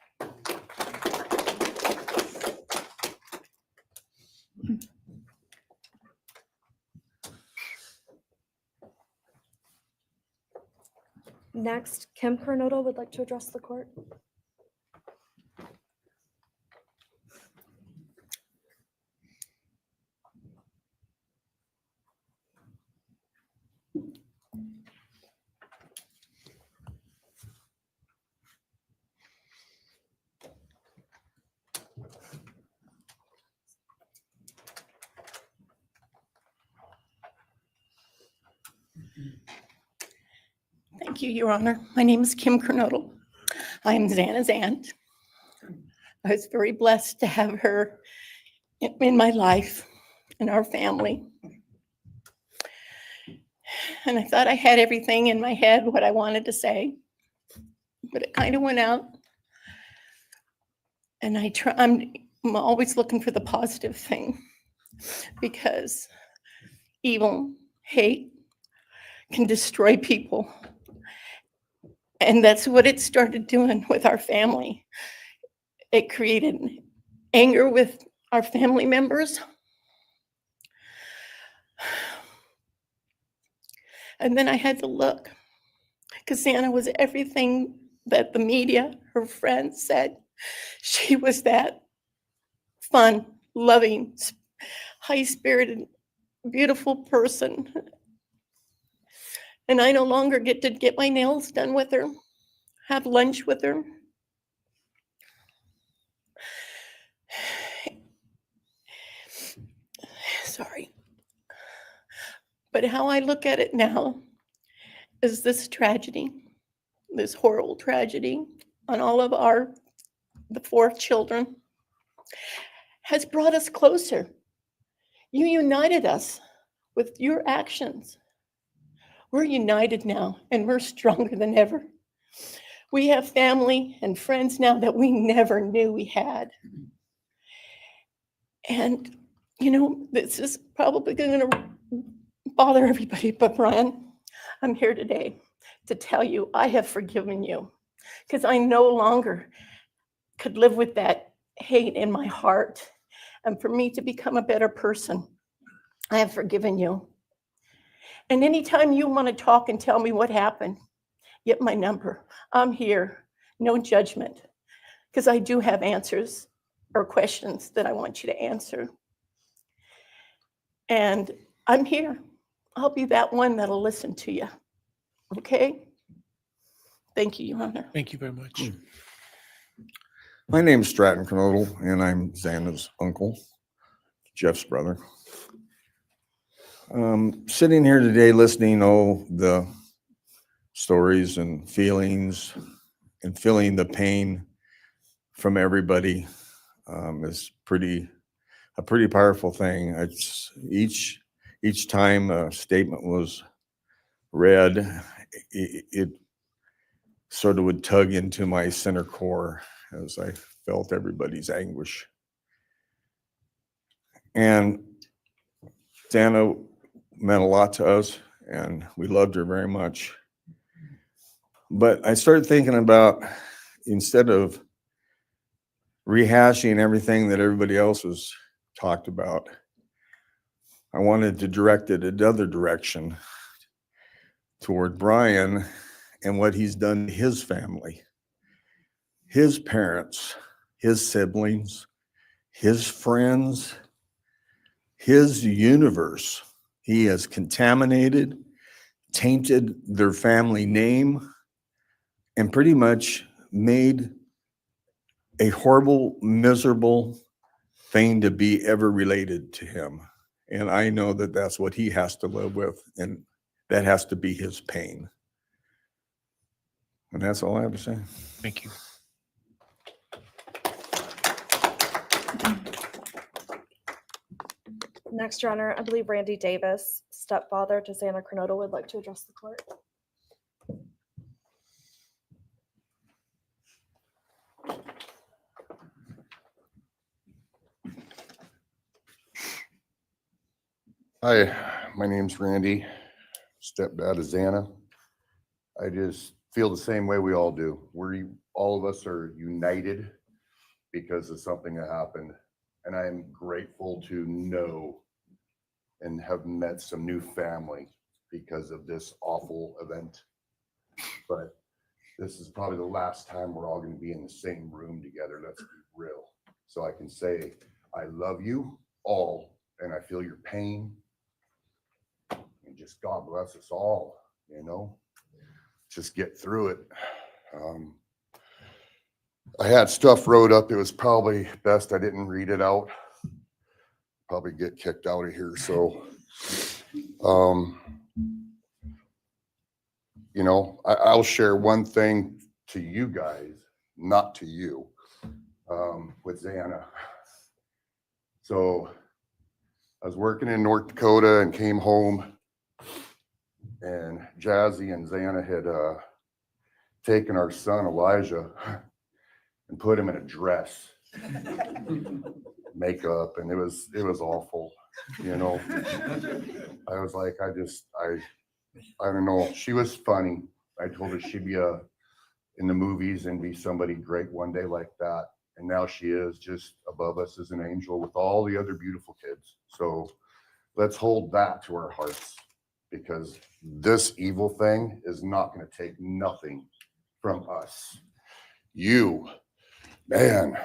Next, Kim Kernodle would like to address the court. Thank you, Your Honor. My name is Kim Kernodle. I am Xana's aunt. I was very blessed to have her in my life, in our family. And I thought I had everything in my head, what I wanted to say, but it kind of went out. And I'm always looking for the positive thing, because evil, hate can destroy people. And that's what it started doing with our family. It created anger with our family members. And then I had to look, because Xana was everything that the media, her friends said. She was that fun, loving, high-spirited, beautiful person. And I no longer get to get my nails done with her, have lunch with her. Sorry. But how I look at it now is this tragedy, this horrible tragedy on all of the 4 children, has brought us closer. You united us with your actions. We're united now, and we're stronger than ever. We have family and friends now that we never knew we had. And, you know, this is probably going to bother everybody, but Brian, I'm here today to tell you I have forgiven you, because I no longer could live with that hate in my heart. And for me to become a better person, I have forgiven you. And anytime you want to talk and tell me what happened, get my number. I'm here, no judgment, because I do have answers or questions that I want you to answer. And I'm here. I'll be that one that'll listen to you. Okay? Thank you, Your Honor. Thank you very much. My name is Stratton Kernodle, and I'm Xana's uncle, Jeff's brother. Sitting here today listening to the stories and feelings and feeling the pain from everybody is a pretty powerful thing. It's each time a statement was read, it sort of would tug into my center core as I felt everybody's anguish. And Xana meant a lot to us, and we loved her very much. But I started thinking about, instead of rehashing everything that everybody else was talked about, I wanted to direct it another direction toward Brian and what he's done to his family, his parents, his siblings, his friends, his universe. He has contaminated, tainted their family name, and pretty much made a horrible, miserable thing to be ever related to him. And I know that that's what he has to live with, and that has to be his pain. And that's all I have to say. Thank you. Next, Your Honor, I believe Randy Davis, stepfather to Xana Kernodle, would like to address the court. Hi, my name's Randy, stepdad of Xana. I just feel the same way we all do. All of us are united because of something that happened. And I am grateful to know and have met some new family because of this awful event. But this is probably the last time we're all going to be in the same room together. Let's be real. So I can say, I love you all, and I feel your pain. And just God bless us all, you know, just get through it. I had stuff wrote up. It was probably best I didn't read it out. Probably get kicked out of here. So, you know, I'll share one thing to you guys, not to you, with Xana. So I was working in North Dakota and came home, and Jazzy and Xana had taken our son Elijah and put him in a dress, makeup, and it was awful, you know. I was like, I don't know. She was funny. I told her she'd be in the movies and be somebody great one day like that. And now she is just above us as an angel with all the other beautiful kids. So let's hold that to our hearts, because this evil thing is not going to take nothing from us. You, man,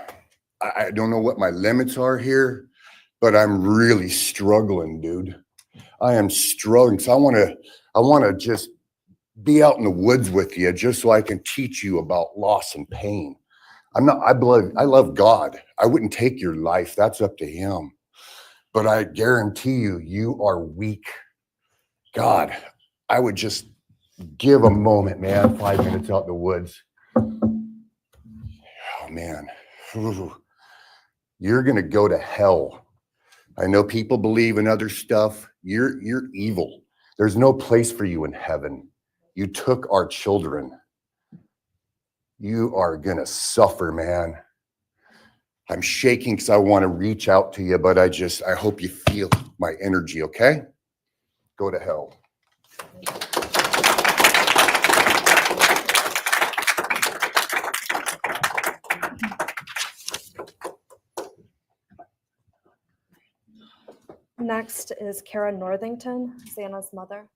I don't know what my limits are here, but I'm really struggling, dude. I am struggling. So I want to just be out in the woods with you, just so I can teach you about loss and pain. I love God. I wouldn't take your life. That's up to him. But I guarantee you, you are weak. God, I would just give a moment, man, 5 minutes out in the woods. Oh, man. Ooh. You're going to go to hell. I know people believe in other stuff. You're evil. There's no place for you in heaven. You took our children. You are going to suffer, man. I'm shaking because I want to reach out to you, but I hope you feel my energy, okay? Go to hell. Next is Cara Northington, Xana's mother.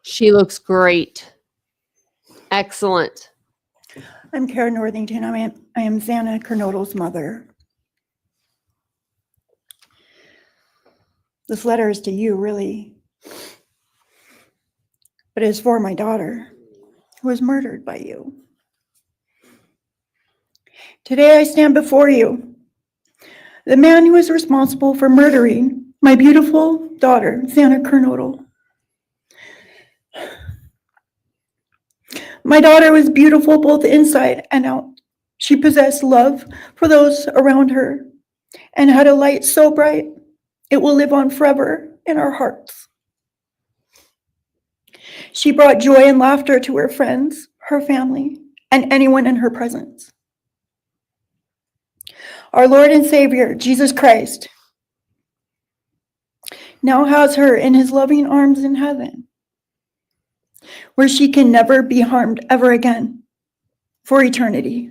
She looks great. Excellent. I'm Cara Northington. I am Xana Kernodle's mother. This letter is to you, really, but it's for my daughter, who was murdered by you Today I stand before you, the man who is responsible for murdering my beautiful daughter, Xana Kernodle. My daughter was beautiful both inside and out. She possessed love for those around her and had a light so bright it will live on forever in our hearts. She brought joy and laughter to her friends, her family, and anyone in her presence. Our Lord and Savior, Jesus Christ, now has her in his loving arms in heaven, where she can never be harmed ever again for eternity.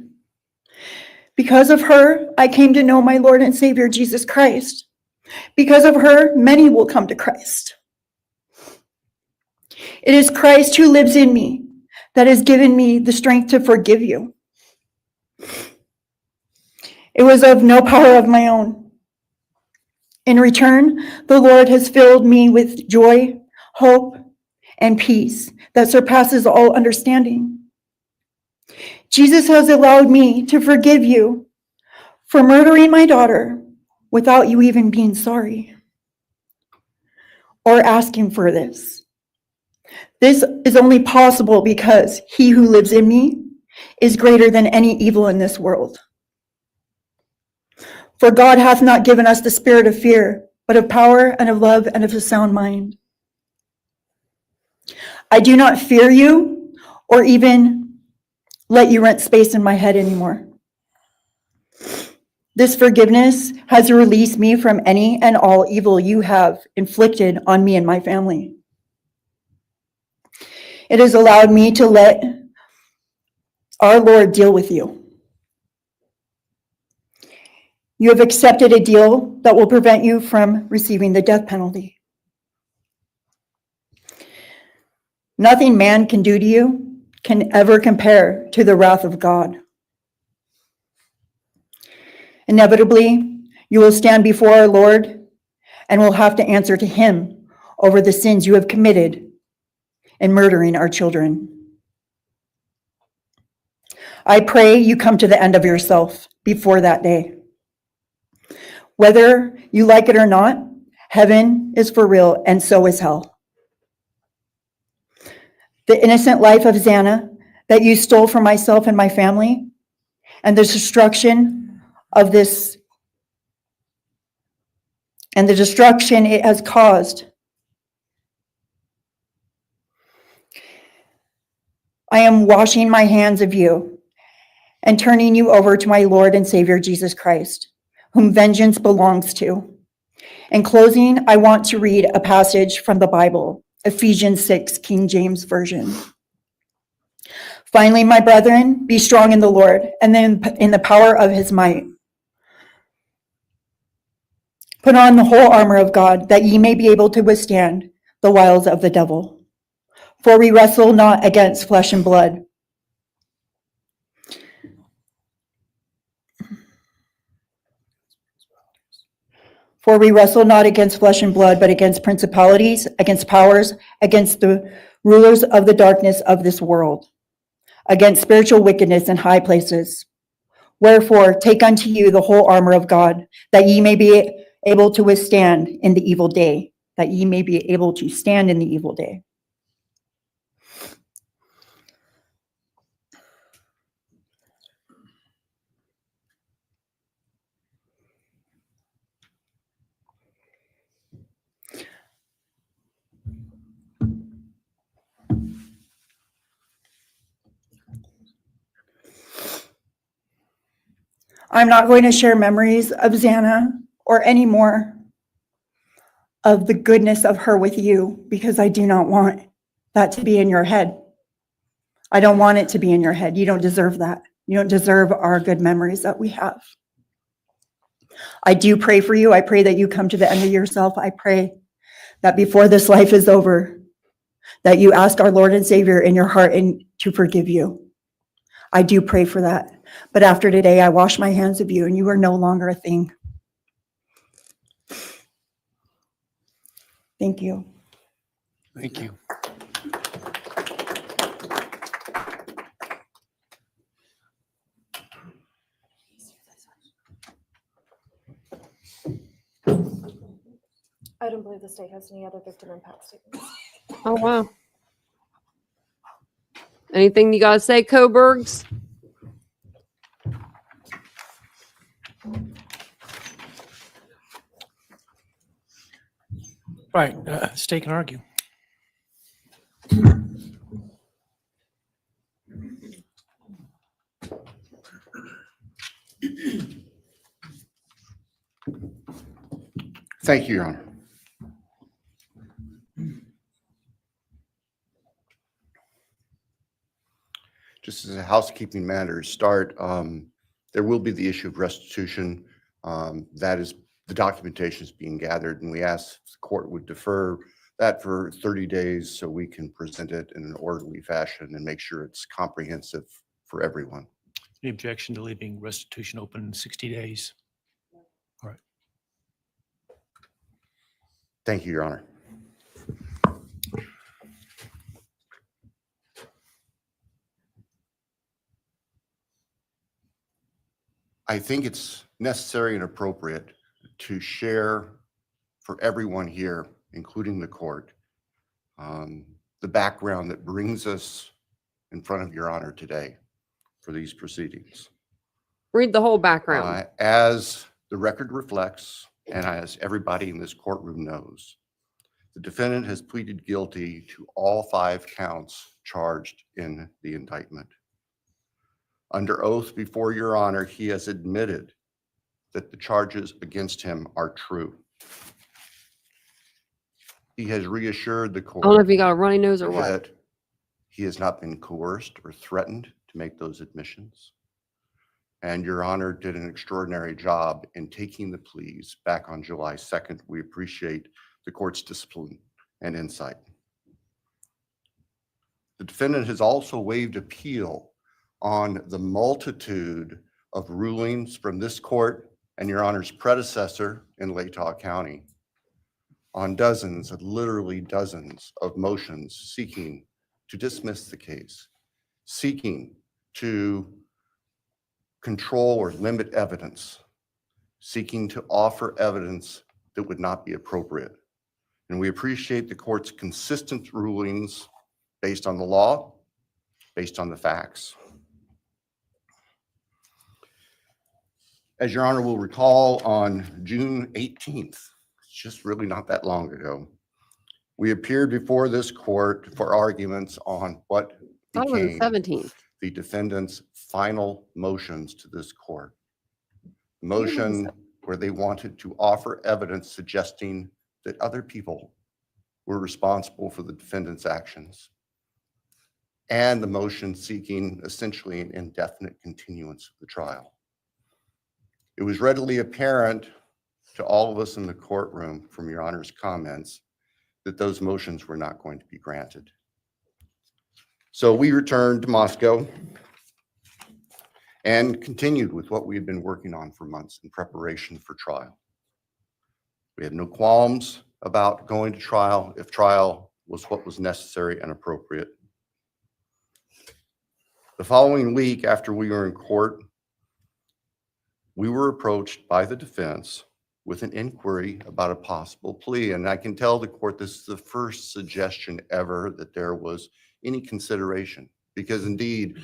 Because of her, I came to know my Lord and Savior, Jesus Christ. Because of her, many will come to Christ. It is Christ who lives in me that has given me the strength to forgive you. It was of no power of my own. In return, the Lord has filled me with joy, hope, and peace that surpasses all understanding. Jesus has allowed me to forgive you for murdering my daughter without you even being sorry or asking for this. This is only possible because he who lives in me is greater than any evil in this world. For God hath not given us the spirit of fear, but of power and of love and of a sound mind. I do not fear you or even let you rent space in my head anymore. This forgiveness has released me from any and all evil you have inflicted on me and my family. It has allowed me to let our Lord deal with you. You have accepted a deal that will prevent you from receiving the death penalty. Nothing man can do to you can ever compare to the wrath of God. Inevitably, you will stand before our Lord and will have to answer to him over the sins you have committed in murdering our children. I pray you come to the end of yourself before that day. Whether you like it or not, heaven is for real and so is hell. The innocent life of Xana that you stole from myself and my family, and the destruction it has caused. I am washing my hands of you and turning you over to my Lord and Savior, Jesus Christ, whom vengeance belongs to. In closing, I want to read a passage from the Bible, Ephesians 6, King James Version. Finally, my brethren, be strong in the Lord and then in the power of his might. Put on the whole armor of God, that ye may be able to withstand the wiles of the devil. For we wrestle not against flesh and blood. For we wrestle not against flesh and blood, but against principalities, against powers, against the rulers of the darkness of this world, against spiritual wickedness in high places. Wherefore, take unto you the whole armor of God, that ye may be able to withstand in the evil day, that ye may be able to stand in the evil day. I'm not going to share memories of Xana or any more of the goodness of her with you, because I do not want that to be in your head. I don't want it to be in your head. You don't deserve that. You don't deserve our good memories that we have. I do pray for you. I pray that you come to the end of yourself. I pray that before this life is over, that you ask our Lord and Savior in your heart and to forgive you. I do pray for that. But after today, I wash my hands of you, and you are no longer a thing. Thank you. Thank you. believe the state has any other victim impact statements. Oh, wow. Anything you got to say, Coburgs? Right, state can argue. Thank you, Your Honor. Just as a housekeeping matter to start, there will be the issue of restitution. That is, the documentation is being gathered, and we ask the court would defer that for 30 days so we can present it in an orderly fashion and make sure it's comprehensive for everyone. Any objection to leaving restitution open 60 days? All right. Thank you, Your Honor. I think it's necessary and appropriate to share for everyone here, including the court, the background that brings us in front of Your Honor today for these proceedings. Read the whole background. As the record reflects, and as everybody in this courtroom knows, the defendant has pleaded guilty to all 5 counts charged in the indictment. Under oath before Your Honor, he has admitted that the charges against him are true. He has reassured the court I don't know if you got a runny nose or what. that he has not been coerced or threatened to make those admissions. And Your Honor did an extraordinary job in taking the pleas back on July 2nd. We appreciate the court's discipline and insight. The defendant has also waived appeal on the multitude of rulings from this court and Your Honor's predecessor in Latah County on dozens, literally dozens of motions seeking to dismiss the case, seeking to control or limit evidence, seeking to offer evidence that would not be appropriate. And we appreciate the court's consistent rulings based on the law, based on the facts. As Your Honor will recall, on June 18th, it's just really not that long ago, we appeared before this court for arguments on what I thought it was the became 17th. the defendant's final motions to this court. Motion where they wanted to offer evidence suggesting that other people were responsible for the defendant's actions, and the motion seeking essentially an indefinite continuance of the trial. It was readily apparent to all of us in the courtroom from Your Honor's comments that those motions were not going to be granted. So we returned to Moscow and continued with what we had been working on for months in preparation for trial. We had no qualms about going to trial if trial was what was necessary and appropriate. The following week after we were in court, we were approached by the defense with an inquiry about a possible plea. And I can tell the court this is the first suggestion ever that there was any consideration, because indeed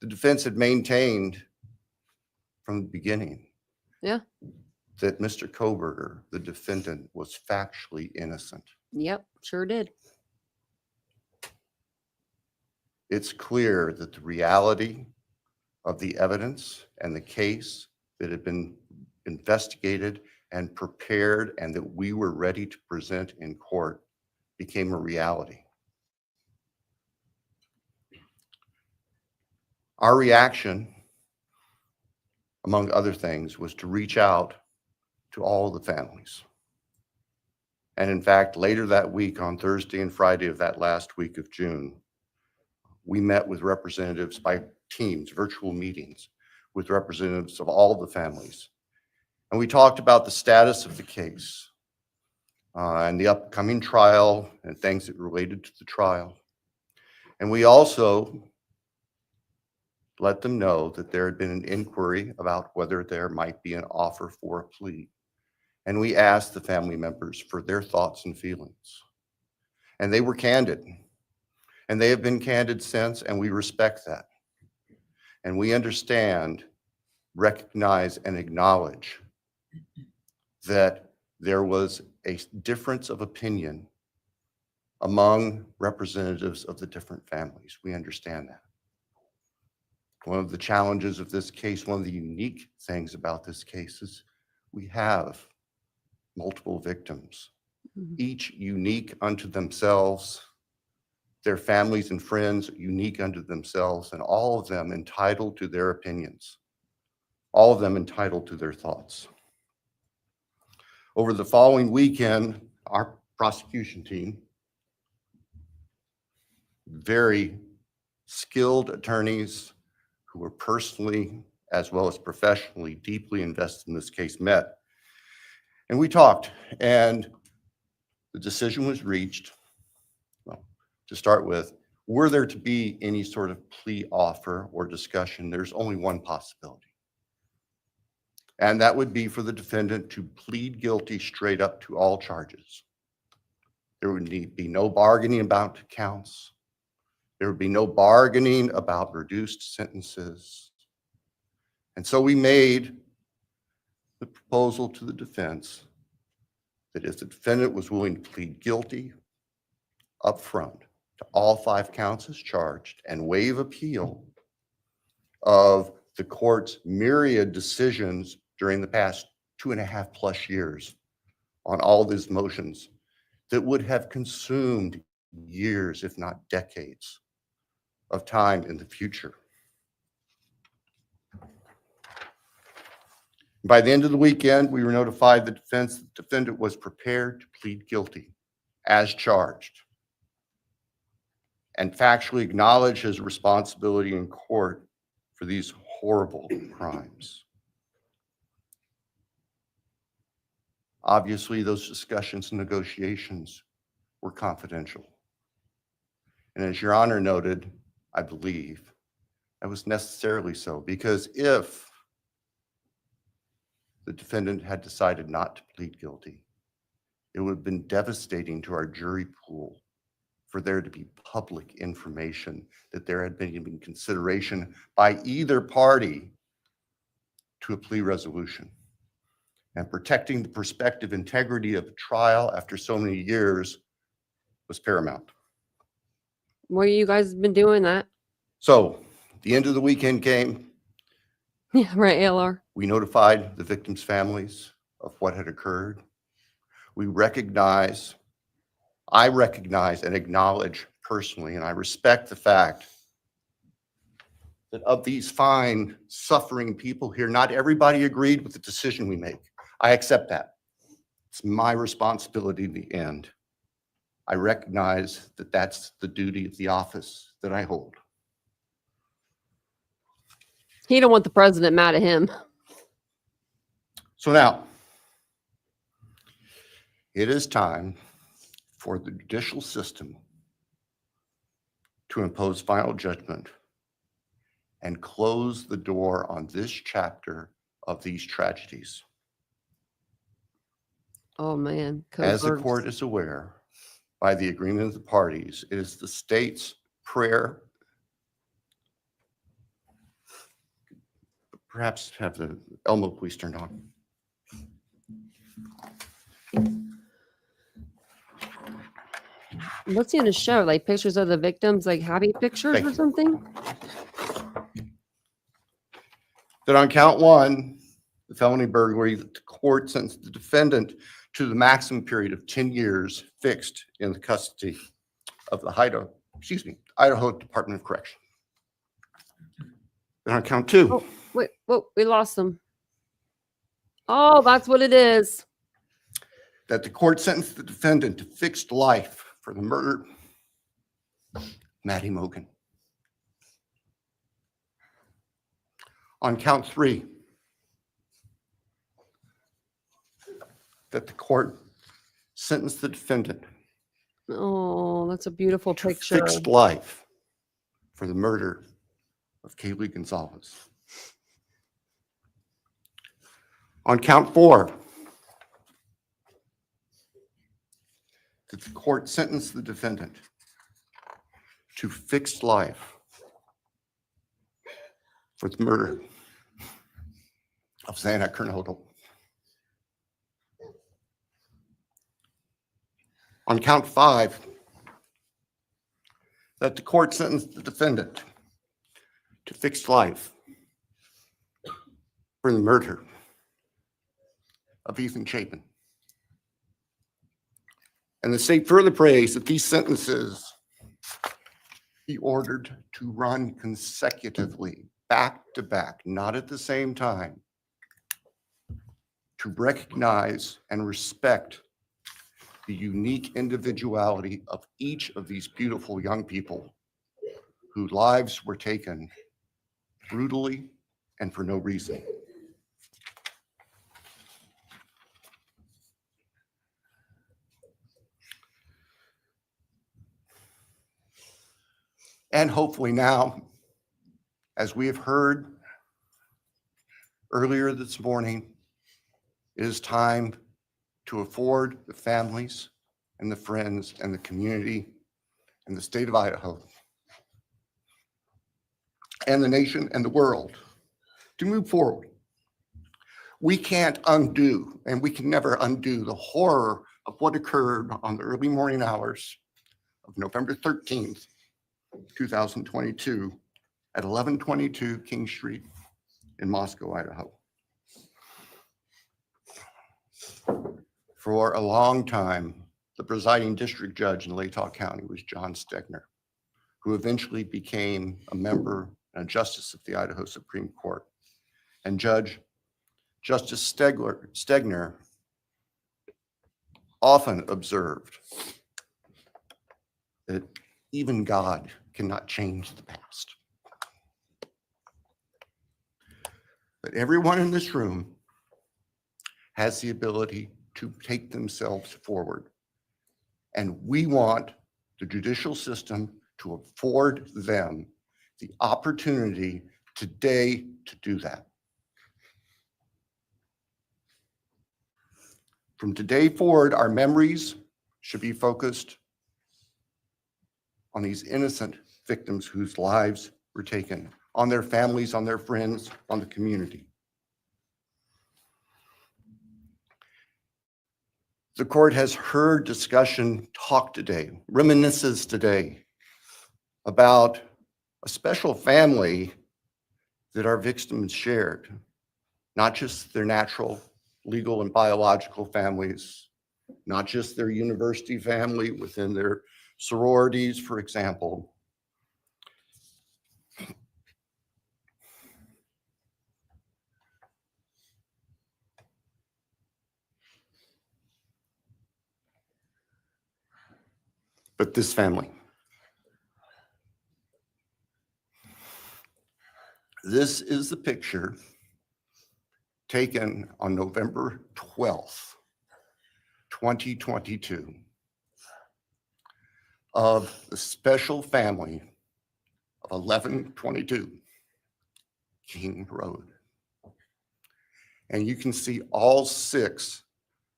the defense had maintained from the beginning that Mr. Koberger, the defendant, was factually innocent. Yep, sure did. It's clear that the reality of the evidence and the case that had been investigated and prepared and that we were ready to present in court became a reality. Our reaction, among other things, was to reach out to all the families. And in fact, later that week, on Thursday and Friday of that last week of June, we met with representatives by teams, virtual meetings, with representatives of all the families. And we talked about the status of the case and the upcoming trial and things that related to the trial. And we also let them know that there had been an inquiry about whether there might be an offer for a plea. And we asked the family members for their thoughts and feelings. And they were candid. And they have been candid since, and we respect that. And we understand, recognize, and acknowledge that there was a difference of opinion among representatives of the different families. We understand that. One of the challenges of this case, one of the unique things about this case is we have multiple victims, each unique unto themselves, their families and friends unique unto themselves, and all of them entitled to their opinions, all of them entitled to their thoughts. Over the following weekend, our prosecution team, very skilled attorneys who were personally as well as professionally deeply invested in this case, met. And we talked, and the decision was reached. Well, to start with, were there to be any sort of plea offer or discussion, there's only one possibility. And that would be for the defendant to plead guilty straight up to all charges. There would be no bargaining about counts. There would be no bargaining about reduced sentences. And so we made the proposal to the defense that if the defendant was willing to plead guilty up front to all 5 counts as charged and waive appeal of the court's myriad decisions during the past 2.5+ years on all these motions that would have consumed years, if not decades, of time in the future. By the end of the weekend, we were notified the defendant was prepared to plead guilty as charged and factually acknowledge his responsibility in court for these horrible crimes. Obviously, those discussions and negotiations were confidential. And as Your Honor noted, I believe that was necessarily so, because if the defendant had decided not to plead guilty, it would have been devastating to our jury pool for there to be public information that there had been consideration by either party to a plea resolution. And protecting the prospective integrity of a trial after so many years was paramount. Well, you guys have been doing that. So the end of the weekend came. Yeah, right, ALR. We notified the victims' families of what had occurred. I recognize and acknowledge personally, and I respect the fact that of these fine, suffering people here, not everybody agreed with the decision we make. I accept that. It's my responsibility in the end. I recognize that that's the duty of the office that I hold. He don't want the president mad at him. So now, it is time for the judicial system to impose final judgment and close the door on this chapter of these tragedies. Oh, man. As the Covert. court is aware, by the agreement of the parties, it is the state's prayer. Perhaps have the Elmo police turned on. What's he gonna show? Like pictures of the victims, like happy pictures Thank or you. something? That on count 1, the felony burglary, that the court sentenced the defendant to the maximum period of 10 years fixed in the custody of the Idaho Department of Correction. Then on count 2. Oh, wait, whoa, we lost them. Oh, that's what it is. That the court sentenced the defendant to fixed life for the murder of Maddie Mogen. On count 3, that the court sentenced the defendant Oh, that's a beautiful to picture. fixed life for the murder of Kaylee Goncalves. On count 4, that the court sentence the defendant to fixed life for the murder of Xana Kernodle. On count 5, that the court sentenced the defendant to fixed life for the murder of Ethan Chapin. And the state further prays that these sentences be ordered to run consecutively, back to back, not at the same time, to recognize and respect the unique individuality of each of these beautiful young people whose lives were taken brutally and for no reason. And hopefully now, as we have heard earlier this morning, it is time to afford the families and the friends and the community and the state of Idaho and the nation and the world to move forward. We can't undo, and we can never undo, the horror of what occurred on the early morning hours of November 13th, 2022 at 1122 King Street in Moscow, Idaho. For a long time, the presiding district judge in Latah County was John Stegner, who eventually became a member and a justice of the Idaho Supreme Court. And Justice Stegner often observed that even God cannot change the past. But everyone in this room has the ability to take themselves forward. And we want the judicial system to afford them the opportunity today to do that. From today forward, our memories should be focused on these innocent victims whose lives were taken, on their families, on their friends, on the community. The court has heard discussion, talk today, reminiscences today about a special family that our victims shared, not just their natural, legal, and biological families, not just their university family within their sororities, for example. But this family. This is the picture taken on November 12th, 2022, of the special family of 1122 King Road. And you can see all 6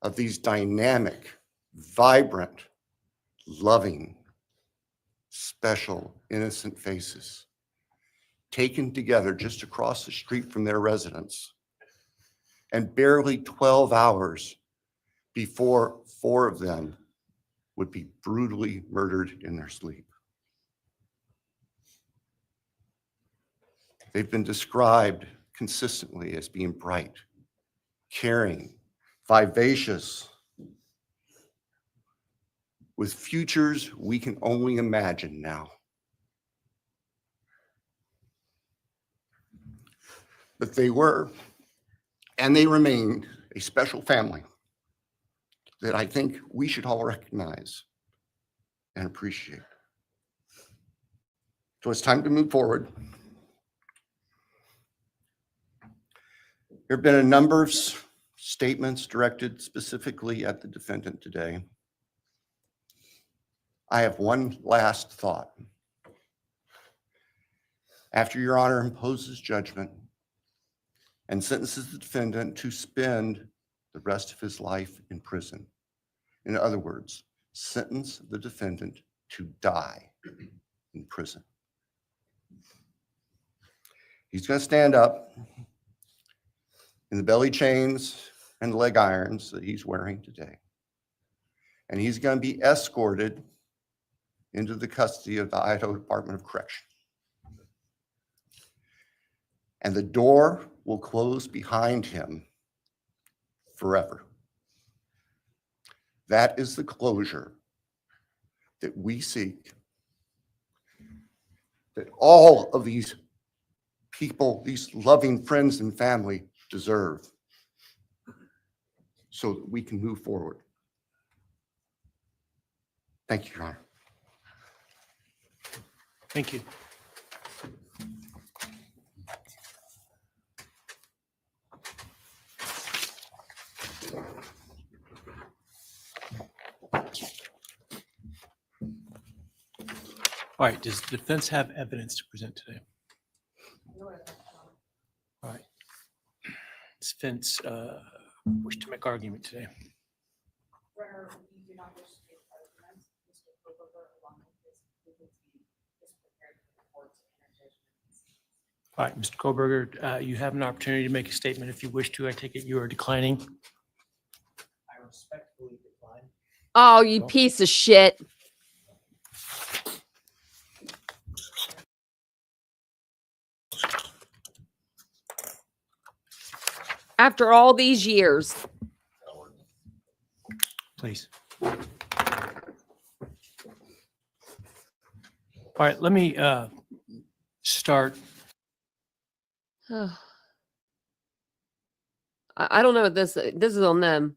of these dynamic, vibrant, loving, special, innocent faces taken together just across the street from their residence, and barely 12 hours before 4 of them would be brutally murdered in their sleep. They've been described consistently as being bright, caring, vivacious, with futures we can only imagine now. But they were, and they remain, a special family that I think we should all recognize and appreciate. So it's time to move forward. There have been a number of statements directed specifically at the defendant today. I have one last thought. After Your Honor imposes judgment and sentences the defendant to spend the rest of his life in prison, in other words, sentence the defendant to die in prison. He's going to stand up in the belly chains and leg irons that he's wearing today. And he's going to be escorted into the custody of the Idaho Department of Correction. And the door will close behind him forever. That is the closure that we seek, that all of these people, these loving friends and family deserve, so that we can move forward. Thank you, Your Honor. Thank you. All right, does the defense have evidence to present today? All right. Does defense wish to make argument today? All right, Mr. Kohlberger, you have an opportunity to make a statement if you wish to. I take it you are declining. I respectfully decline. Oh, you piece of shit. After all these years. Please. All right, let me start. I don't know what this is on them.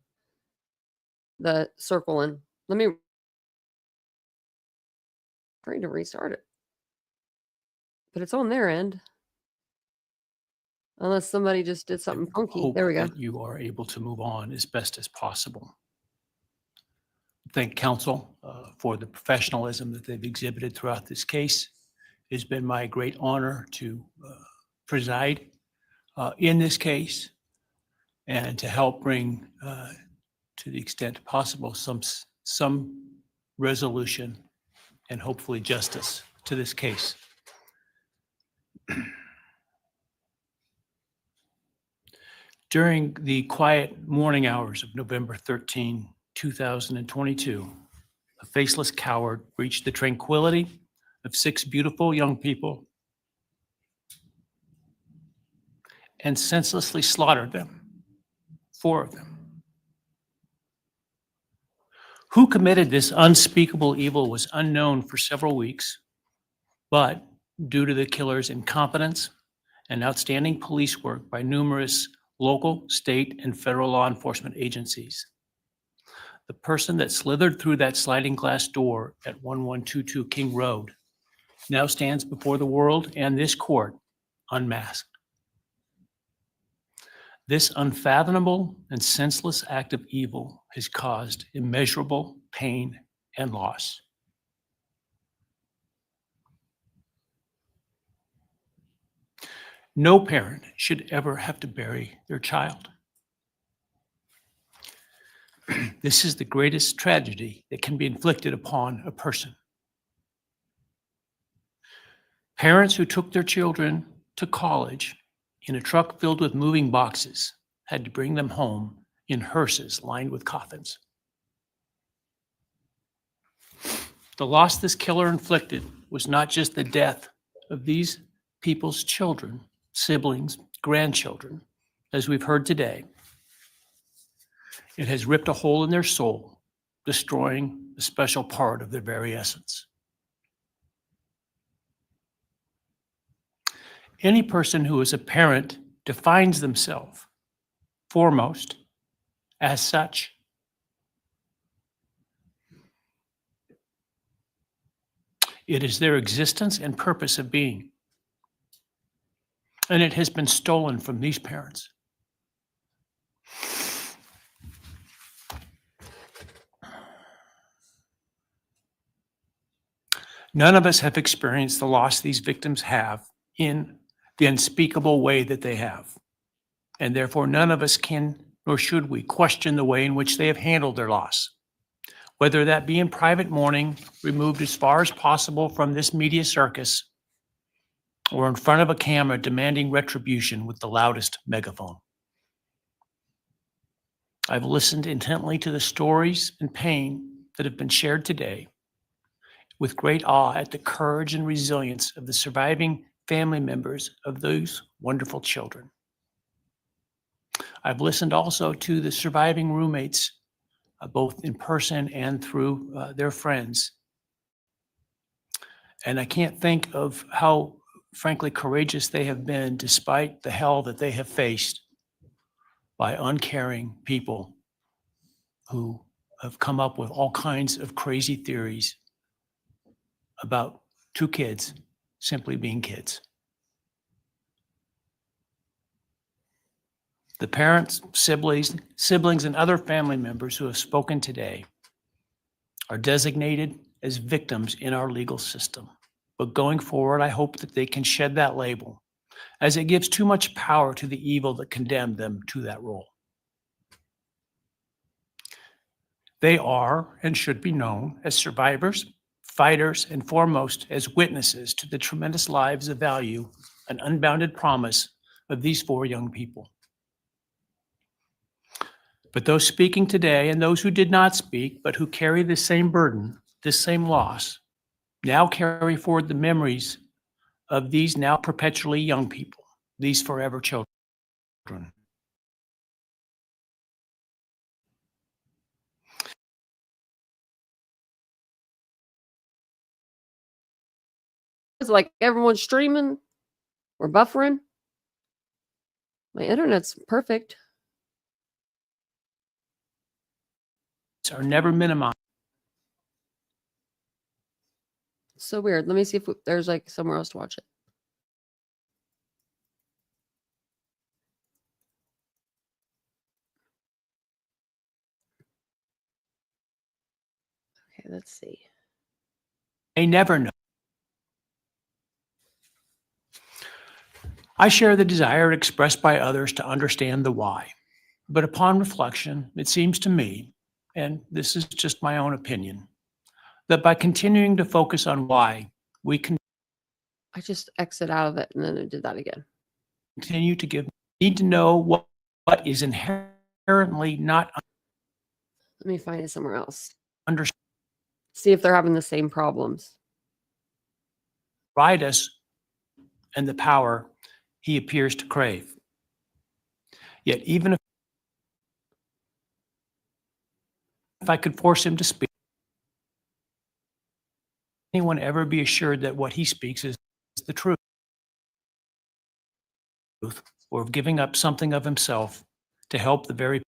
The circling. Let me trying to restart it. But it's on their end. Unless somebody just did something funky. Hope There we go. that you are able to move on as best as possible. Thank counsel for the professionalism that they've exhibited throughout this case. It's been my great honor to preside in this case and to help bring, to the extent possible, some resolution and hopefully justice to this case. During the quiet morning hours of November 13, 2022, a faceless coward breached the tranquility of 6 beautiful young people and senselessly slaughtered them, 4 of them. Who committed this unspeakable evil was unknown for several weeks, but due to the killer's incompetence and outstanding police work by numerous local, state, and federal law enforcement agencies, the person that slithered through that sliding glass door at 1122 King Road now stands before the world and this court unmasked. This unfathomable and senseless act of evil has caused immeasurable pain and loss. No parent should ever have to bury their child. This is the greatest tragedy that can be inflicted upon a person. Parents who took their children to college in a truck filled with moving boxes had to bring them home in hearses lined with coffins. The loss this killer inflicted was not just the death of these people's children, siblings, grandchildren, as we've heard today. It has ripped a hole in their soul, destroying a special part of their very essence. Any person who is a parent defines themselves foremost as such. It is their existence and purpose of being. And it has been stolen from these parents. None of us have experienced the loss these victims have in the unspeakable way that they have. And therefore, none of us can, nor should we, question the way in which they have handled their loss. whether that be in private mourning, removed as far as possible from this media circus, or in front of a camera demanding retribution with the loudest megaphone. I've listened intently to the stories and pain that have been shared today, with great awe at the courage and resilience of the surviving family members of those wonderful children. I've listened also to the surviving roommates, both in person and through their friends. And I can't think of how, frankly, courageous they have been despite the hell that they have faced by uncaring people who have come up with all kinds of crazy theories about two kids simply being kids. The parents, siblings, and other family members who have spoken today are designated as victims in our legal system. But going forward, I hope that they can shed that label, as it gives too much power to the evil that condemned them to that role. They are and should be known as survivors, fighters, and foremost as witnesses to the tremendous lives of value and unbounded promise of these four young people. But those speaking today and those who did not speak, but who carry the same burden, this same loss, now carry forward the memories of these now perpetually young people, these forever children. It's like everyone's streaming or buffering. My internet's perfect. Are never minimized. So weird. Let me see if there's like somewhere else to watch it. Okay, let's see. They never know. I share the desire expressed by others to understand the why. But upon reflection, it seems to me, and this is just my own opinion, that by continuing to focus on why, we can I just exit out of it and then it did that again. continue to need to know what is inherently not Let me find it somewhere else. understood. See if they're having the same problems. Provide us and the power he appears to crave. Yet even if I could force him to speak, anyone ever be assured that what he speaks is the truth, or of giving up something of himself to help the very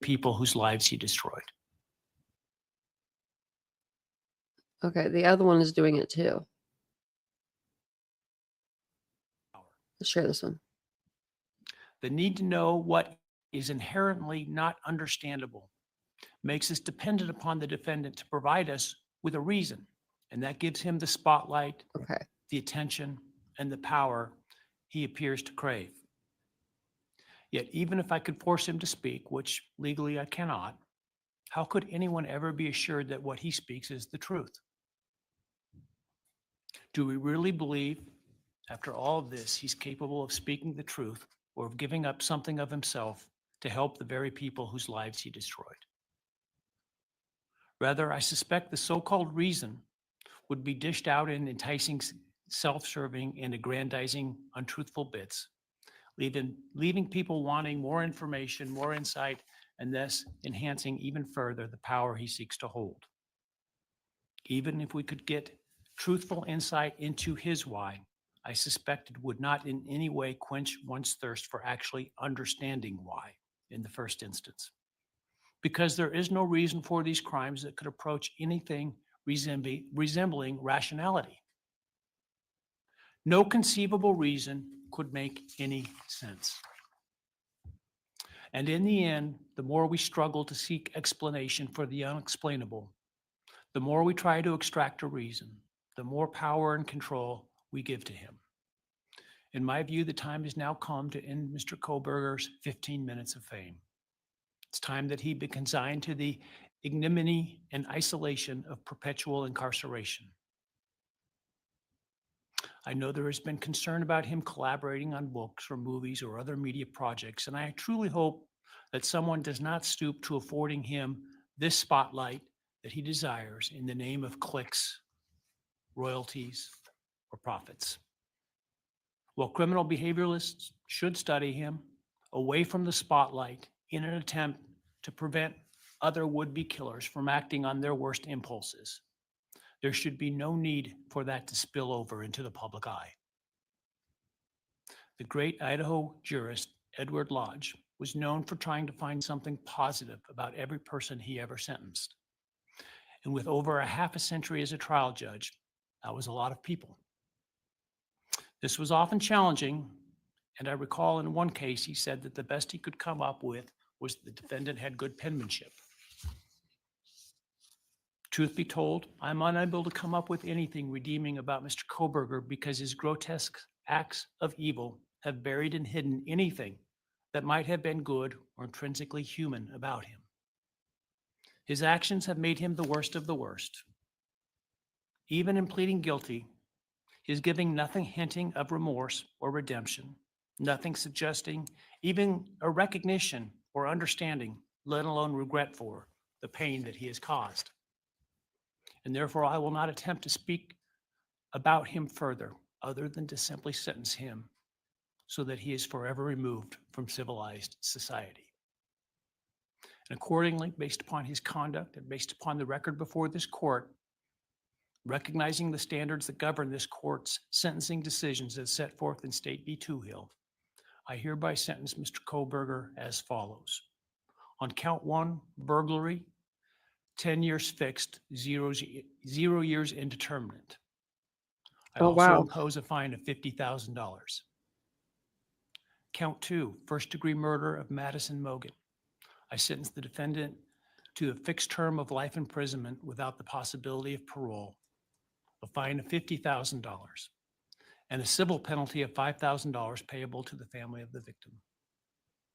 people whose lives he destroyed? Okay, the other one is doing it too. Let's share this one. The need to know what is inherently not understandable makes us dependent upon the defendant to provide us with a reason, and that gives him the spotlight, the attention, and the power he appears to crave. Yet even if I could force him to speak, which legally I cannot, how could anyone ever be assured that what he speaks is the truth? Do we really believe, after all of this, he's capable of speaking the truth or of giving up something of himself to help the very people whose lives he destroyed? Rather, I suspect the so-called reason would be dished out in enticing, self-serving, and aggrandizing, untruthful bits, leaving people wanting more information, more insight, and thus enhancing even further the power he seeks to hold. Even if we could get truthful insight into his why, I suspect it would not in any way quench one's thirst for actually understanding why in the first instance. Because there is no reason for these crimes that could approach anything resembling rationality. No conceivable reason could make any sense. And in the end, the more we struggle to seek explanation for the unexplainable, the more we try to extract a reason, the more power and control we give to him. In my view, the time has now come to end Mr. Kohlberger's 15 minutes of fame. It's time that he be consigned to the ignominy, and isolation of perpetual incarceration. I know there has been concern about him collaborating on books or movies or other media projects, and I truly hope that someone does not stoop to affording him this spotlight that he desires in the name of clicks, royalties, or profits. While criminal behavioralists should study him away from the spotlight in an attempt to prevent other would-be killers from acting on their worst impulses, there should be no need for that to spill over into the public eye. The great Idaho jurist Edward Lodge was known for trying to find something positive about every person he ever sentenced. And with over a half a century as a trial judge, that was a lot of people. This was often challenging, and I recall in one case he said that the best he could come up with was the defendant had good penmanship. Truth be told, I'm unable to come up with anything redeeming about Mr. Kohberger because his grotesque acts of evil have buried and hidden anything that might have been good or intrinsically human about him. His actions have made him the worst of the worst. Even in pleading guilty, he is giving nothing hinting of remorse or redemption, nothing suggesting even a recognition or understanding, let alone regret for the pain that he has caused. And therefore, I will not attempt to speak about him further, other than to simply sentence him so that he is forever removed from civilized society. And accordingly, based upon his conduct and based upon the record before this court, recognizing the standards that govern this court's sentencing decisions as set forth in State v. Toohill, I hereby sentence Mr. Kohberger as follows. On count 1, burglary, 10 years fixed, 0 years indeterminate. I Oh, also wow. impose a fine of $50,000. Count 2, first-degree murder of Madison Mogen. I sentence the defendant to a fixed term of life imprisonment without the possibility of parole, a fine of $50,000, and a civil penalty of $5,000 payable to the family of the victim.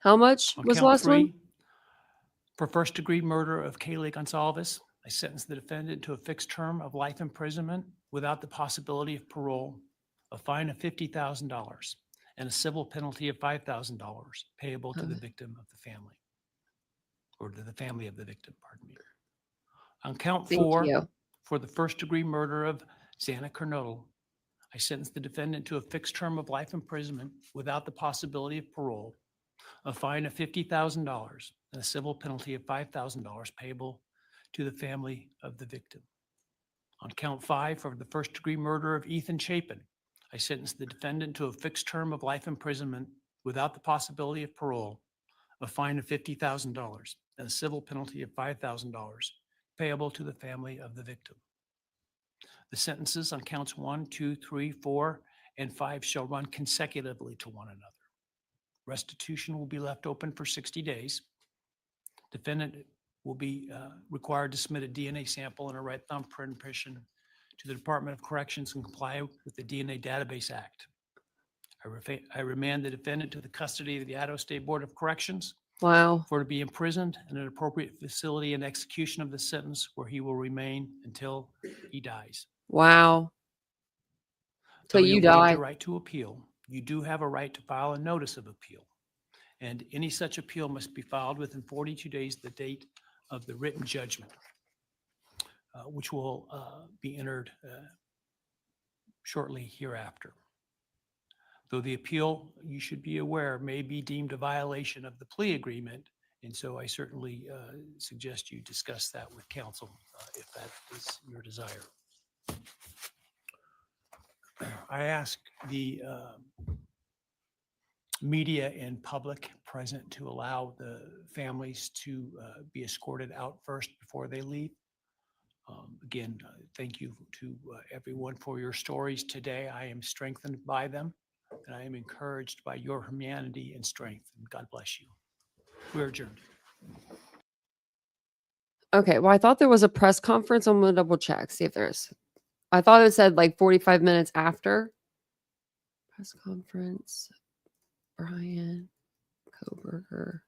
How much On was the count last 3, one? for first-degree murder of Kaylee Goncalves, I sentence the defendant to a fixed term of life imprisonment without the possibility of parole, a fine of $50,000, and a civil penalty of $5,000 payable to the victim of the family, or to the family of the victim, pardon me. On count Thank 4, you. for the first-degree murder of Xana Kernodle, I sentence the defendant to a fixed term of life imprisonment without the possibility of parole, a fine of $50,000, and a civil penalty of $5,000 payable to the family of the victim. On count 5, for the first-degree murder of Ethan Chapin, I sentence the defendant to a fixed term of life imprisonment without the possibility of parole, a fine of $50,000, and a civil penalty of $5,000 payable to the family of the victim. The sentences on counts 1, 2, 3, 4, and 5 shall run consecutively to one another. Restitution will be left open for 60 days. Defendant will be required to submit a DNA sample and a right thumb print impression to the Department of Corrections and comply with the DNA Database Act. I remand the defendant to the custody of the Idaho State Board of Corrections Wow. for to be imprisoned in an appropriate facility and execution of the sentence where he will remain until he dies. Wow. Though Till you waive die. the right to appeal, you do have a right to file a notice of appeal. And any such appeal must be filed within 42 days of the date of the written judgment, which will be entered shortly hereafter. Though the appeal, you should be aware, may be deemed a violation of the plea agreement, and so I certainly suggest you discuss that with counsel if that is your desire. I ask the media and public present to allow the families to be escorted out first before they leave. Again, thank you to everyone for your stories today. I am strengthened by them, and I am encouraged by your humanity and strength. And God bless you. We're adjourned. Okay, well, I thought there was a press conference. I'm gonna double check, see if there is. I thought it said like 45 minutes after. Press conference, Brian Kohberger.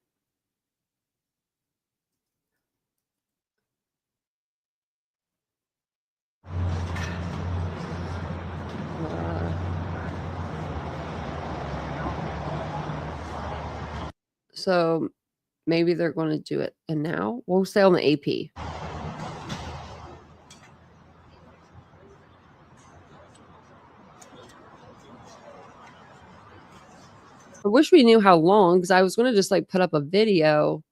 So maybe they're going to do it. And now we'll stay on the AP. I wish we knew how long, because I was going to just like put up a video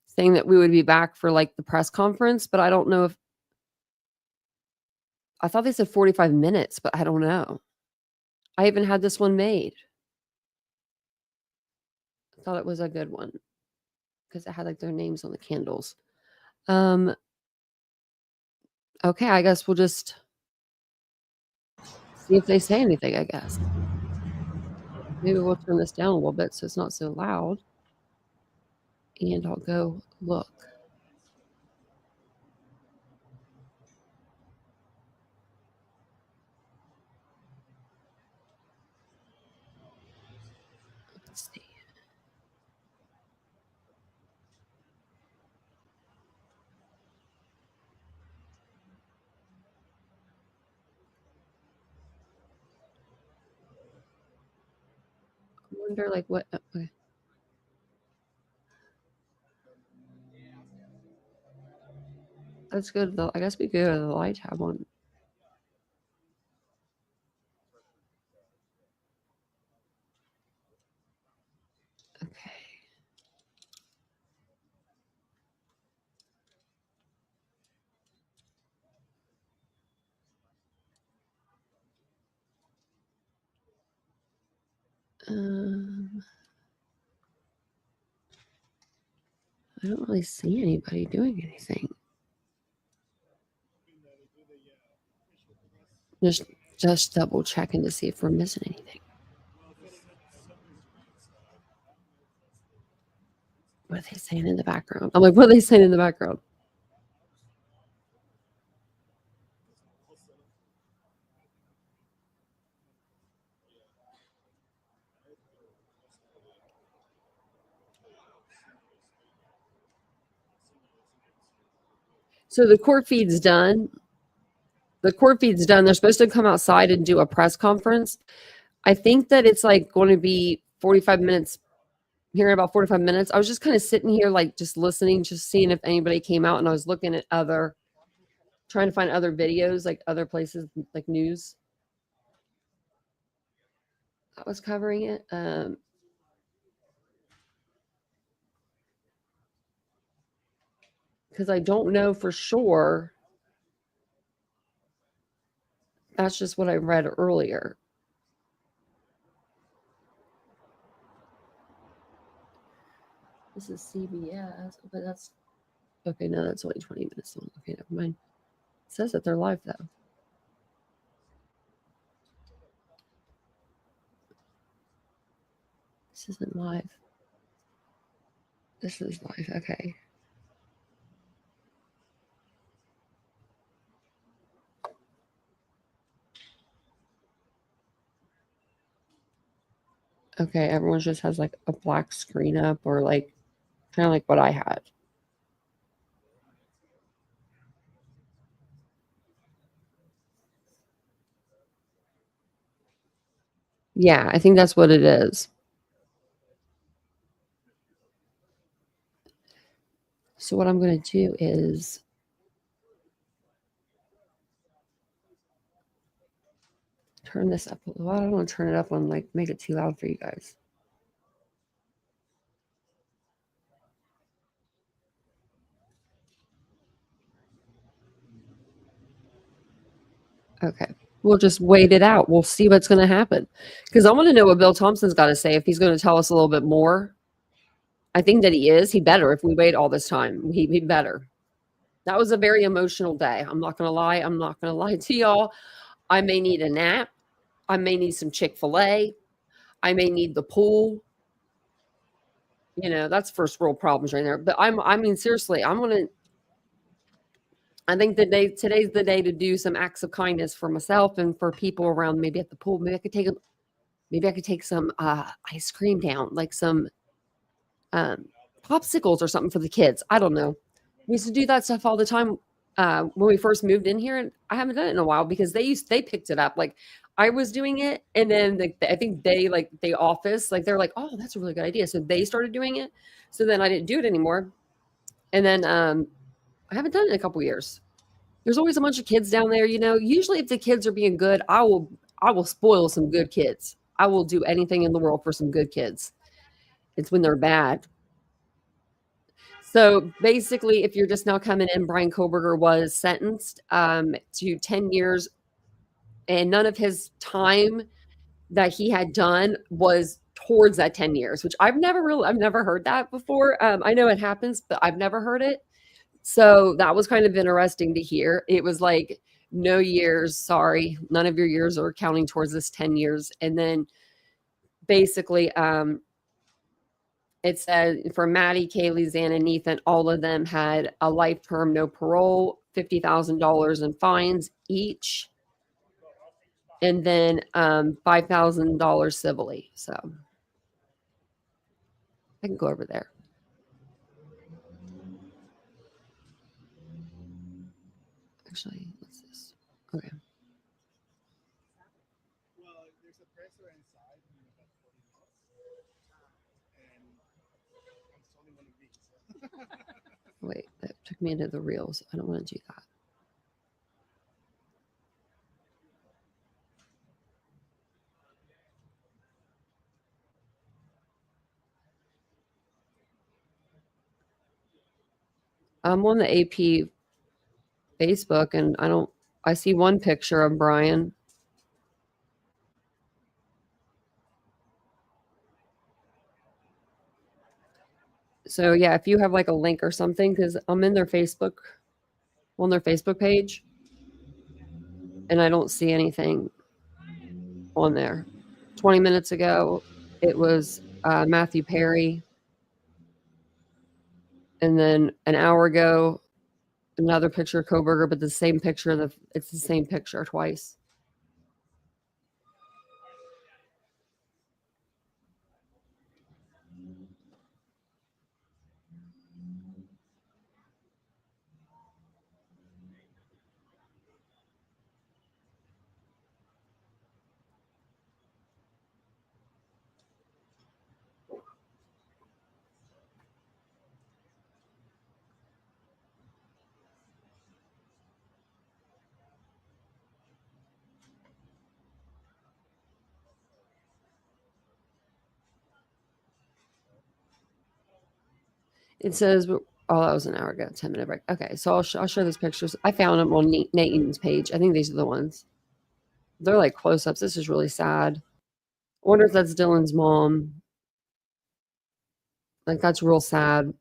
saying that we would be back for like the press conference, but I don't know if I thought they said 45 minutes, but I don't know. I even had this one made. I thought it was a good one because it had like their names on the candles. Okay, I guess we'll just see if they say anything, I guess. Maybe we'll turn this down a little bit so it's not so loud. And I'll go look. Let's see. I wonder like what okay. That's good though. I guess we go to the light tab one. Okay. I don't really see anybody doing anything. Just double checking to see if we're missing anything. What are they saying in the background? I'm like, what are they saying in the background? So the court feed's done. The court feed's done. They're supposed to come outside and do a press conference. I think that it's like going to be 45 minutes, here in about 45 minutes. I was just kind of sitting here, like just listening, just seeing if anybody came out. And I was looking at trying to find other videos, like other places, like news that was covering it. Because I don't know for sure. That's just what I read earlier. This is CBS, but that's okay. No, that's only 20 minutes long. Okay, never mind. It says that they're live though. This isn't live. This is live. Okay. Okay, everyone just has like a black screen up, or like kind of like what I had. Yeah, I think that's what it is. So what I'm going to do is turn this up. Well, I don't want to turn it up and like make it too loud for you guys. Okay. We'll just wait it out. We'll see what's going to happen. Because I want to know what Bill Thompson's got to say. If he's going to tell us a little bit more. I think that he is. He better if we wait all this time. He better. That was a very emotional day. I'm not going to lie. I'm not going to lie to y'all. I may need a nap. I may need some Chick-fil-A. I may need the pool. You know, that's first world problems right there. But I mean, seriously, I think today's the day to do some acts of kindness for myself and for people around, maybe at the pool. Maybe I could take some ice cream down, like some popsicles or something for the kids. I don't know. We used to do that stuff all the time when we first moved in here, and I haven't done it in a while because they picked it up. Like I was doing it, and then I think the office, like they're like, oh, that's a really good idea. So they started doing it. So then I didn't do it anymore. And then I haven't done it in a couple years. There's always a bunch of kids down there, you know. Usually if the kids are being good, I will spoil some good kids. I will do anything in the world for some good kids. It's when they're bad. So basically, if you're just now coming in, Brian Koberger was sentenced to 10 years, and none of his time that he had done was towards that 10 years, which I've never heard that before. I know it happens, but I've never heard it. So that was kind of interesting to hear. It was like, no years, sorry, none of your years are counting towards this 10 years. And then basically, it said for Maddie, Kaylee, Xana, and Ethan, all of them had a life term, no parole, $50,000 in fines each, and then $5,000 civilly. So I can go over there. Actually, what's this? Okay. Wait, that took me into the reels. I don't want to do that. I'm on the AP Facebook, and I see one picture of Brian. So yeah, if you have like a link or something, because I'm in their Facebook, on their Facebook page, and I don't see anything on there. 20 minutes ago, it was Matthew Perry. And then an hour ago, another picture of Koberger, but the same picture, it's the same picture twice. It says, oh, that was an hour ago, 10-minute break. Okay, so I'll show those pictures. I found them on Nate Eaton's page. I think these are the ones. They're like close-ups. This is really sad. I wonder if that's Dylan's mom. Like, that's real sad.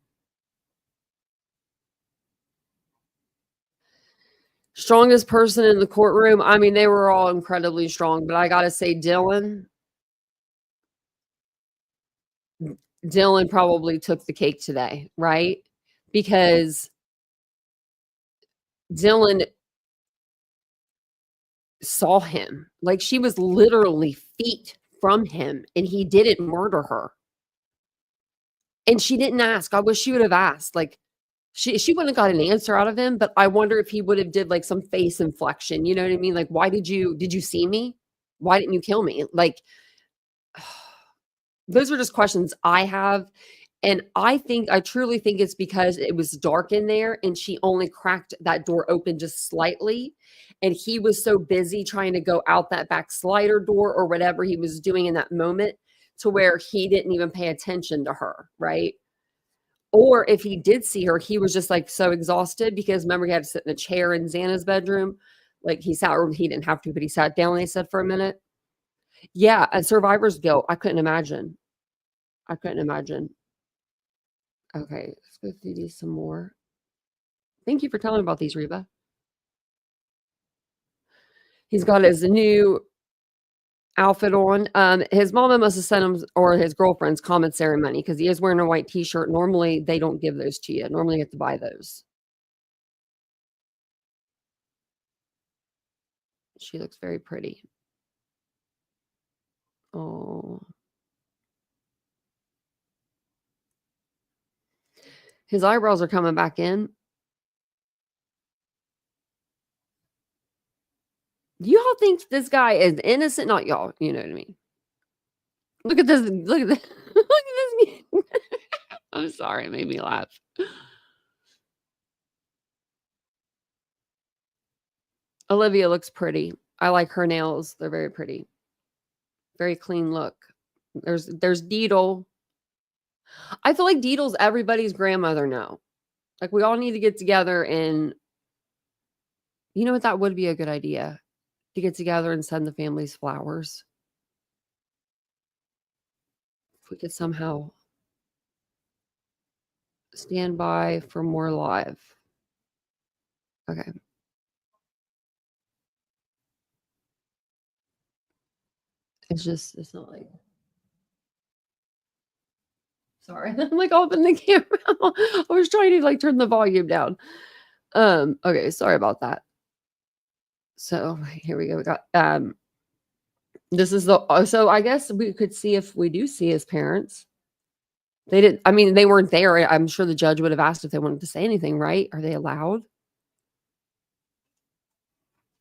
Strongest person in the courtroom. I mean, they were all incredibly strong, but I got to say Dylan probably took the cake today, right? Because Dylan saw him. Like, she was literally feet from him, and he didn't murder her. And she didn't ask. I wish she would have asked. Like, she wouldn't have got an answer out of him, but I wonder if he would have did like some face inflection. You know what I mean? Like, why did you see me? Why didn't you kill me? Like, those are just questions I have. And I truly think it's because it was dark in there and she only cracked that door open just slightly. And he was so busy trying to go out that back slider door or whatever he was doing in that moment to where he didn't even pay attention to her, right? Or if he did see her, he was just like so exhausted because remember he had to sit in a chair in Xana's bedroom. Like he sat, or he didn't have to, but he sat down, they said, for a minute. Yeah, a survivor's guilt. I couldn't imagine. Okay, let's go through these some more. Thank you for telling about these, Reba. He's got his new outfit on. His mama must have sent him, or his girlfriend's, commissary money because he is wearing a white t-shirt. Normally, they don't give those to you. Normally, you have to buy those. She looks very pretty. Oh. His eyebrows are coming back in. Y'all think this guy is innocent? Not y'all, you know what I mean? Look at this. Look at this. Look at this. I'm sorry, it made me laugh. Olivia looks pretty. I like her nails. They're very pretty. Very clean look. There's Deedle. I feel like Deedle's everybody's grandmother now. Like we all need to get together and you know what, that would be a good idea. To get together and send the families flowers. If we could somehow stand by for more live. Okay. It's not like. Sorry, I'm like open the camera. I was trying to like turn the volume down. Okay, sorry about that. So here we go. We got this is the so I guess we could see if we do see his parents. They didn't, I mean, they weren't there. I'm sure the judge would have asked if they wanted to say anything, right? Are they allowed?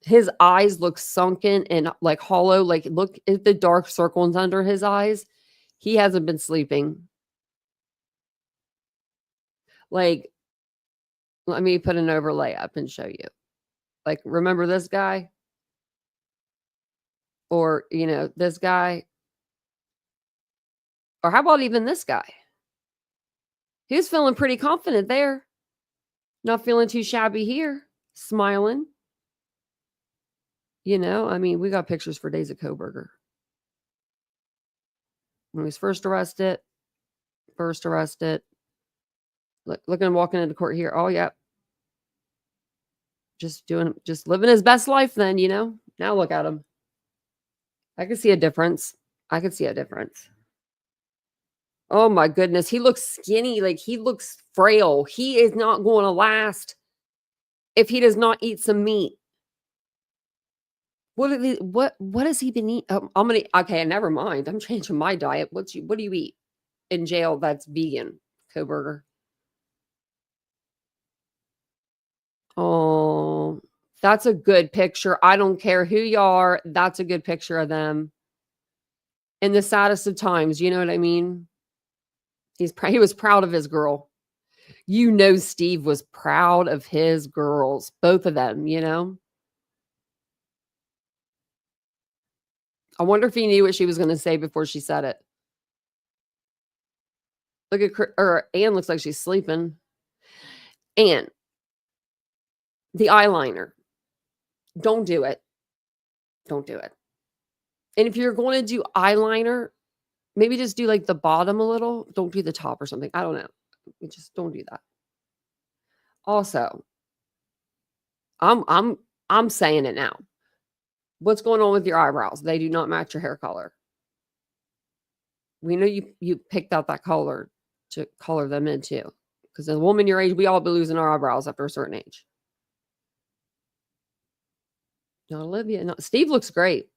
His eyes look sunken and like hollow. Like look at the dark circles under his eyes. He hasn't been sleeping. Like, let me put an overlay up and show you. Like, remember this guy? Or, you know, this guy? Or how about even this guy? He was feeling pretty confident there. Not feeling too shabby here. Smiling. You know, I mean, we got pictures for days of Coburger. When he was first arrested. Look at him walking into court here. Oh, yeah. Just living his best life then, you know? Now look at him. I can see a difference. Oh my goodness. He looks skinny. Like he looks frail. He is not going to last if he does not eat some meat. What has he been eating? Okay, never mind. I'm changing my diet. What do you eat in jail that's vegan? Coburger. Oh, that's a good picture. I don't care who you are. That's a good picture of them. In the saddest of times, you know what I mean? He was proud of his girl. You know, Steve was proud of his girls, both of them, you know? I wonder if he knew what she was going to say before she said it. Look at Anne looks like she's sleeping. Anne, the eyeliner. Don't do it. Don't do it. And if you're going to do eyeliner, maybe just do like the bottom a little. Don't do the top or something. I don't know. Just don't do that. Also, I'm saying it now. What's going on with your eyebrows? They do not match your hair color. We know you picked out that color to color them in too. Because as a woman your age, we all be losing our eyebrows after a certain age. Not Olivia. No, Steve looks great.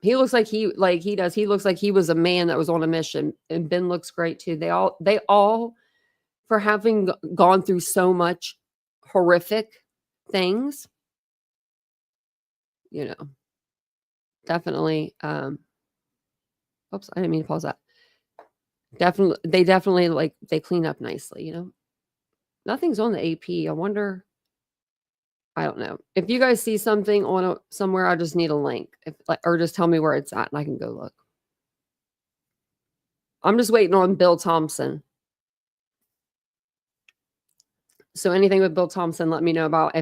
He looks like he does. He looks like he was a man that was on a mission. And Ben looks great too. They all, for having gone through so much horrific things, you know, definitely. Oops, I didn't mean to pause that. They definitely like they clean up nicely. You know, nothing's on the AP. I wonder. I don't know. If you guys see something on somewhere, I just need a link. Or just tell me where it's at and I can go look. I'm just waiting on Bill Thompson. So anything with Bill Thompson, let me know about.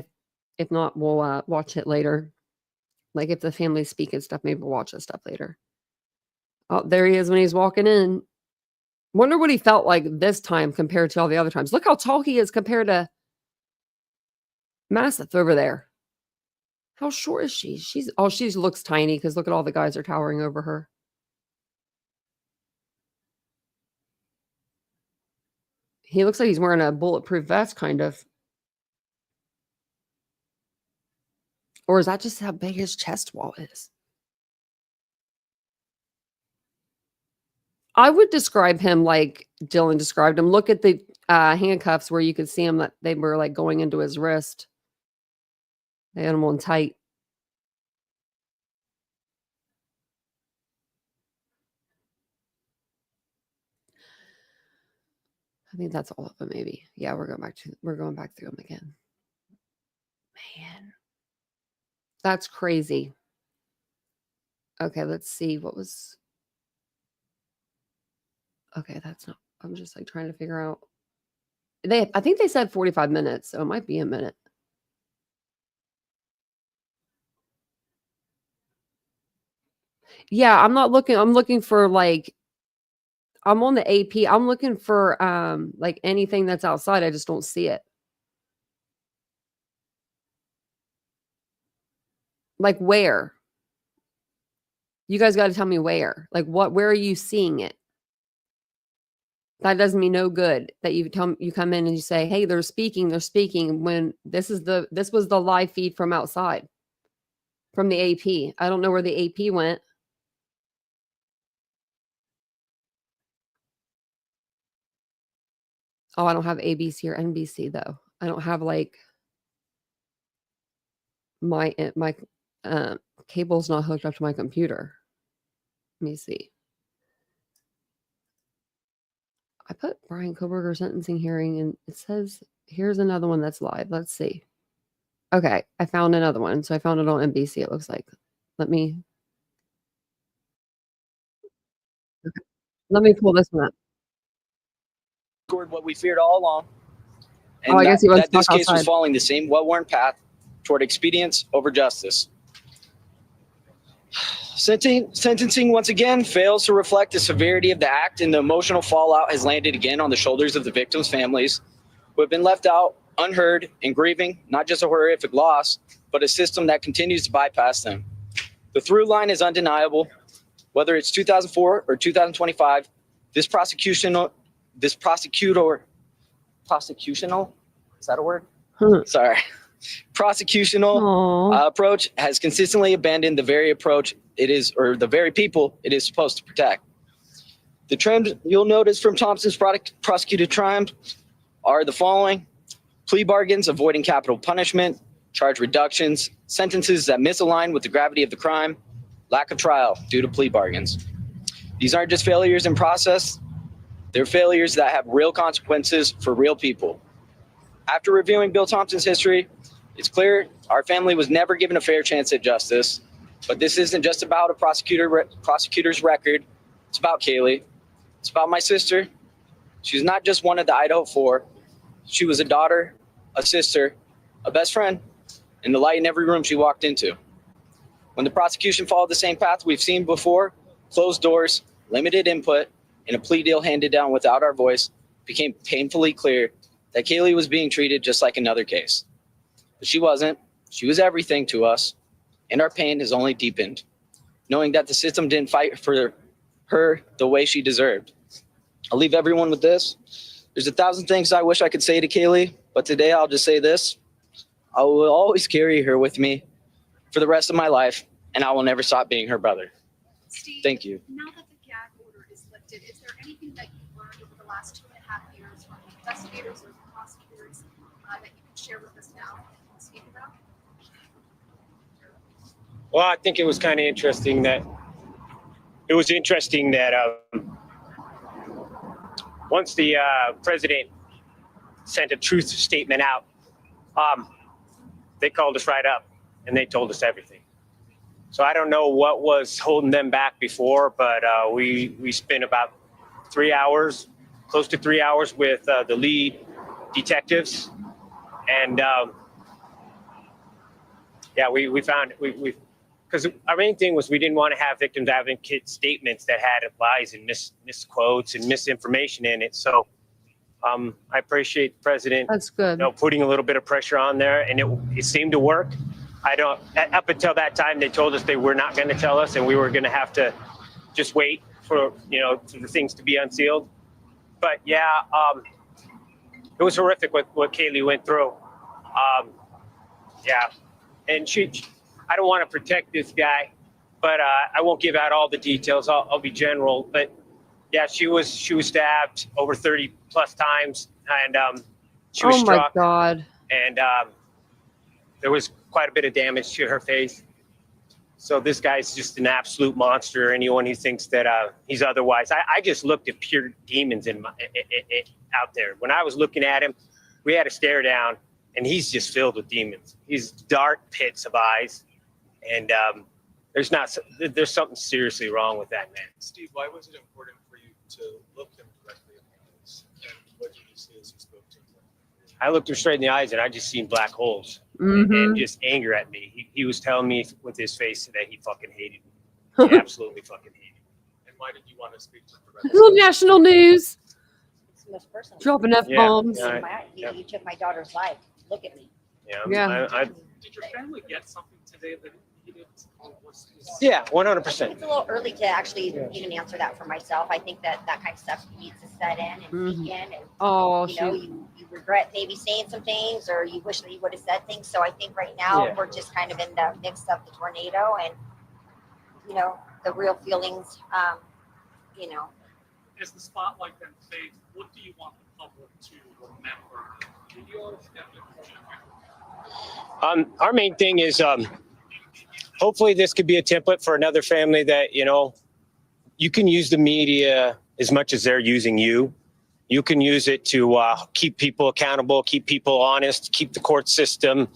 If not, we'll watch it later. Like if the family speak and stuff, maybe we'll watch that stuff later. Oh, there he is when he's walking in. Wonder what he felt like this time compared to all the other times. Look how tall he is compared to Massive over there. How short is she? She looks tiny because look at all the guys are towering over her. He looks like he's wearing a bulletproof vest, kind of. Or is that just how big his chest wall is? I would describe him like Dylan described him. Look at the handcuffs where you could see him that they were like going into his wrist. They had him on tight. think that's all of them, maybe. Yeah, we're going back through them again. Man, that's crazy. Okay, let's see what was. Okay, that's not. I'm just like trying to figure out. I think they said 45 minutes, so it might be a minute. Yeah, I'm not looking. I'm looking for like. I'm on the AP. I'm looking for like anything that's outside. I just don't see it. Like where? You guys got to tell me where. Like what? Where are you seeing it? That does me no good. That you come in and you say, "Hey, they're speaking." When this was the live feed from outside, from the AP. I don't know where the AP went. Oh, I don't have ABC or NBC though. I don't have like my cable's not hooked up to my computer. Let me see. I put Brian Koberger sentencing hearing and it says here's another one that's live. Let's see. Okay, I found another one. So I found it on NBC, it looks like. Let me pull this one up. What we feared all along, and I guess he wants that to this talk case was outside. following the same well-worn path toward expedience over justice. Sentencing once again fails to reflect the severity of the act, and the emotional fallout has landed again on the shoulders of the victims' families, who have been left out, unheard, and grieving not just a horrific loss, but a system that continues to bypass them. The through line is undeniable. Whether it's 2004 or 2025, this prosecutional, is that a word? Sorry. Prosecutional approach has consistently abandoned the very approach it is, or the very people it is supposed to protect. The trend you'll notice from Thompson's prosecuted crimes are the following: plea bargains avoiding capital punishment, charge reductions, sentences that misalign with the gravity of the crime, lack of trial due to plea bargains. These aren't just failures in process, they're failures that have real consequences for real people. After reviewing Bill Thompson's history, it's clear our family was never given a fair chance at justice. But this isn't just about a prosecutor's record. It's about Kaylee. It's about my sister. She's not just one of the Idaho 4. She was a daughter, a sister, a best friend, and the light in every room she walked into. When the prosecution followed the same path we've seen before, closed doors, limited input, and a plea deal handed down without our voice, became painfully clear that Kaylee was being treated just like another case. But she wasn't. She was everything to us. And our pain has only deepened, knowing that the system didn't fight for her the way she deserved. I'll leave everyone with this. There's 1,000 things I wish I could say to Kaylee, but today I'll just say this. I will always carry her with me for the rest of my life, and I will never stop being her brother. Steve, thank you. Now that the gag order is lifted, is there anything that you've learned over the last 2.5 years from investigators or prosecutors that you can share with us now and speak about? Well, I think it was kind of interesting that once the president sent a truth statement out, they called us right up and they told us everything. So I don't know what was holding them back before, but we spent about 3 hours, close to 3 hours with the lead detectives. And we found, because our main thing was we didn't want to have victims advocate statements that had lies and misquotes and misinformation in it. So I appreciate the president. That's good. Putting a little bit of pressure on there, and it seemed to work. Up until that time, they told us they were not going to tell us, and we were going to have to just wait for for the things to be unsealed. But yeah, it was horrific what Kaylee went through. And I don't want to protect this guy, but I won't give out all the details. I'll be general. But yeah, she was stabbed over 30 plus times, and she was struck. Oh my God. And there was quite a bit of damage to her face. So this guy's just an absolute monster. Anyone who thinks that he's otherwise, I just looked at pure demons out there. When I was looking at him, we had a stare down, and he's just filled with demons. He's dark pits of eyes, and there's something seriously wrong with that man. Steve, why was it important for you to look him directly in the eyes? And what did you see as you spoke to him? I looked him straight in the eyes, and I just seen black holes Mm-hmm. and just anger at me. He was telling me with his face that he fucking hated me. He absolutely fucking hated me. And why did you want to speak to him directly? Little national news. It's the most personal. Dropping F-bombs. Yeah, You took my daughter's life. Look at me. Yeah. Did your family get something today that he didn't? Yeah, 100%. It's a little early to actually even answer that for myself. I think that kind of stuff needs to set in and sink in. And, Oh, you regret maybe saying some things, or you wish that you would have said things. So I think right now we're just kind of in the mix of the tornado and, the real feelings, As the spotlight then fades, what do you want the public to remember? Video Our main thing is hopefully this could be a template for another family that, you can use the media as much as they're using you. You can use it to keep people accountable, keep people honest, keep the court system,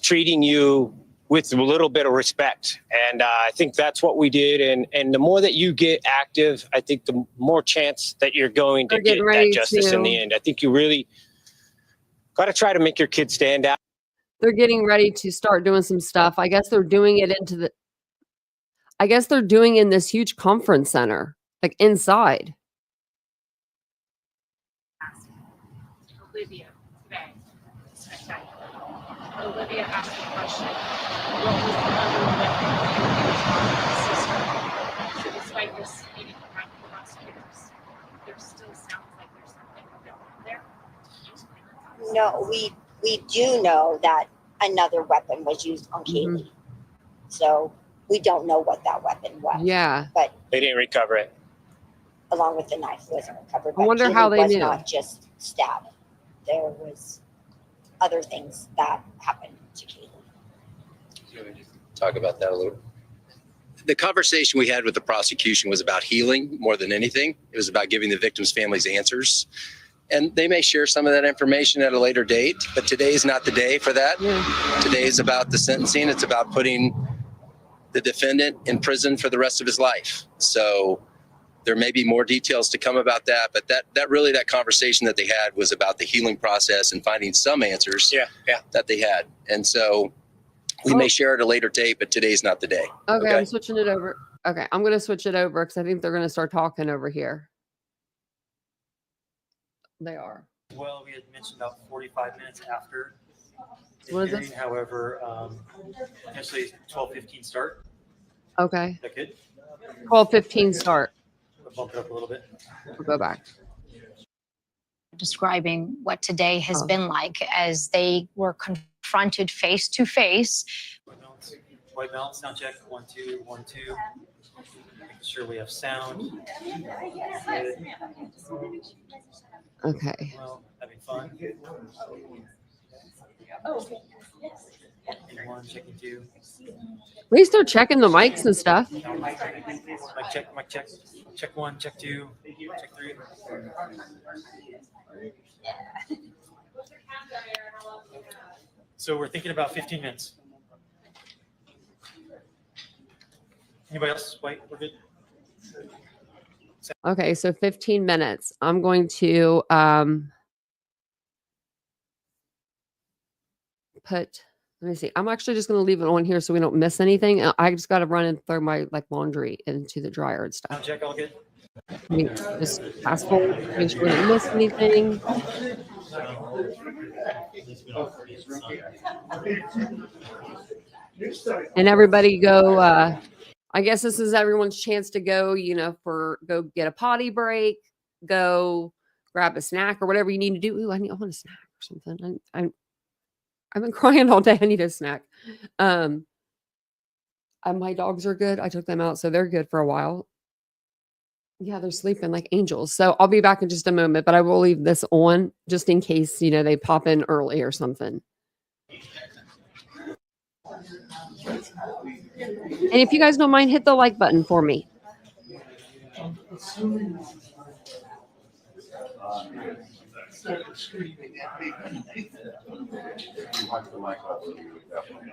treating you with a little bit of respect. And I think that's what we did. And the more that you get active, I think the more chance that you're going to get that justice in the end. I think you really got to try to make your kids stand out. They're getting ready to start doing some stuff. I guess they're doing it in this huge conference center, like inside. Olivia today. Olivia asked the question, what was the underlying so despite this meeting around the prosecutors, there still sounds like there's something going on there? No, we do know that another weapon was used on Kaylee. So we don't know what that weapon was. Yeah. But They didn't recover it. along with the knife wasn't recovered. I wonder how they was knew. not just stabbed. There was other things that happened to Kaylee. Talk about that a little. The conversation we had with the prosecution was about healing more than anything. It was about giving the victims' families answers. And they may share some of that information at a later date, but today is not the day for that. Today is about the sentencing. It's about putting the defendant in prison for the rest of his life. So there may be more details to come about that, but that conversation that they had was about the healing process and finding some answers that they had. And so we may share at a later date, but today's not the day. Okay, I'm switching it over. Okay, I'm going to switch it over because I think they're going to start talking over here. They are. Well, we had mentioned about 45 minutes after the What is hearing. it? However, potentially 12:15 start. Okay. Is that good? 12:15 start. We'll bump it up a little bit. We'll go back. Describing what today has been like as they were confronted face to face. White balance, sound check. 1, 2, 1, 2. Making sure we have sound. Good. Okay. Well, having fun. Checking 1, checking 2. At least they're checking the mics and stuff. Mic check, mic check. Check 1, check 2, check 3. So we're thinking about 15 minutes. Anybody else? White, we're good? Okay, so 15 minutes. I'm going to let me see. I'm actually just going to leave it on here so we don't miss anything. I just got to run and throw my laundry into the dryer and stuff. Sound check, all good? I mean, just fast forward, make sure we don't miss anything. And everybody go, I guess this is everyone's chance to go, go get a potty break, go grab a snack or whatever you need to do. Ooh, I want a snack or something. I've been crying all day. I need a snack. And my dogs are good. I took them out, so they're good for a while. Yeah, they're sleeping like angels. So I'll be back in just a moment, but I will leave this on just in case, they pop in early or something. And if you guys don't mind, hit the like button for me. Started screaming at me. You want the mic up, so you would definitely.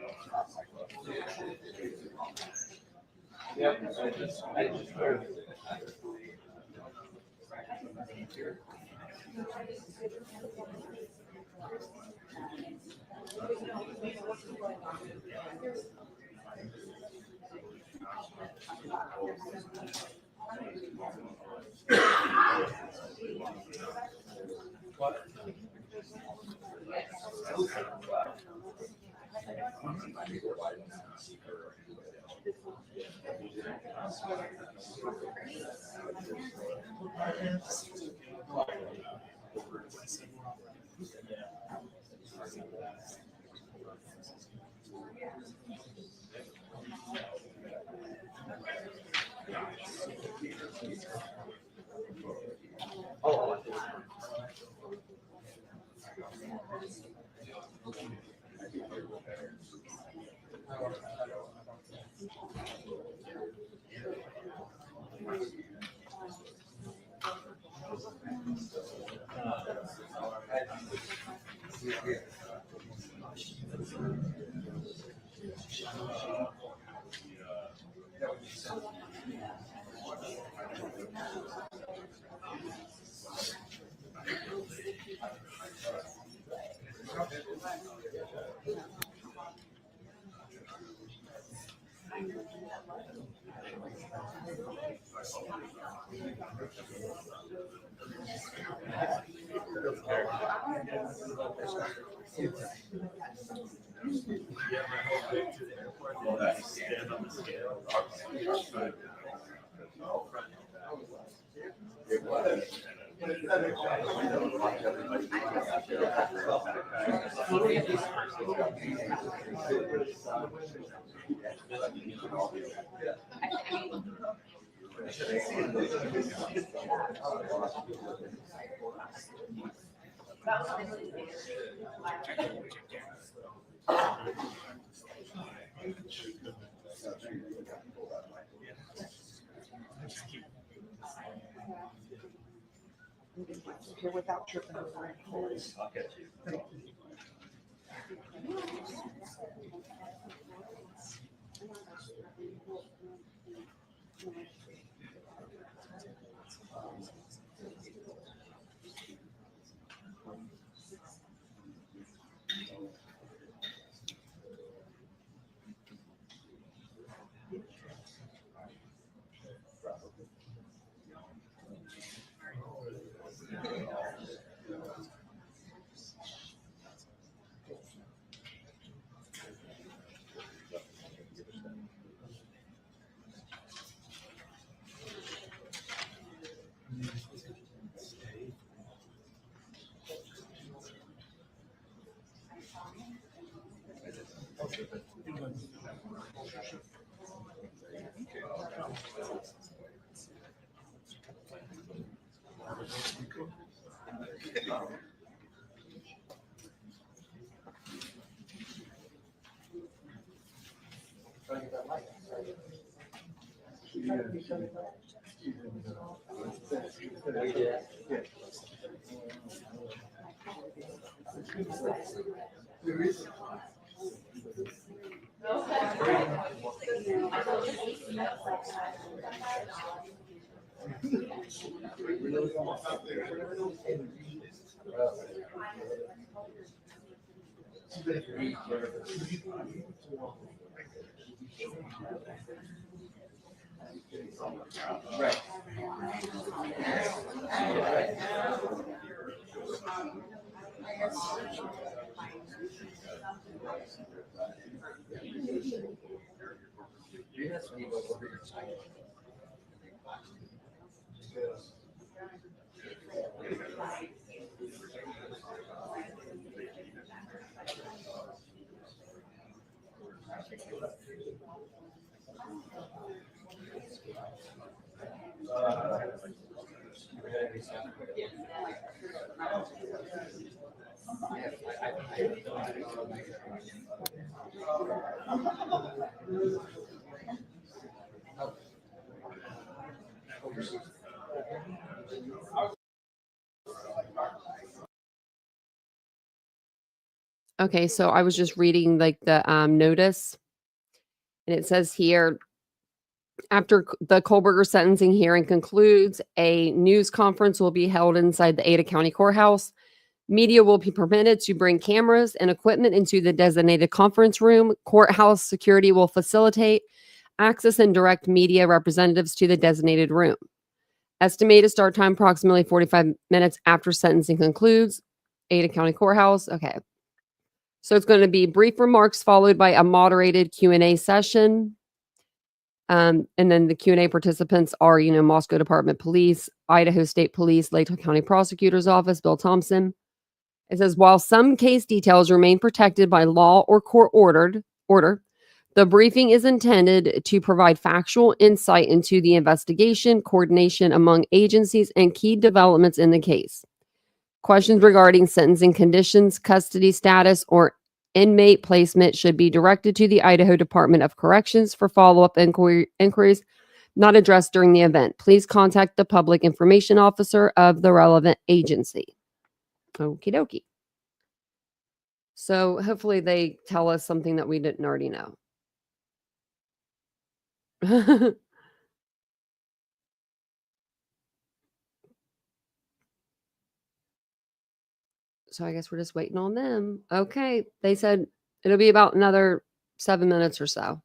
Here without tripping over any holes. Okay, so I was just reading like the notice, and it says here, after the Kohlberger sentencing hearing concludes, a news conference will be held inside the Ada County Courthouse. Media will be permitted to bring cameras and equipment into the designated conference room. Courthouse security will facilitate access and direct media representatives to the designated room. Estimated start time approximately 45 minutes after sentencing concludes. Ada County Courthouse. Okay. So it's going to be brief remarks followed by a moderated Q&A session. And then the Q&A participants are, Moscow Department Police, Idaho State Police, Layton County Prosecutor's Office, Bill Thompson. It says, while some case details remain protected by law or court order, the briefing is intended to provide factual insight into the investigation, coordination among agencies, and key developments in the case. Questions regarding sentencing conditions, custody status, or inmate placement should be directed to the Idaho Department of Corrections for follow-up inquiries not addressed during the event. Please contact the public information officer of the relevant agency. Okie dokie. So hopefully they tell us something that we didn't already know. So I guess we're just waiting on them. Okay. They said it'll be about another 7 minutes or so.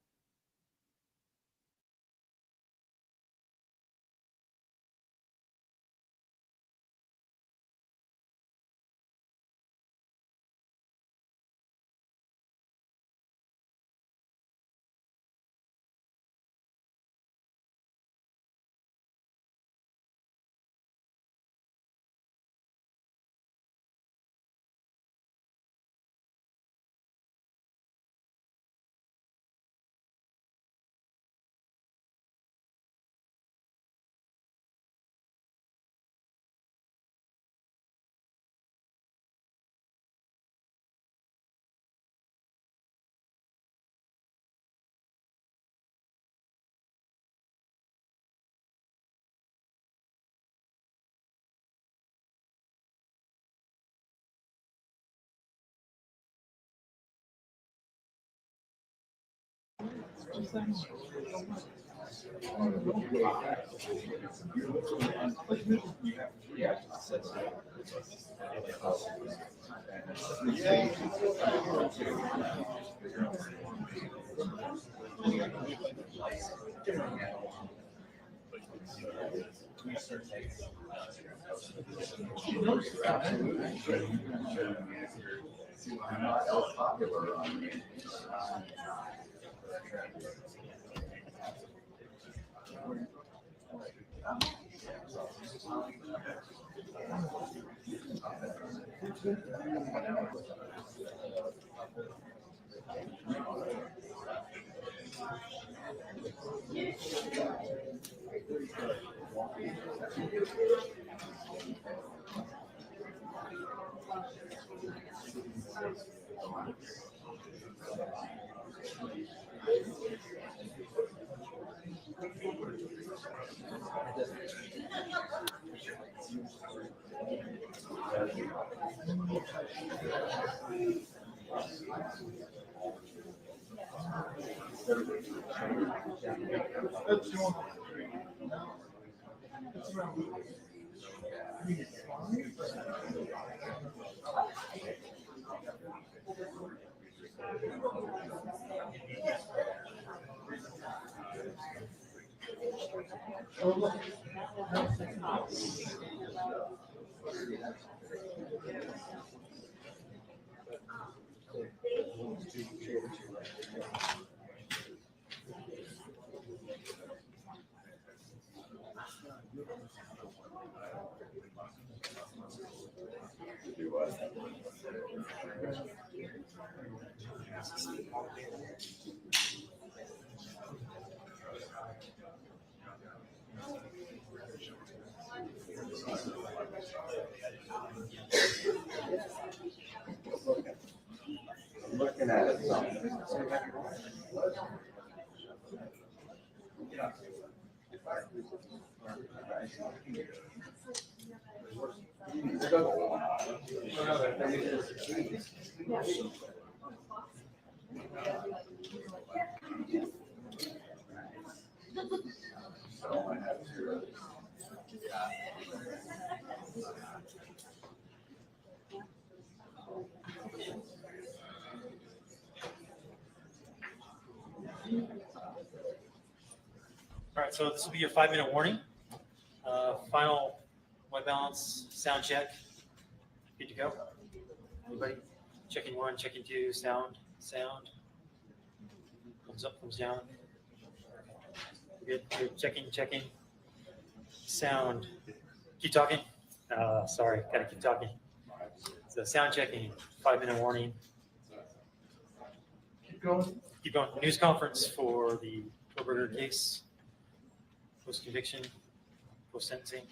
Looking at it. All right, so this will be your 5-minute warning. Final white balance, sound check. Good to go? Everybody? Checking 1, checking 2, sound. Thumbs up, thumbs down. Good, checking. Sound. Keep talking. Sorry, gotta keep talking. So sound checking, 5-minute warning. Keep going. News conference for the Koberger case. Post-conviction, post-sentencing.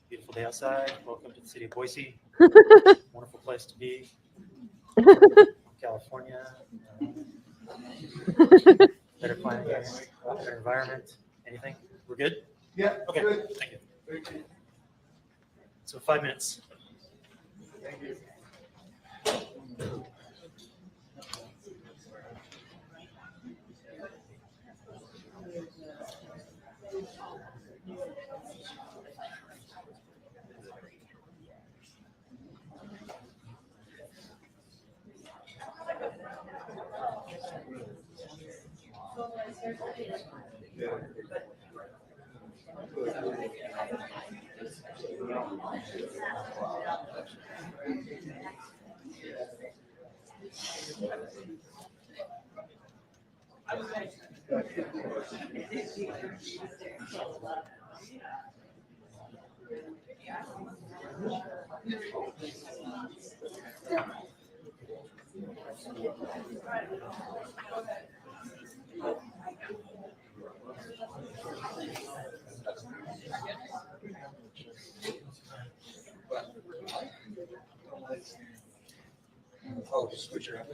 Beautiful day outside. Welcome to the city of Boise. Wonderful place to be. California. Better climate, better environment. Anything? We're good? Yeah. Okay. Good. Thank you. So 5 minutes. Thank you. Oh, just switch her up.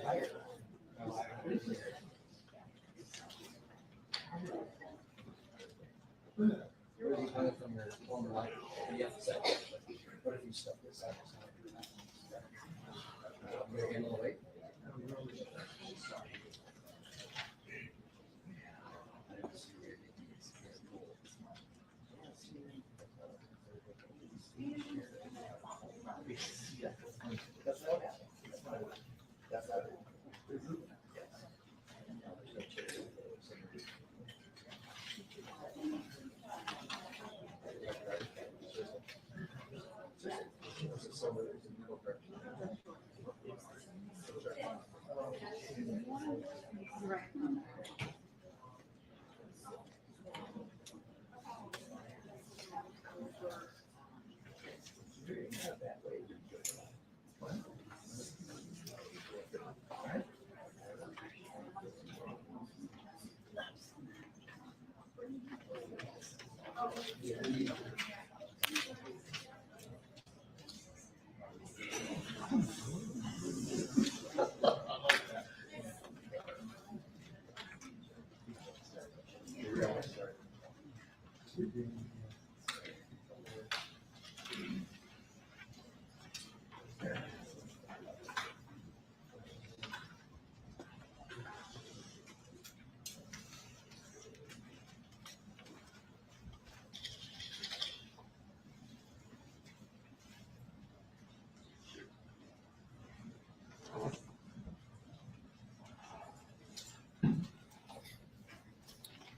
What if you stuff this out?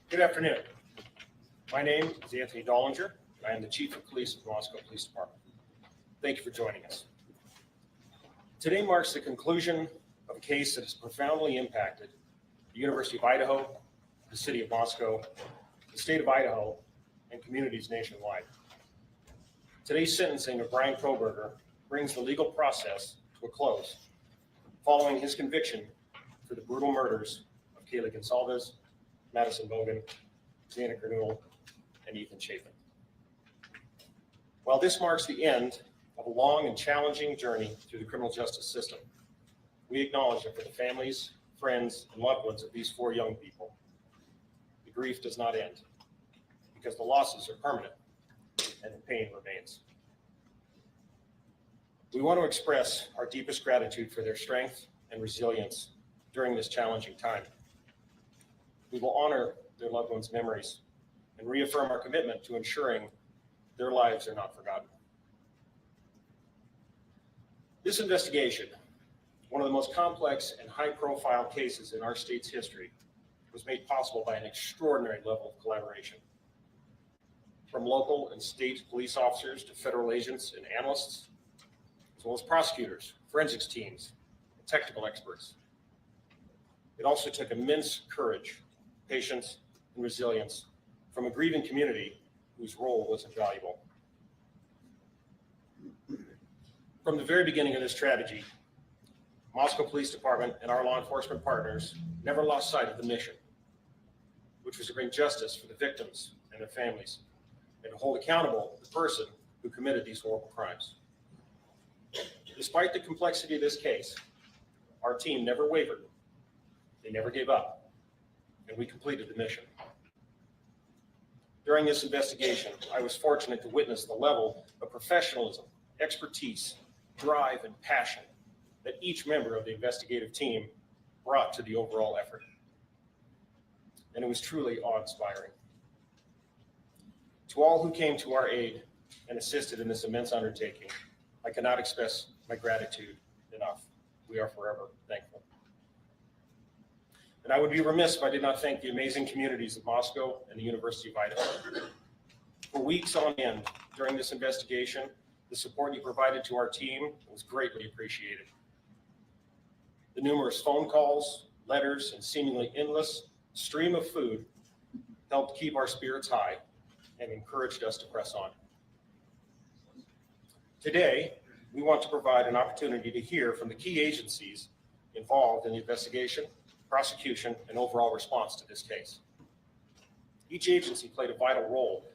Good afternoon. My name is Anthony Dollinger. I am the Chief of Police of the Moscow Police Department. Thank you for joining us. Today marks the conclusion of a case that has profoundly impacted the University of Idaho, the city of Moscow, the state of Idaho, and communities nationwide. Today's sentencing of Brian Koberger brings the legal process to a close following his conviction for the brutal murders of Kaylee Goncalves, Madison Mogen, Xana Kernodle, and Ethan Chapin. While this marks the end of a long and challenging journey through the criminal justice system, we acknowledge that for the families, friends, and loved ones of these 4 young people, the grief does not end because the losses are permanent and the pain remains. We want to express our deepest gratitude for their strength and resilience during this challenging time. We will honor their loved ones' memories and reaffirm our commitment to ensuring their lives are not forgotten. This investigation, one of the most complex and high-profile cases in our state's history, was made possible by an extraordinary level of collaboration. From local and state police officers to federal agents and analysts, as well as prosecutors, forensics teams, and technical experts. It also took immense courage, patience, and resilience from a grieving community whose role was invaluable. From the very beginning of this tragedy, Moscow Police Department and our law enforcement partners never lost sight of the mission, which was to bring justice for the victims and their families, and to hold accountable the person who committed these horrible crimes. Despite the complexity of this case, our team never wavered. They never gave up, and we completed the mission. During this investigation, I was fortunate to witness the level of professionalism, expertise, drive, and passion that each member of the investigative team brought to the overall effort. And it was truly awe-inspiring. To all who came to our aid and assisted in this immense undertaking, I cannot express my gratitude enough. We are forever thankful. And I would be remiss if I did not thank the amazing communities of Moscow and the University of Idaho. For weeks on end during this investigation, the support you provided to our team was greatly appreciated. The numerous phone calls, letters, and seemingly endless stream of food helped keep our spirits high and encouraged us to press on. Today, we want to provide an opportunity to hear from the key agencies involved in the investigation, prosecution, and overall response to this case. Each agency played a vital role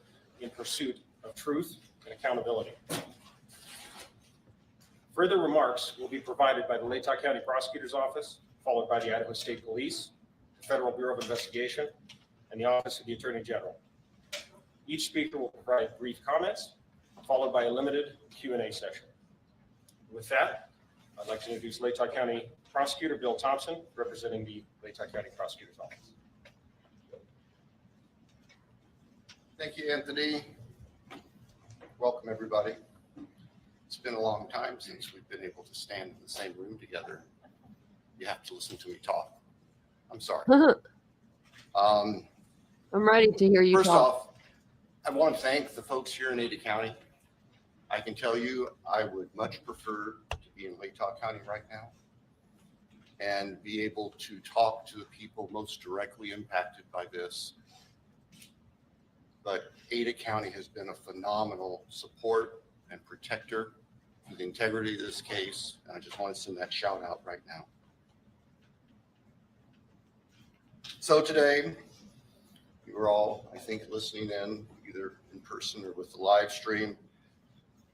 in pursuit of truth and accountability. Further remarks will be provided by the Latah County Prosecutor's Office, followed by the Idaho State Police, the Federal Bureau of Investigation, and the Office of the Attorney General. Each speaker will provide brief comments, followed by a limited Q&A session. With that, I'd like to introduce Latah County Prosecutor Bill Thompson, representing the Latah County Prosecutor's Office. Thank you, Anthony. Welcome, everybody. It's been a long time since we've been able to stand in the same room together. You have to listen to me talk. I'm sorry. I'm ready to hear you First talk. off, I want to thank the folks here in Ada County. I can tell you, I would much prefer to be in Latah County right now and be able to talk to the people most directly impacted by this. But Ada County has been a phenomenal support and protector for the integrity of this case. And I just want to send that shout out right now. So today, you were all, I think, listening in, either in person or with the live stream.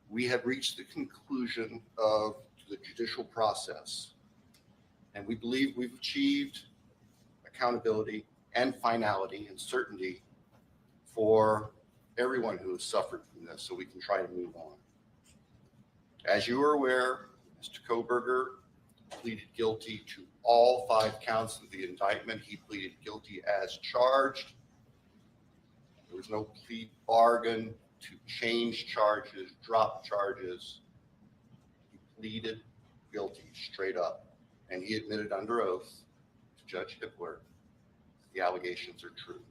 We have reached the conclusion of the judicial process. And we believe we've achieved accountability and finality and certainty for everyone who has suffered from this, so we can try to move on. As you are aware, Mr. Koberger pleaded guilty to all 5 counts of the indictment. He pleaded guilty as charged. There was no plea bargain to change charges, drop charges. He pleaded guilty straight up, and he admitted under oath to Judge Hippler the allegations are true.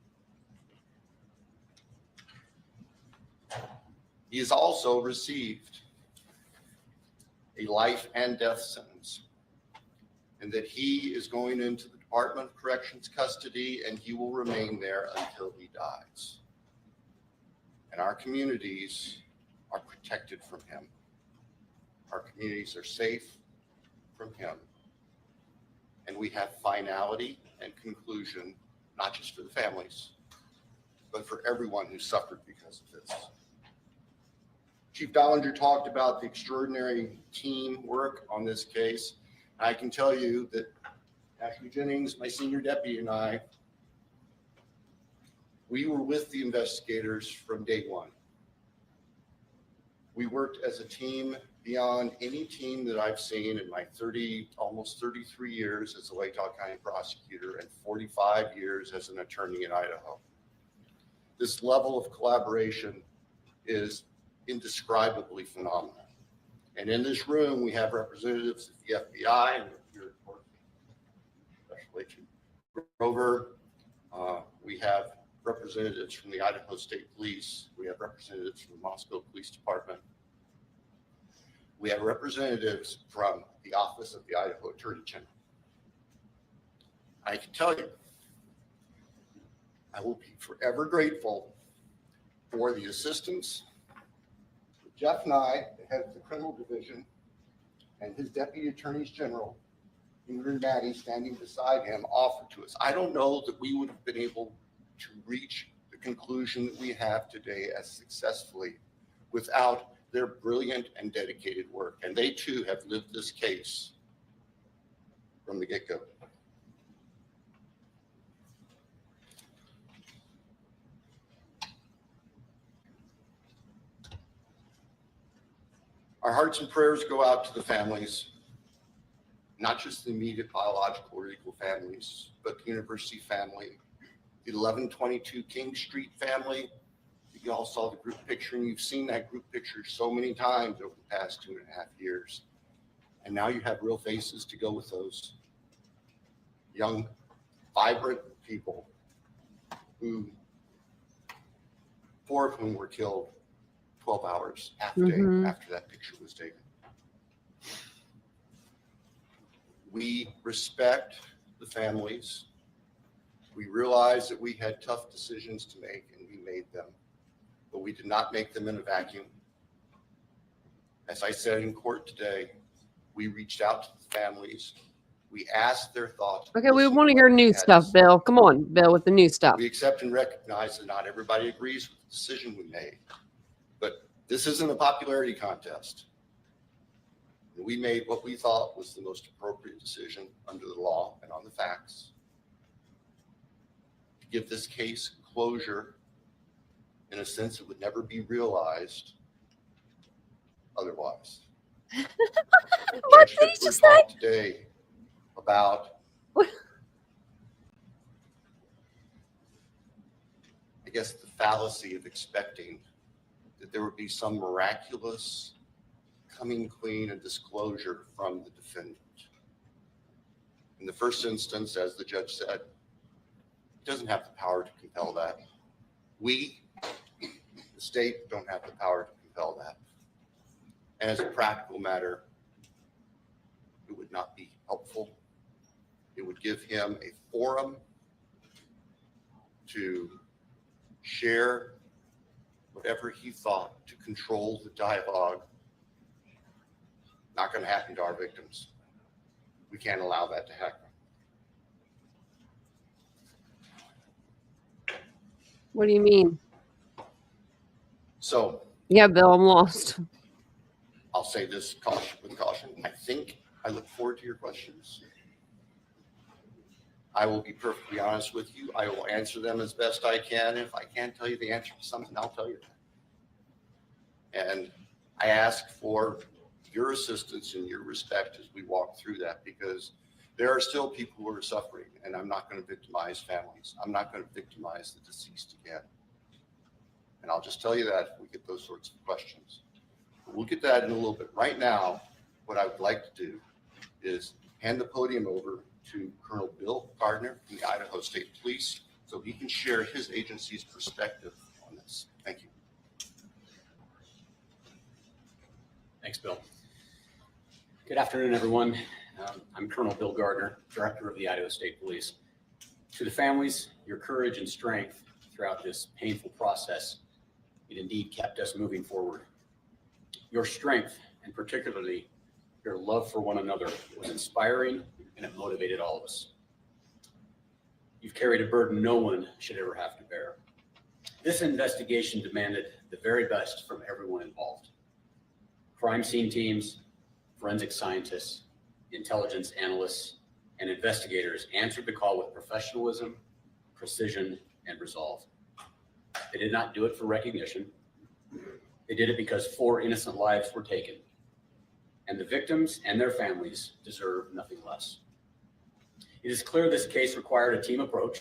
He has also received a life and death sentence, and that he is going into the Department of Corrections custody, and he will remain there until he dies. And our communities are protected from him. Our communities are safe from him. And we have finality and conclusion, not just for the families, but for everyone who suffered because of this. Chief Dollinger talked about the extraordinary teamwork on this case. I can tell you that Ashley Jennings, my senior deputy, and I, we were with the investigators from day one. We worked as a team beyond any team that I've seen in my almost 33 years as a Latah County prosecutor and 45 years as an attorney in Idaho. This level of collaboration is indescribably phenomenal. And in this room, we have representatives of the FBI, and here, of course, Special Agent Grover. We have representatives from the Idaho State Police. We have representatives from the Moscow Police Department. We have representatives from the Office of the Idaho Attorney General. I can tell you, I will be forever grateful for the assistance that Jeff Nye, the head of the criminal division, and his deputy attorneys general, Ingrid and Maddie, standing beside him, offered to us. I don't know that we would have been able to reach the conclusion that we have today as successfully without their brilliant and dedicated work. And they too have lived this case from the get-go. Our hearts and prayers go out to the families, not just the immediate biological or legal families, but the university family, the 1122 King Street family. You all saw the group picture, and you've seen that group picture so many times over the past 2.5 years. And now you have real faces to go with those young, vibrant people who, 4 of whom were killed 12 hours after that picture was taken. We respect the families. We realize that we had tough decisions to make, and we made them, but we did not make them in a vacuum. As I said in court today, we reached out to the families. We asked their thoughts. Okay, we want to hear new stuff, Bill. Come on, Bill, with the new stuff. We accept and recognize that not everybody agrees with the decision we made, but this isn't a popularity contest. We made what we thought was the most appropriate decision under the law and on the facts to give this case closure in a sense it would never be realized otherwise. Judge Fitzgerald talked today about I guess the fallacy of expecting that there would be some miraculous coming clean and disclosure from the defendant. In the first instance, as the judge said, he doesn't have the power to compel that. We, the state, don't have the power to compel that. And as a practical matter, it would not be helpful. It would give him a forum to share whatever he thought to control the dialogue. Not going to happen to our victims. We can't allow that to happen. What do you mean? So, yeah, Bill, I'm lost. I'll say this with caution. I look forward to your questions. I will be perfectly honest with you. I will answer them as best I can. If I can't tell you the answer to something, I'll tell you that. And I ask for your assistance and your respect as we walk through that, because there are still people who are suffering, and I'm not going to victimize families. I'm not going to victimize the deceased again. And I'll just tell you that if we get those sorts of questions. But we'll get that in a little bit. Right now, what I would like to do is hand the podium over to Colonel Bill Gardner from the Idaho State Police so he can share his agency's perspective on this. Thank you. Thanks, Bill. Good afternoon, everyone. I'm Colonel Bill Gardner, Director of the Idaho State Police. To the families, your courage and strength throughout this painful process, it indeed kept us moving forward. Your strength, and particularly your love for one another, was inspiring, and it motivated all of us. You've carried a burden no one should ever have to bear. This investigation demanded the very best from everyone involved. Crime scene teams, forensic scientists, intelligence analysts, and investigators answered the call with professionalism, precision, and resolve. They did not do it for recognition. They did it because 4 innocent lives were taken, and the victims and their families deserve nothing less. It is clear this case required a team approach.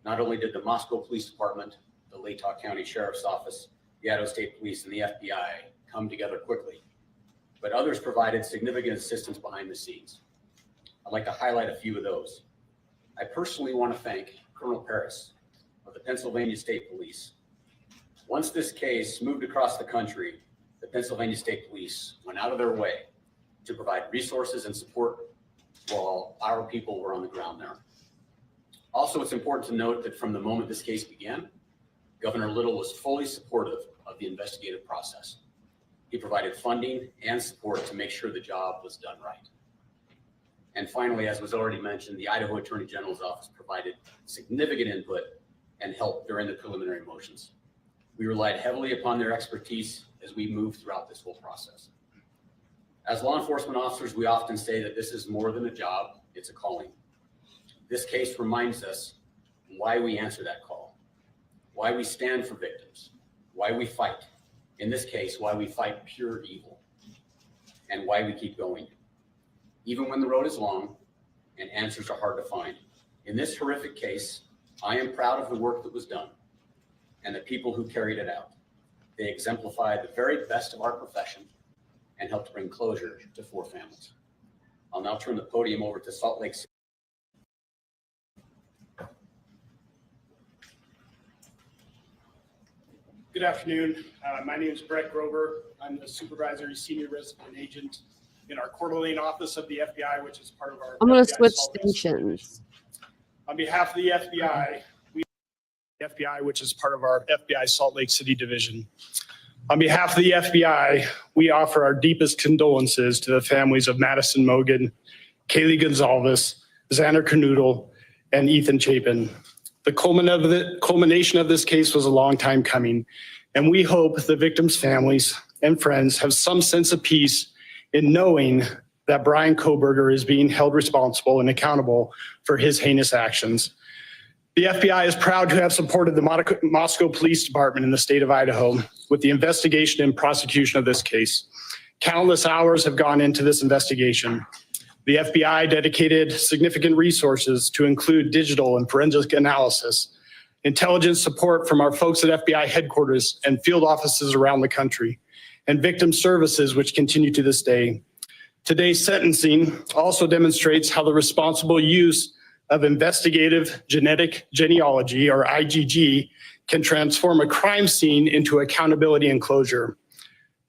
Not only did the Moscow Police Department, the Latah County Sheriff's Office, the Idaho State Police, and the FBI come together quickly, but others provided significant assistance behind the scenes. I'd like to highlight a few of those. I personally want to thank Colonel Paris of the Pennsylvania State Police. Once this case moved across the country, the Pennsylvania State Police went out of their way to provide resources and support while our people were on the ground there. Also, it's important to note that from the moment this case began, Governor Little was fully supportive of the investigative process. He provided funding and support to make sure the job was done right. And finally, as was already mentioned, the Idaho Attorney General's office provided significant input and help during the preliminary motions. We relied heavily upon their expertise as we moved throughout this whole process. As law enforcement officers, we often say that this is more than a job, it's a calling. This case reminds us why we answer that call, why we stand for victims, why we fight. In this case, why we fight pure evil, and why we keep going. Even when the road is long and answers are hard to find. In this horrific case, I am proud of the work that was done and the people who carried it out. They exemplified the very best of our profession and helped bring closure to 4 families. I'll now turn the podium over to Salt Lake City. Good afternoon. My name is Brett Grover. I'm the supervisory senior resident agent in our Coeur d'Alene office of the FBI, which is part of our. I'm going to FBI switch Salt Lake stations. On behalf of the FBI, which is part of our FBI Salt Lake City division. On behalf of the FBI, we offer our deepest condolences to the families of Madison Mogen, Kaylee Goncalves, Xana Kernodle, and Ethan Chapin. The culmination of this case was a long time coming, and we hope the victims' families and friends have some sense of peace in knowing that Brian Kohberger is being held responsible and accountable for his heinous actions. The FBI is proud to have supported the Moscow Police Department in the state of Idaho with the investigation and prosecution of this case. Countless hours have gone into this investigation. The FBI dedicated significant resources to include digital and forensic analysis, intelligence support from our folks at FBI headquarters and field offices around the country, and victim services, which continue to this day. Today's sentencing also demonstrates how the responsible use of investigative genetic genealogy, or IgG, can transform a crime scene into accountability and closure.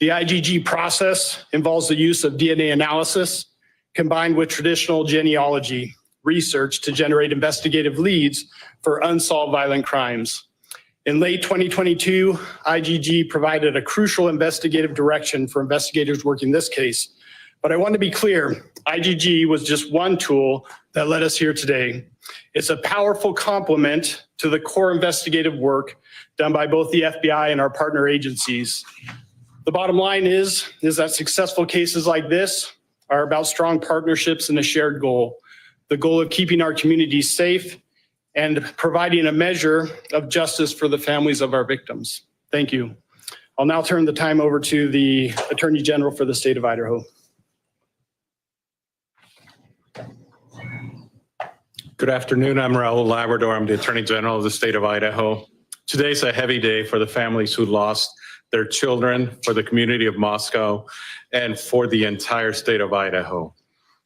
The IgG process involves the use of DNA analysis combined with traditional genealogy research to generate investigative leads for unsolved violent crimes. In late 2022, IgG provided a crucial investigative direction for investigators working this case. But I want to be clear, IgG was just one tool that led us here today. It's a powerful complement to the core investigative work done by both the FBI and our partner agencies. The bottom line is that successful cases like this are about strong partnerships and a shared goal, the goal of keeping our communities safe and providing a measure of justice for the families of our victims. Thank you. I'll now turn the time over to the Attorney General for the state of Idaho. Good afternoon. I'm Raul Labrador. I'm the Attorney General of the state of Idaho. Today's a heavy day for the families who lost their children, for the community of Moscow, and for the entire state of Idaho.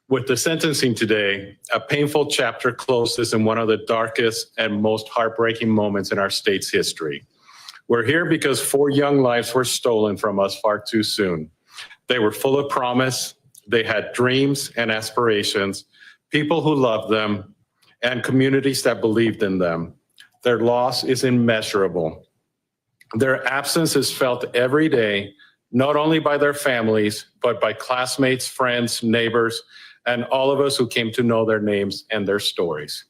With the sentencing today, a painful chapter closes in one of the darkest and most heartbreaking moments in our state's history. We're here because 4 young lives were stolen from us far too soon. They were full of promise. They had dreams and aspirations, people who loved them, and communities that believed in them. Their loss is immeasurable. Their absence is felt every day, not only by their families, but by classmates, friends, neighbors, and all of us who came to know their names and their stories.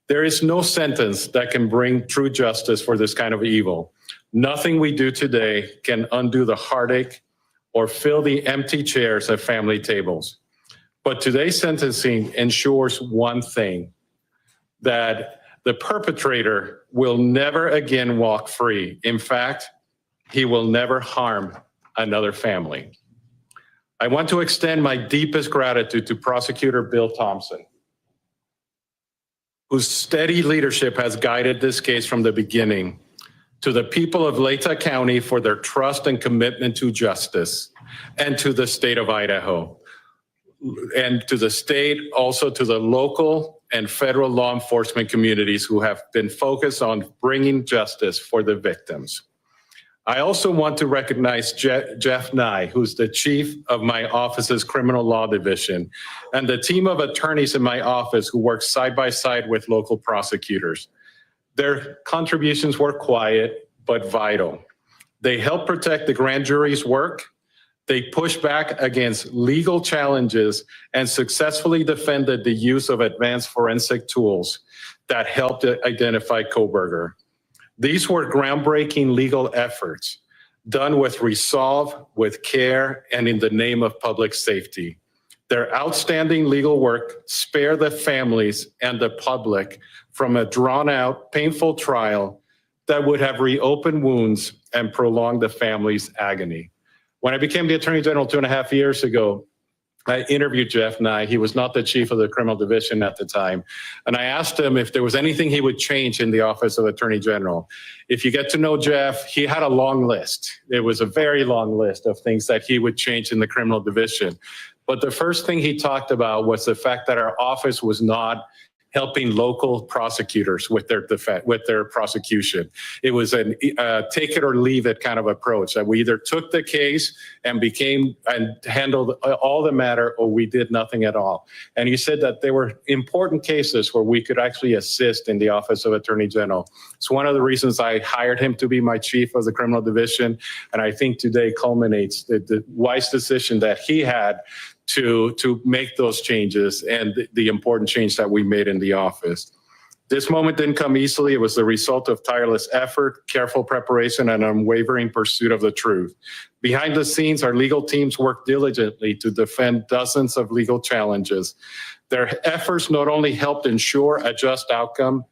There is no sentence that can bring true justice for this kind of evil. Nothing we do today can undo the heartache or fill the empty chairs at family tables. But today's sentencing ensures one thing, that the perpetrator will never again walk free. In fact, he will never harm another family. I want to extend my deepest gratitude to Prosecutor Bill Thompson, whose steady leadership has guided this case from the beginning, to the people of Latah County for their trust and commitment to justice, and to the state of Idaho, and to the state, also to the local and federal law enforcement communities who have been focused on bringing justice for the victims. I also want to recognize Jeff Nye, who's the chief of my office's criminal law division, and the team of attorneys in my office who work side by side with local prosecutors. Their contributions were quiet, but vital. They help protect the grand jury's work. They push back against legal challenges and successfully defended the use of advanced forensic tools that helped identify Kohberger. These were groundbreaking legal efforts done with resolve, with care, and in the name of public safety. Their outstanding legal work spared the families and the public from a drawn-out, painful trial that would have reopened wounds and prolonged the family's agony. When I became the Attorney General 2.5 years ago, I interviewed Jeff Nye. He was not the chief of the criminal division at the time. And I asked him if there was anything he would change in the office of Attorney General. If you get to know Jeff, he had a long list. It was a very long list of things that he would change in the criminal division. But the first thing he talked about was the fact that our office was not helping local prosecutors with their defense, with their prosecution. It was a take it or leave it kind of approach, that we either took the case and handled all the matter, or we did nothing at all. And he said that there were important cases where we could actually assist in the Office of Attorney General. It's one of the reasons I hired him to be my chief of the criminal division. And I think today culminates the wise decision that he had to make those changes and the important change that we made in the office. This moment didn't come easily. It was the result of tireless effort, careful preparation, and unwavering pursuit of the truth. Behind the scenes, our legal teams worked diligently to defend dozens of legal challenges. Their efforts not only helped ensure a just outcome,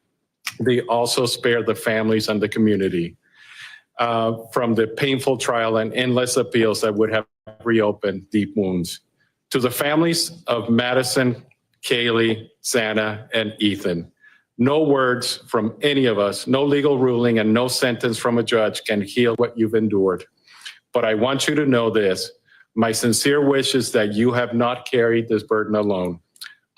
they also spared the families and the community from the painful trial and endless appeals that would have reopened deep wounds. To the families of Madison, Kaylee, Xana, and Ethan, no words from any of us, no legal ruling, and no sentence from a judge can heal what you've endured. But I want you to know this. My sincere wish is that you have not carried this burden alone.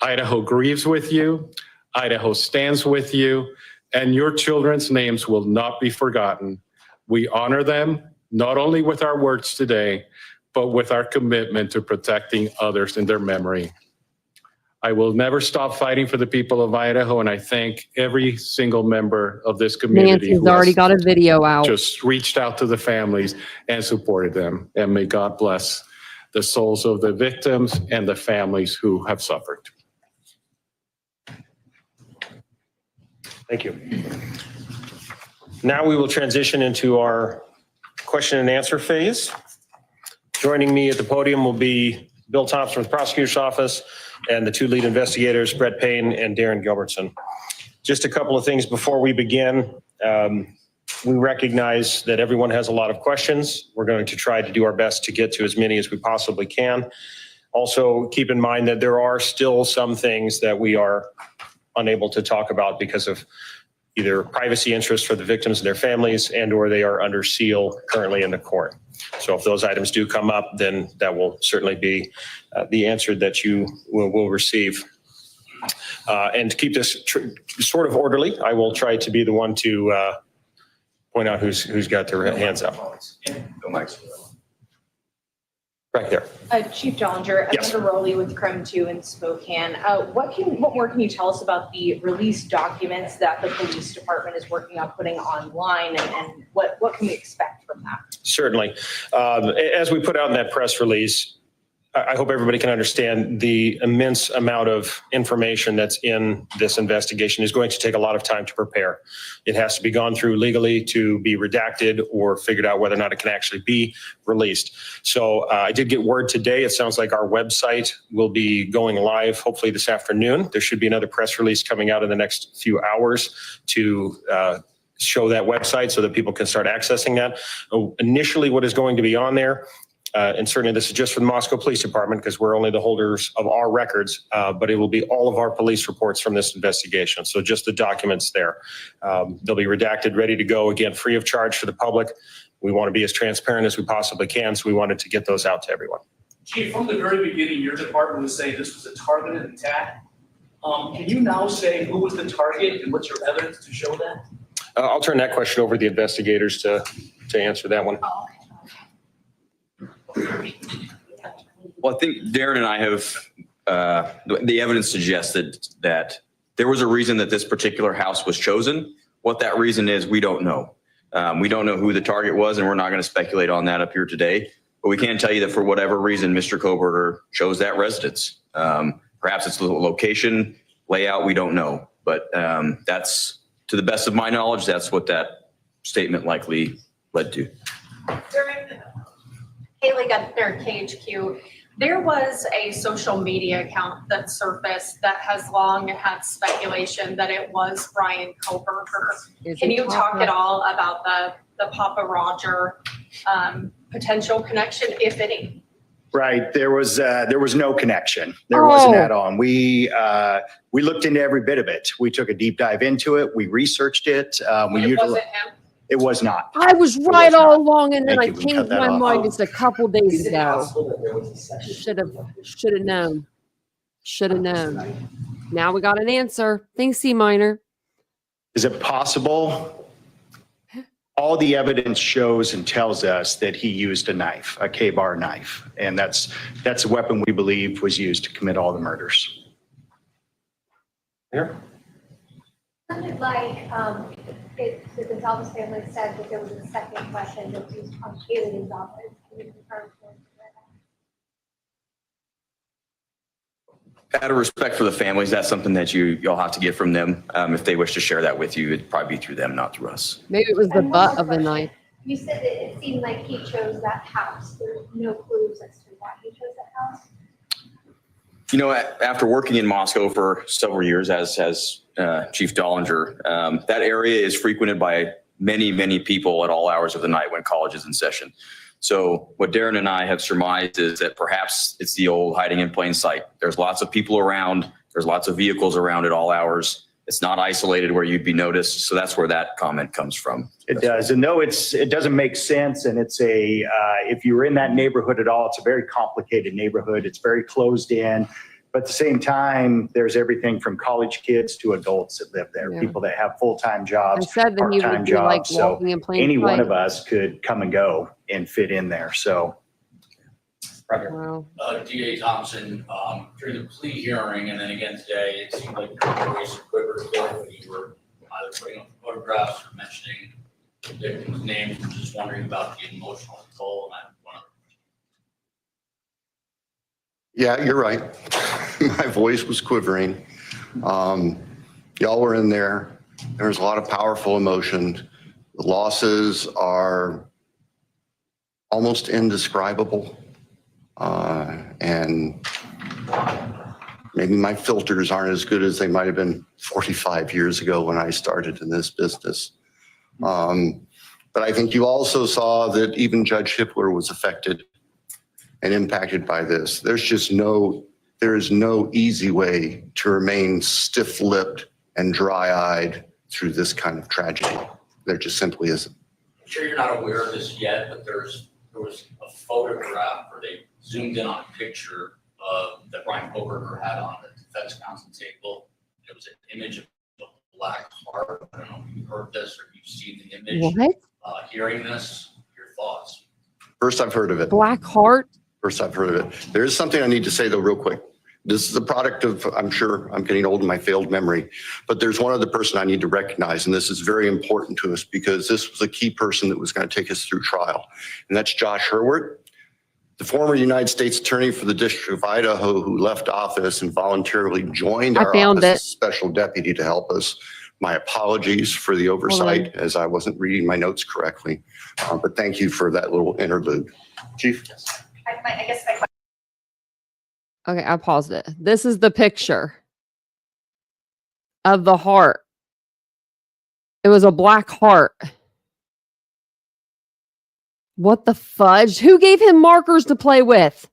Idaho grieves with you. Idaho stands with you. And your children's names will not be forgotten. We honor them, not only with our words today, but with our commitment to protecting others in their memory. I will never stop fighting for the people of Idaho, and I thank every single member of this community Nancy's already got a video out. just reached out to the families and supported them. And may God bless the souls of the victims and the families who have suffered. Thank you. Now we will transition into our question and answer phase. Joining me at the podium will be Bill Thompson from the prosecutor's office and the two lead investigators, Brett Payne and Darren Gilbertson. Just a couple of things before we begin. We recognize that everyone has a lot of questions. We're going to try to do our best to get to as many as we possibly can. Also, keep in mind that there are still some things that we are unable to talk about because of either privacy interests for the victims and their families, and or they are under seal currently in the court. So if those items do come up, then that will certainly be the answer that you will receive. And to keep this sort of orderly, I will try to be the one to point out who's got their hands up. Right there. Chief Dollinger, Yes. Amanda Rowley with Crime 2 in Spokane. What more can you tell us about the release documents that the police department is working on putting online, and what can we expect from that? Certainly. As we put out in that press release, I hope everybody can understand the immense amount of information that's in this investigation is going to take a lot of time to prepare. It has to be gone through legally to be redacted or figured out whether or not it can actually be released. So I did get word today. It sounds like our website will be going live hopefully this afternoon. There should be another press release coming out in the next few hours to show that website so that people can start accessing that. Initially, what is going to be on there, and certainly this is just for the Moscow Police Department because we're only the holders of our records, but it will be all of our police reports from this investigation. So just the documents there. They'll be redacted, ready to go, again, free of charge for the public. We want to be as transparent as we possibly can, so we wanted to get those out to everyone. Chief, from the very beginning, your department was saying this was a targeted attack. Can you now say who was the target and what's your evidence to show that? I'll turn that question over to the investigators to answer that one. Well, I think Darren and I have, the evidence suggested that there was a reason that this particular house was chosen. What that reason is, we don't know. We don't know who the target was, and we're not going to speculate on that up here today. But we can tell you that for whatever reason, Mr. Koberger chose that residence. Perhaps it's the location, layout, we don't know. But that's, to the best of my knowledge, that's what that statement likely led to. During Kaylee got their KHQ, there was a social media account that surfaced that has long had speculation that it was Brian Koberger. Can you talk at all about the Papa Roger potential connection, if any? Right. There was no connection. There wasn't at all. We looked into every bit of it. We took a deep dive into it. We researched it. It wasn't him? It was not. I was right all along, and then I Thank you. We cut changed that my off. mind just a couple days ago. Should have known. Should have known. Now we got an answer. Thanks, C minor. Is it possible? All the evidence shows and tells us that he used a knife, a K-bar knife. And that's a weapon we believe was used to commit all the murders. Here. Sounded like the Goncalves family said that there was a second weapon that was used on Kaylee Goncalves. Can you confirm that? Out of respect for the families, that's something that you'll have to get from them. If they wish to share that with you, it'd probably be through them, not through us. Maybe it was the butt of the knife. You said that it seemed like he chose that house. There's no clues as to why he chose that house. You know, after working in Moscow for several years as Chief Dollinger, that area is frequented by many, many people at all hours of the night when college is in session. So what Darren and I have surmised is that perhaps it's the old hiding in plain sight. There's lots of people around. There's lots of vehicles around at all hours. It's not isolated where you'd be noticed. So that's where that comment comes from. It does. And no, it doesn't make sense. And it's if you're in that neighborhood at all, it's a very complicated neighborhood. It's very closed in. But at the same time, there's everything from college kids to adults that live there, people that have full-time jobs, I said that he part-time would be like jobs. So walking in plain any one sight. of us could come and go and fit in there. So. Wow. DA Thompson, during the plea hearing and then again today, it seemed like your voice quivered a bit when you were either putting up photographs or mentioning the victims' names. I'm just wondering about the emotional toll. And I want Yeah, you're right. My voice was quivering. Y'all were in there. There's a lot of powerful emotion. The losses are almost indescribable. And maybe my filters aren't as good as they might have been 45 years ago when I started in this business. But I think you also saw that even Judge Hippler was affected and impacted by this. There is no easy way to remain stiff-lipped and dry-eyed through this kind of tragedy. There just simply isn't. I'm sure you're not aware of this yet, but there was a photograph where they zoomed in on a picture that Brian Koberger had on the defense counsel table. It was an image of a black heart. I don't know if you've heard this or if you've seen the image. What? Hearing this, your thoughts? First I've heard of it. Black heart? First I've heard of it. There is something I need to say though real quick. This is a product of, I'm sure I'm getting old in my failed memory, but there's one other person I need to recognize, and this is very important to us because this was a key person that was going to take us through trial, and that's Josh Hurwitz, the former United States Attorney for the District of Idaho who left office and voluntarily joined our office as special deputy to help us. My apologies for the oversight as I wasn't reading my notes correctly, but thank you for that little interlude. Chief? I guess my question. Okay, I paused it. This is the picture of the heart. It was a black heart. What the fudge? Who gave him markers to play with?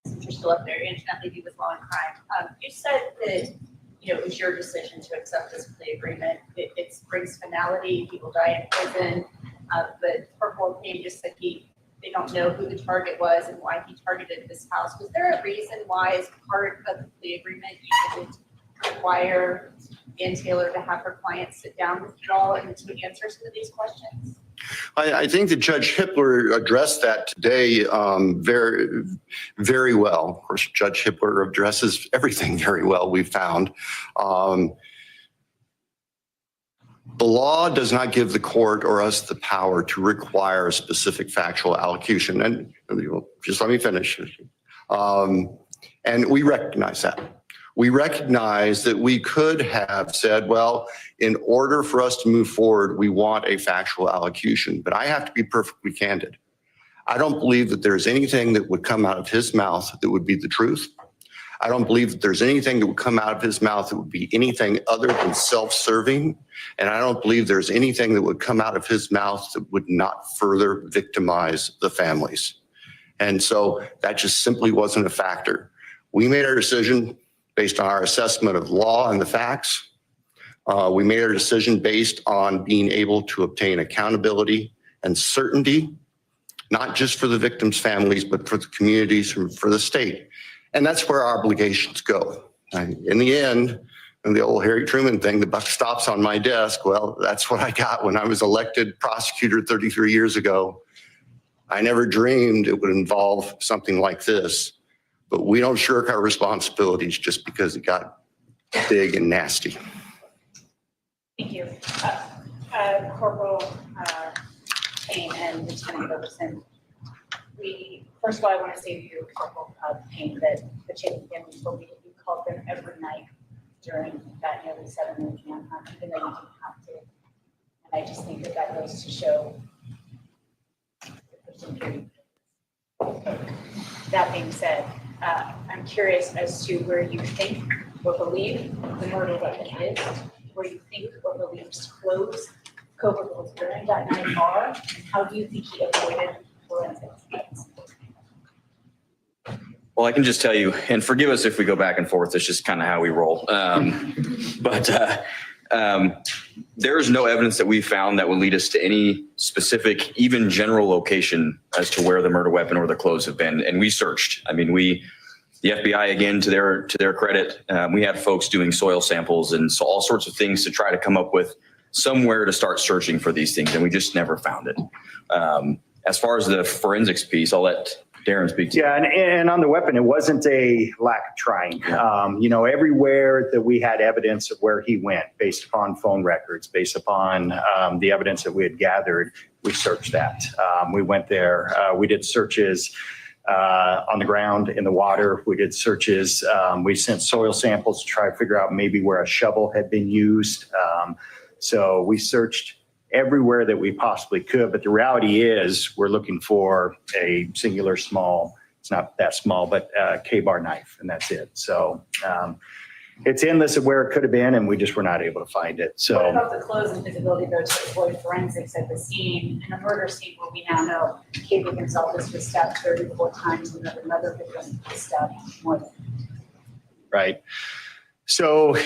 Since you're still up there, infinitely be with law and crime. You said that, it was your decision to accept this plea agreement. It brings finality, people die in prison, but Corporal Payne just said they don't know who the target was and why he targeted this house. Was there a reason why, as part of the plea agreement, you didn't require Ann Taylor to have her client sit down with you all and to answer some of these questions? I think that Judge Hippler addressed that today very, very well. Of course, Judge Hippler addresses everything very well, we've found. The law does not give the court or us the power to require a specific factual allocution. And just let me finish. And we recognize that. We recognize that we could have said, well, in order for us to move forward, we want a factual allocution. But I have to be perfectly candid. I don't believe that there's anything that would come out of his mouth that would be the truth. I don't believe that there's anything that would come out of his mouth that would be anything other than self-serving. And I don't believe there's anything that would come out of his mouth that would not further victimize the families. And so that just simply wasn't a factor. We made our decision based on our assessment of law and the facts. We made our decision based on being able to obtain accountability and certainty, not just for the victims' families, but for the communities and for the state. And that's where our obligations go. In the end, in the old Harry Truman thing, the buck stops on my desk. Well, that's what I got when I was elected prosecutor 33 years ago. I never dreamed it would involve something like this. But we don't shirk our responsibilities just because it got big and nasty. Thank you. Corporal Payne and Lieutenant Robertson, first of all, I want to say to you, Corporal Payne, that the Chapin family told me that you called them every night during that nearly 7-minute manhunt, even though you didn't have to. And I just think that that goes to show the person. That being said, I'm curious as to where you think or believe the murder weapon is, where you think or believe disclosed Coburn was during that night are, and how do you think he avoided forensics? Well, I can just tell you, and forgive us if we go back and forth, it's just kind of how we roll. There is no evidence that we found that would lead us to any specific, even general location as to where the murder weapon or the clothes have been. And we searched. I mean, the FBI, again, to their credit, we had folks doing soil samples and so all sorts of things to try to come up with somewhere to start searching for these things. And we just never found it. As far as the forensics piece, I'll let Darren speak to you. Yeah, and on the weapon, it wasn't a lack of trying. Everywhere that we had evidence of where he went, based upon phone records, based upon the evidence that we had gathered, we searched that. We went there. We did searches on the ground, in the water. We did searches. We sent soil samples to try to figure out maybe where a shovel had been used. So we searched everywhere that we possibly could. But the reality is we're looking for a singular small, it's not that small, but K-bar knife, and that's it. So it's endless of where it could have been, and we just were not able to find it. So what about the clothes and visibility though to avoid forensics at the scene, in a murder scene where we now know Kaylee Goncalves was stabbed 34 times and another victim was stabbed more than. right. So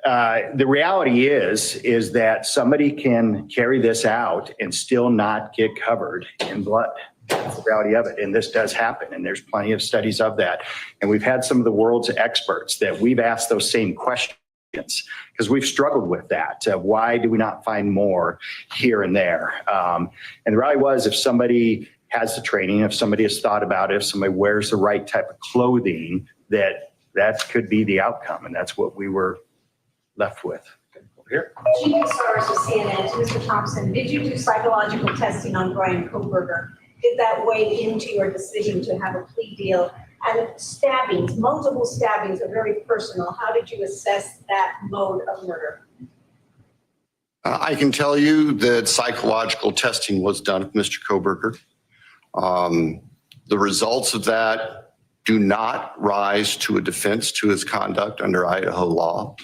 the reality is that somebody can carry this out and still not get covered in blood. That's the reality of it. And this does happen. And there's plenty of studies of that. And we've had some of the world's experts that we've asked those same questions because we've struggled with that. Why do we not find more here and there? And the reality was, if somebody has the training, if somebody has thought about it, if somebody wears the right type of clothing, that could be the outcome. And that's what we were left with. Over here. Chief of SARS of CNN, to Mr. Thompson, did you do psychological testing on Brian Koberger? Did that weigh into your decision to have a plea deal? And stabbings, multiple stabbings are very personal. How did you assess that mode of murder? I can tell you that psychological testing was done with Mr. Koberger. The results of that do not rise to a defense to his conduct under Idaho law.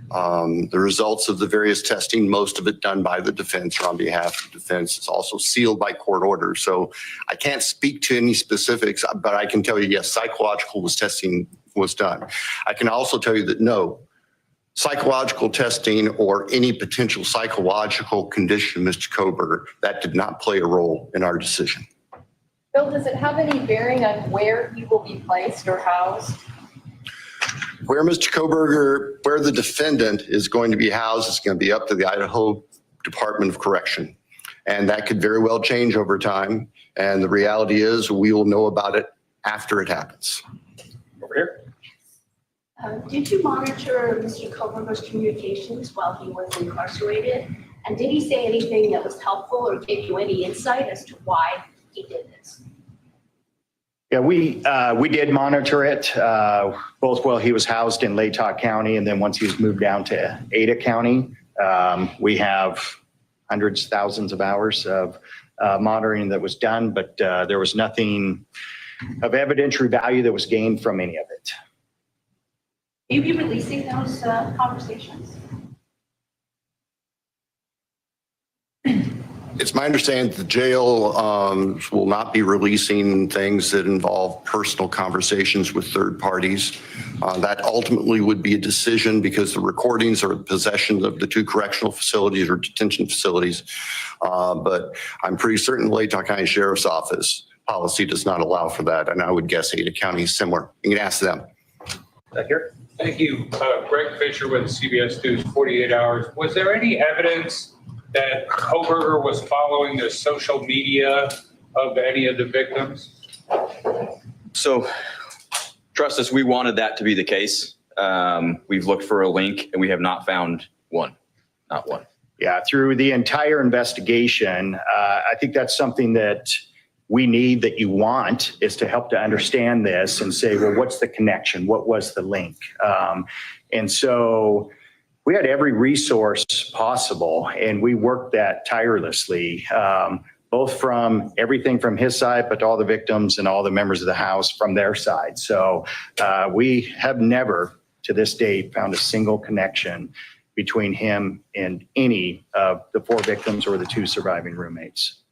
The results of the various testing, most of it done by the defense or on behalf of the defense, is also sealed by court order. So I can't speak to any specifics, but I can tell you, yes, psychological testing was done. I can also tell you that no, psychological testing or any potential psychological condition, Mr. Koberger, that did not play a role in our decision. Bill, does it have any bearing on where he will be placed or housed? Where Mr. Koberger, where the defendant is going to be housed is going to be up to the Idaho Department of Correction. And that could very well change over time. And the reality is we will know about it after it happens. Over here. Did you monitor Mr. Koberger's communications while he was incarcerated? And did he say anything that was helpful or gave you any insight as to why he did this? Yeah, we did monitor it, both while he was housed in Latah County and then once he was moved down to Ada County. We have hundreds, thousands of hours of monitoring that was done, but there was nothing of evidentiary value that was gained from any of it. Will you be releasing those conversations? It's my understanding that the jail will not be releasing things that involve personal conversations with third parties. That ultimately would be a decision because the recordings are in possession of the two correctional facilities or detention facilities. But I'm pretty certain Latah County Sheriff's Office policy does not allow for that. And I would guess Ada County is similar. You can ask them. Back here. Thank you. Greg Fisher with CBS News 48 Hours. Was there any evidence that Koberger was following the social media of any of the victims? So trust us, we wanted that to be the case. We've looked for a link and we have not found one, not one. Yeah, through the entire investigation, I think that's something that we need, that you want, is to help to understand this and say, well, what's the connection? What was the link? And so we had every resource possible and we worked that tirelessly, both from everything from his side, but all the victims and all the members of the house from their side. So we have never to this day found a single connection between him and any of the 4 victims or the 2 surviving roommates.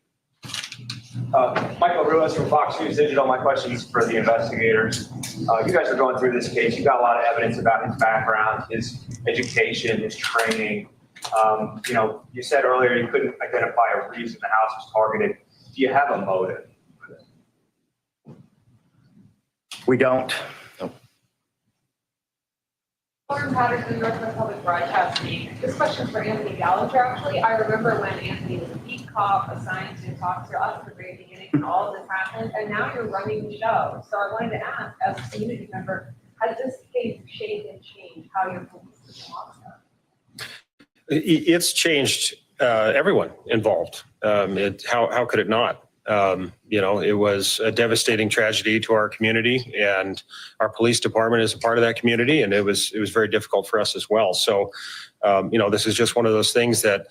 Michael Ruiz from Fox News Digital. My question is for the investigators. You guys are going through this case. You've got a lot of evidence about his background, his education, his training. You said earlier you couldn't identify a reason the house was targeted. Do you have a motive for this? We don't. Lauren Patterson, Northwest Public Broadcasting. This question for Anthony Gallagher, actually. I remember when Anthony was a beat cop assigned to talk to us at the very beginning when all of this happened, and now you're running the show. So I wanted to ask, as a community member, has this case shaped and changed how your police are? It's changed everyone involved. How could it not? It was a devastating tragedy to our community, and our police department is a part of that community, and it was very difficult for us as well. So, this is just one of those things that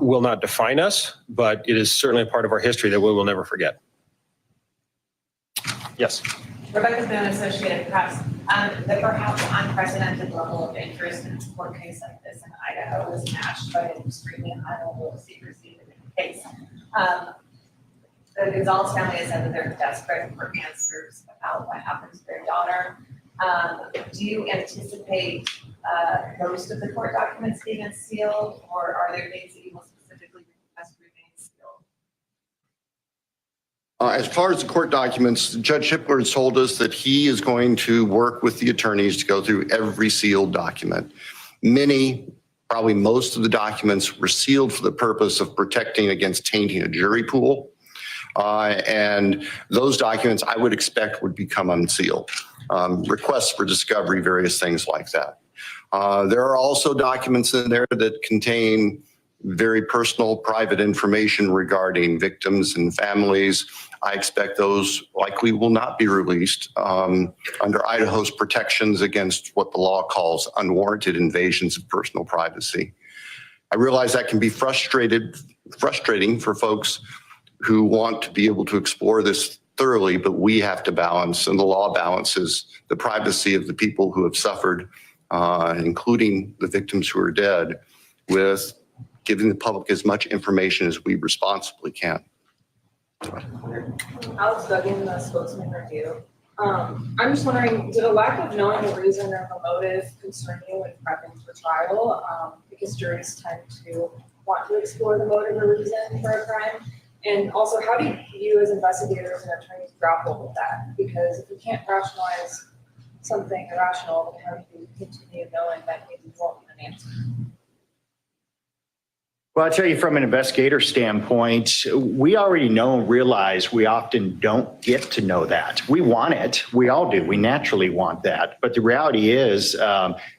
will not define us, but it is certainly a part of our history that we will never forget. Yes. Rebecca Stone, Associated Press. The perhaps unprecedented level of interest in a court case like this in Idaho was matched by an extremely high level of secrecy in the case. The Goncalves family has said that they're desperate for answers about what happened to their daughter. Do you anticipate most of the court documents being unsealed, or are there things that you will specifically request remain sealed? As far as the court documents, Judge Hippler has told us that he is going to work with the attorneys to go through every sealed document. Probably most of the documents were sealed for the purpose of protecting against tainting a jury pool. And those documents I would expect would become unsealed. Requests for discovery, various things like that. There are also documents in there that contain very personal, private information regarding victims and families. I expect those likely will not be released under Idaho's protections against what the law calls unwarranted invasions of personal privacy. I realize that can be frustrating for folks who want to be able to explore this thoroughly, but we have to balance, and the law balances the privacy of the people who have suffered including the victims who are dead, with giving the public as much information as we responsibly can. Alex Duggan, the spokesman review. I'm just wondering, did a lack of knowing the reason or the motive concern you when prepping for trial? Because juries tend to want to explore the motive or reason for a crime. And also, how do you as investigators and attorneys grapple with that? Because if you can't rationalize something irrational, then how do you continue knowing that you won't get an answer? Well, I'll tell you from an investigator standpoint, we already know and realize we often don't get to know that. We want it. We all do. We naturally want that. But the reality is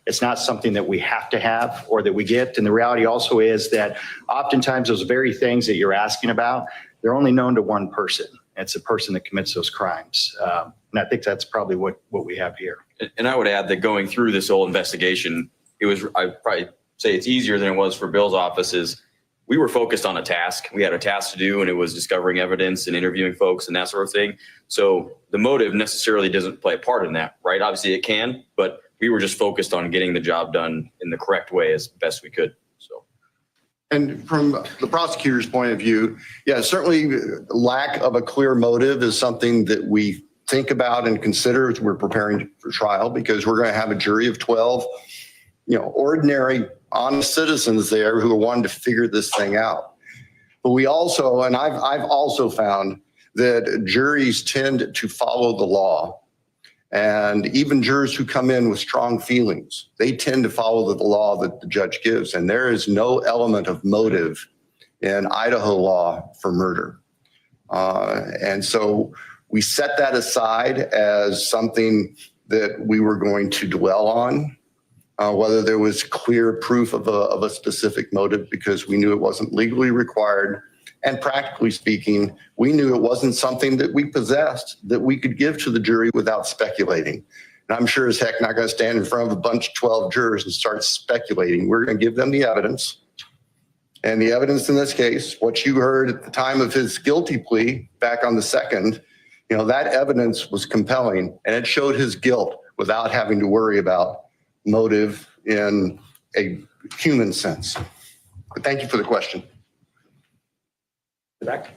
it's not something that we have to have or that we get. And the reality also is that oftentimes those very things that you're asking about, they're only known to one person. It's the person that commits those crimes. And I think that's probably what we have here. And I would add that going through this whole investigation, I'd probably say it's easier than it was for Bill's offices. We were focused on a task. We had a task to do, and it was discovering evidence and interviewing folks and that sort of thing. So the motive necessarily doesn't play a part in that, right? Obviously it can, but we were just focused on getting the job done in the correct way as best we could. So. And from the prosecutor's point of view, yeah, certainly lack of a clear motive is something that we think about and consider as we're preparing for trial, because we're going to have a jury of 12, ordinary, honest citizens there who are wanting to figure this thing out. But we also, and I've also found that juries tend to follow the law. And even jurors who come in with strong feelings, they tend to follow the law that the judge gives. And there is no element of motive in Idaho law for murder. And so we set that aside as something that we were going to dwell on. Whether there was clear proof of a specific motive, because we knew it wasn't legally required. And practically speaking, we knew it wasn't something that we possessed that we could give to the jury without speculating. And I'm sure as heck not going to stand in front of a bunch of 12 jurors and start speculating. We're going to give them the evidence. And the evidence in this case, what you heard at the time of his guilty plea back on the 2nd, that evidence was compelling, and it showed his guilt without having to worry about motive in a human sense. But thank you for the question. Did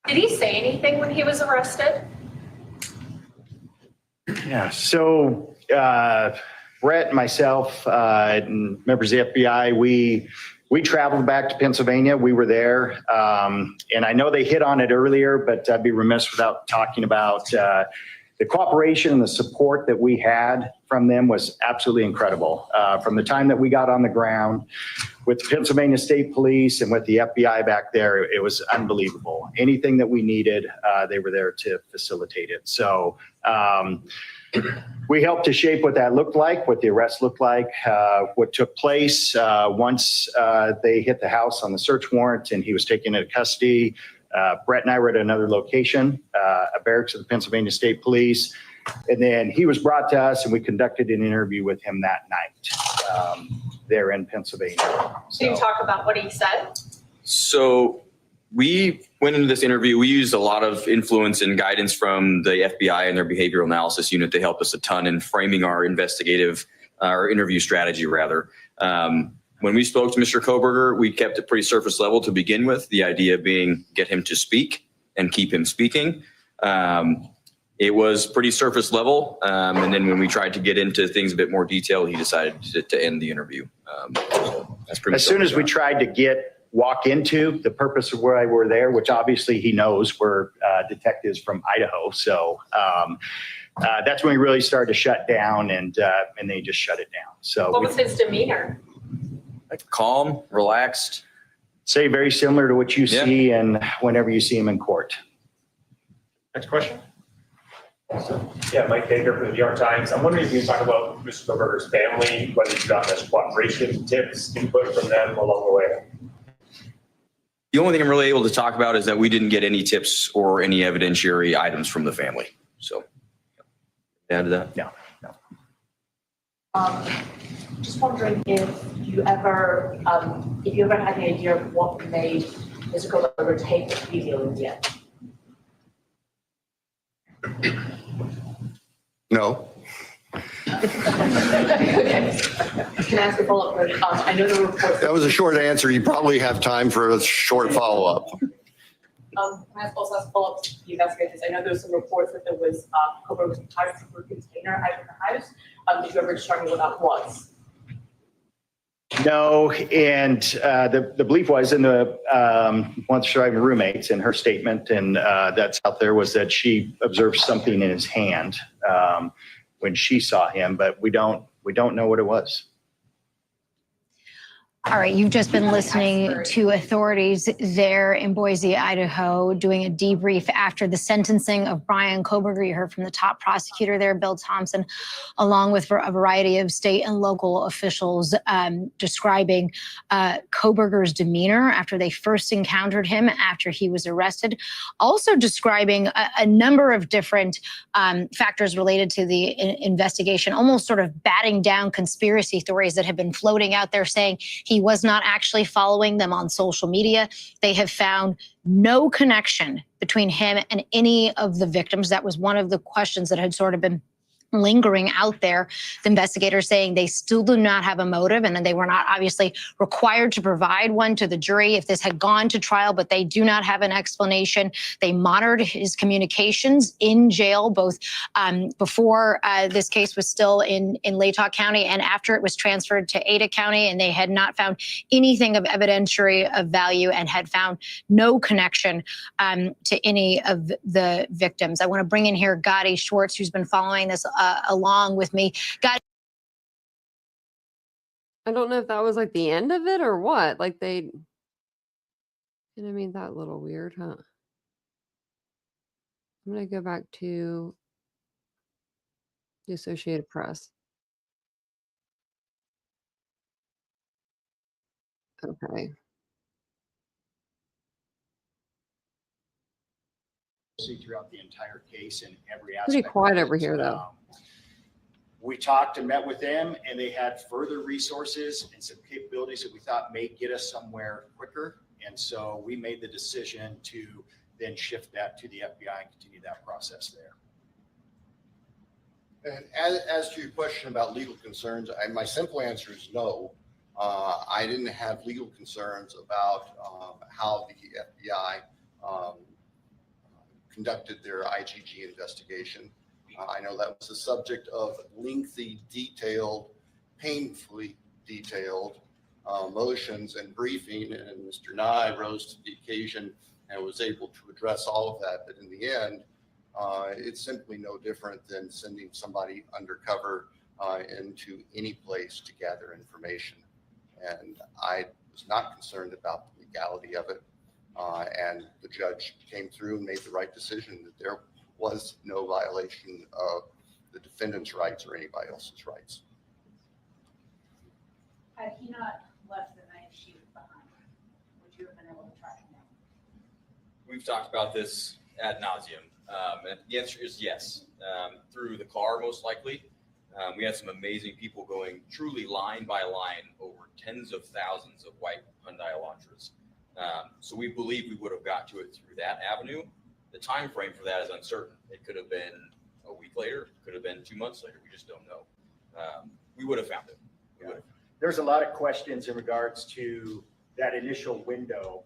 he say anything when he was arrested? Yeah, so Brett, myself, and members of the FBI, we traveled back to Pennsylvania. We were there. And I know they hit on it earlier, but I'd be remiss without talking about the cooperation and the support that we had from them was absolutely incredible. From the time that we got on the ground with the Pennsylvania State Police and with the FBI back there, it was unbelievable. Anything that we needed, they were there to facilitate it. So we helped to shape what that looked like, what the arrest looked like, what took place once they hit the house on the search warrant and he was taken into custody. Brett and I were at another location, a barracks of the Pennsylvania State Police. And then he was brought to us and we conducted an interview with him that night there in Pennsylvania. Can you talk about what he said? So we went into this interview. We used a lot of influence and guidance from the FBI and their behavioral analysis unit. They helped us a ton in framing our interview strategy rather. When we spoke to Mr. Koberger, we kept it pretty surface level to begin with, the idea being get him to speak and keep him speaking. It was pretty surface level. And then when we tried to get into things a bit more detail, he decided to end the interview. So that's pretty much as soon as we tried to walk into the purpose of why we're there, which obviously he knows we're detectives from Idaho. So that's when we really started to shut down and they just shut it down. So what was his demeanor? Calm, relaxed. Say very similar to what you see and whenever you see him in court. Next question. Yeah, Mike Baker from the New York Times. I'm wondering if you can talk about Mr. Koberger's family, whether you got this cooperation, tips, input from them along the way. The only thing I'm really able to talk about is that we didn't get any tips or any evidentiary items from the family. So add to that? No. Just wondering if you ever had any idea of what made Mr. Koberger take the plea deal in the end? No. Can I ask a follow-up question? I know the report. That was a short answer. You probably have time for a short follow-up. Can I also ask a follow-up to the investigators? I know there was some reports that there was co-workers and tires for a container out of the house. Did you ever determine what that was? No, and the belief was in the one of the roommates in her statement, and that's out there, was that she observed something in his hand when she saw him, but we don't know what it was. All right, you've just been listening to authorities there in Boise, Idaho, doing a debrief after the sentencing of Brian Kohberger. You heard from the top prosecutor there, Bill Thompson, along with a variety of state and local officials describing Kohberger's demeanor after they first encountered him after he was arrested. Also describing a number of different factors related to the investigation, almost sort of batting down conspiracy theories that have been floating out there, saying he was not actually following them on social media. They have found no connection between him and any of the victims. That was one of the questions that had sort of been lingering out there. The investigators saying they still do not have a motive, and they were not obviously required to provide one to the jury if this had gone to trial, but they do not have an explanation. They monitored his communications in jail, both before this case was still in Latah County and after it was transferred to Ada County, and they had not found anything of evidentiary of value and had found no connection to any of the victims. I want to bring in here Gotti Schwartz, who's been following this along with me. I don't know if that was like the end of it or what. Like and I mean, that little weird, huh? I'm going to go back to the Associated Press. Okay. See throughout the entire case and every aspect. Pretty quiet over here, though. We talked and met with them, and they had further resources and some capabilities that we thought may get us somewhere quicker. And so we made the decision to then shift that to the FBI and continue that process there. And as to your question about legal concerns, my simple answer is no. I didn't have legal concerns about how the FBI conducted their IGG investigation. I know that was the subject of lengthy, detailed, painfully detailed motions and briefing, and Mr. Nye rose to the occasion and was able to address all of that. But in the end, it's simply no different than sending somebody undercover into any place to gather information. And I was not concerned about the legality of it. And the judge came through and made the right decision that there was no violation of the defendant's rights or anybody else's rights. Had he not left the knife sheath behind, would you have been able to track him down? We've talked about this ad nauseum. And the answer is yes. Through the car, most likely. We had some amazing people going truly line by line over tens of thousands of white Hyundai Elantras. So we believe we would have got to it through that avenue. The time frame for that is uncertain. It could have been a week later, it could have been 2 months later. We just don't know. We would have found it. There's a lot of questions in regards to that initial window.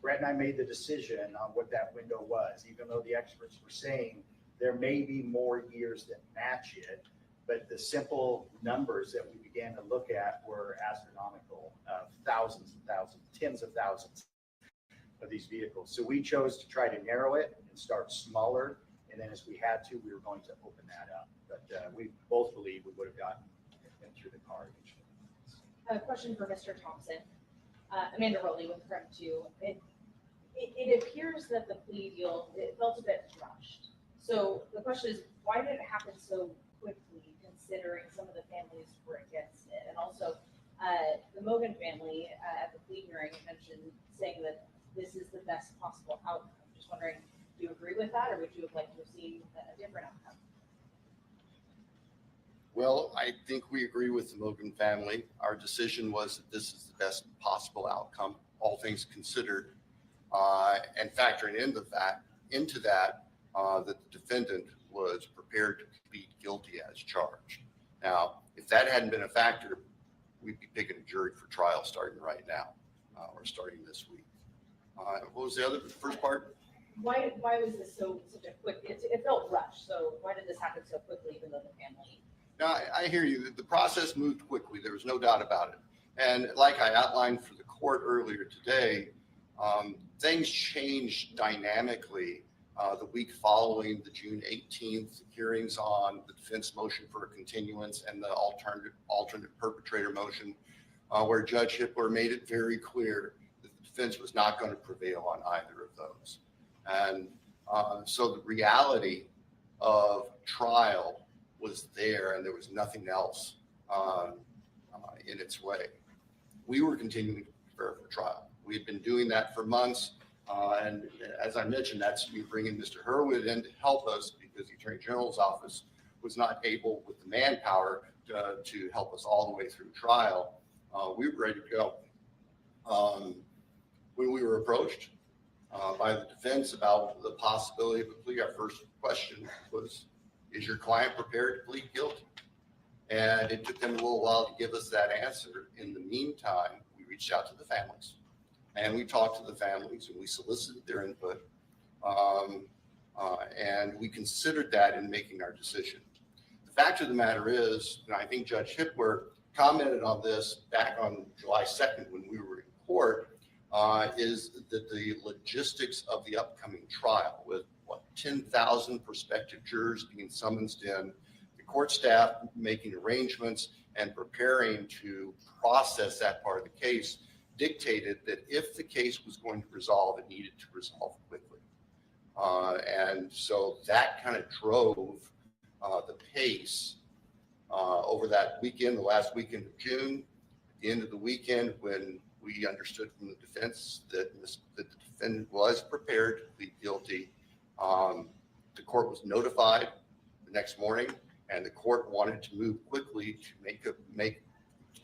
Brett and I made the decision on what that window was, even though the experts were saying there may be more years that match it. But the simple numbers that we began to look at were astronomical, thousands and thousands, tens of thousands of these vehicles. So we chose to try to narrow it and start smaller. And then as we had to, we were going to open that up. But we both believe we would have gotten them through the car eventually. A question for Mr. Thompson. Amanda Rowley with Front 2. It appears that the plea deal, it felt a bit rushed. So the question is, why did it happen so quickly, considering some of the families were against it? And also, the Mogen family at the plea hearing mentioned saying that this is the best possible outcome. Just wondering, do you agree with that, or would you have liked to have seen a different outcome? Well, I think we agree with the Mogen family. Our decision was that this is the best possible outcome, all things considered, and factoring into that, that the defendant was prepared to plead guilty as charged. Now, if that hadn't been a factor, we'd be picking a jury for trial starting right now, or starting this week. What was the first part? Why was this such a quick, it felt rushed, so why did this happen so quickly even though the family? Now, I hear you. The process moved quickly. There was no doubt about it. And like I outlined for the court earlier today, things changed dynamically the week following the June 18th hearings on the defense motion for a continuance and the alternate perpetrator motion, where Judge Hippler made it very clear that the defense was not going to prevail on either of those. And so the reality of trial was there, and there was nothing else in its way. We were continuing to prepare for trial. We had been doing that for months. And as I mentioned, that's me bringing Mr. Hurwood in to help us because the Attorney General's office was not able with the manpower to help us all the way through trial. We were ready to go. When we were approached by the defense about the possibility of a plea, our first question was, is your client prepared to plead guilty? And it took them a little while to give us that answer. In the meantime, we reached out to the families. And we talked to the families and we solicited their input. And we considered that in making our decision. The fact of the matter is, and I think Judge Hippler commented on this back on July 2nd when we were in court, is that the logistics of the upcoming trial with 10,000 prospective jurors being summoned in, the court staff making arrangements and preparing to process that part of the case, dictated that if the case was going to resolve, it needed to resolve quickly. And so that kind of drove the pace over that weekend, the last weekend of June. At the end of the weekend, when we understood from the defense that the defendant was prepared to plead guilty, the court was notified the next morning, and the court wanted to move quickly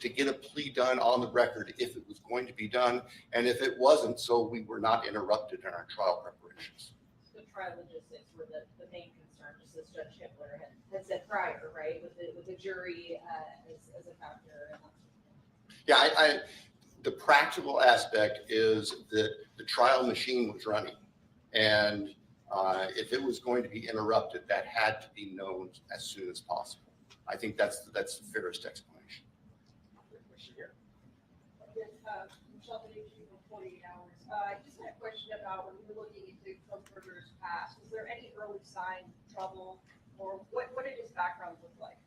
to get a plea done on the record if it was going to be done, and if it wasn't, so we were not interrupted in our trial preparations. The trial logistics were the main concern, just as Judge Hippler had said prior, right, with the jury as a factor. Yeah, the practical aspect is that the trial machine was running, and if it was going to be interrupted, that had to be known as soon as possible. I think that's the fairest explanation. Michelle, thank you for 48 hours. I just had a question about when you were looking into Koberger's past. Was there any early sign of trouble, or what did his background look like?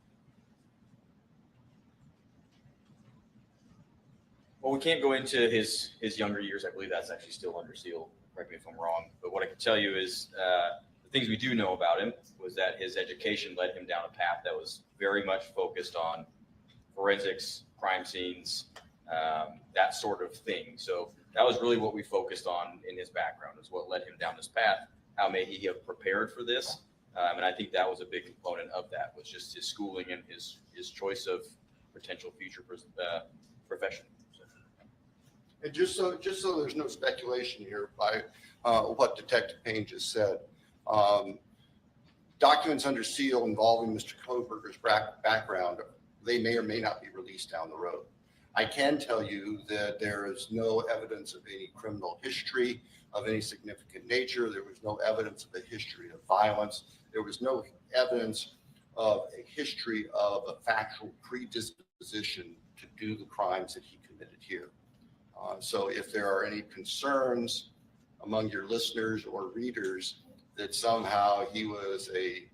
Well, we can't go into his younger years. I believe that's actually still under seal. Correct me if I'm wrong. But what I can tell you is the things we do know about him was that his education led him down a path that was very much focused on forensics, crime scenes, that sort of thing. So that was really what we focused on in his background, is what led him down this path. How may he have prepared for this? And I think that was a big component of that, was just his schooling and his choice of potential future profession. And just so there's no speculation here by what Detective Payne just said, documents under seal involving Mr. Koberger's background, they may or may not be released down the road. I can tell you that there is no evidence of any criminal history of any significant nature. There was no evidence of a history of violence. There was no evidence of a history of a factual predisposition to do the crimes that he committed here. So if there are any concerns among your listeners or readers that somehow he was a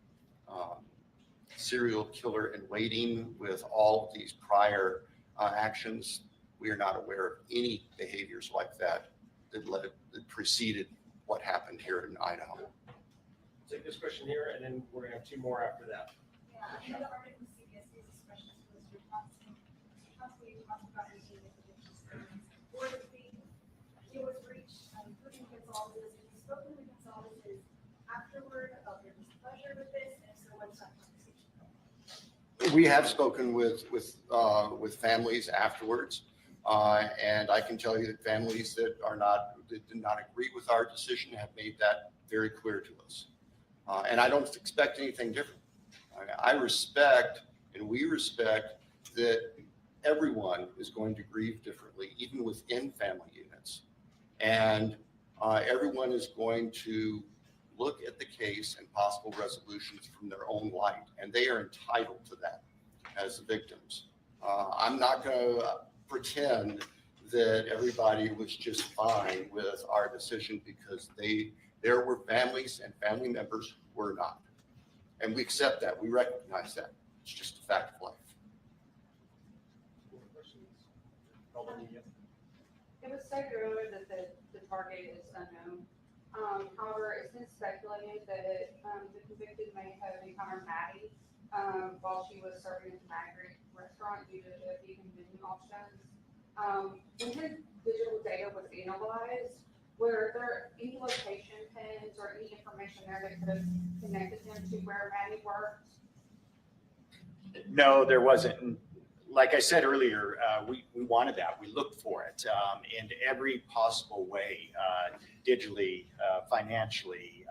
serial killer in waiting with all of these prior actions, we are not aware of any behaviors like that that preceded what happened here in Idaho. Take this question here, and then we're gonna have two more after that. Yeah, in the article, CBS News, especially was responsible. Possibly talk about anything with the experience, or the deal was reached, including Goncalves. Have you spoken to Goncalves afterward about their displeasure with this, and if so, what's that conversation? We have spoken with families afterwards, and I can tell you that families that did not agree with our decision have made that very clear to us. And I don't expect anything different. I respect And we respect that everyone is going to grieve differently, even within family units. And everyone is going to look at the case and possible resolutions from their own light, and they are entitled to that as the victims. I'm not going to pretend that everybody was just fine with our decision, because there were families and family members who were not. And we accept that, we recognize that. It's just a fact of life. It was stated earlier that the target is unknown. However, it's been speculated that the convicted may have encountered Maddie while she was serving at the Magritte restaurant due to the vegan menu options. When his digital data was analyzed, were there any location pins or any information there that could have connected him to where Maddie worked? No, there wasn't. Like I said earlier, we wanted that. We looked for it in every possible way, digitally, financially,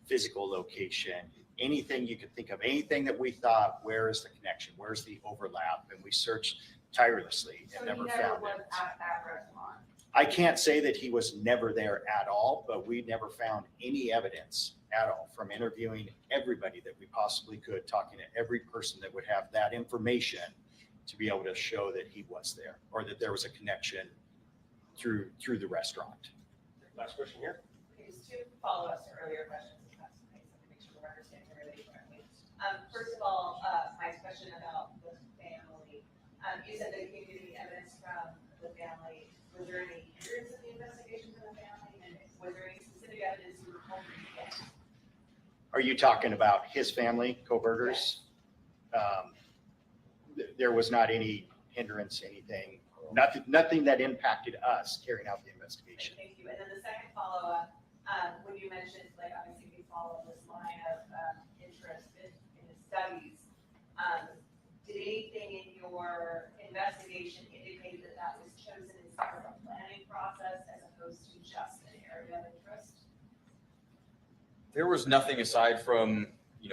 physical location, anything you could think of, anything that we thought, where is the connection? Where's the overlap? And we searched tirelessly and never found it. At that restaurant. I can't say that he was never there at all, but we never found any evidence at all from interviewing everybody that we possibly could, talking to every person that would have that information to be able to show that he was there or that there was a connection through the restaurant. Last question here. Just two follow-ups to earlier questions, if that's okay, so I can make sure we're understanding everything correctly. First of all, my question about the family. You said that you gave me evidence from the family. Was there any hindrance in the investigation from the family? And was there any specific evidence you were hoping to get? Are you talking about his family, Koberger's? There was not any hindrance, anything, nothing that impacted us carrying out the investigation. Thank you. And then the second follow-up, when you mentioned, like, obviously we follow this line of interest in the studies, did anything in your investigation indicate that that was chosen as part of a planning process as opposed to just an area of interest? There was nothing aside from,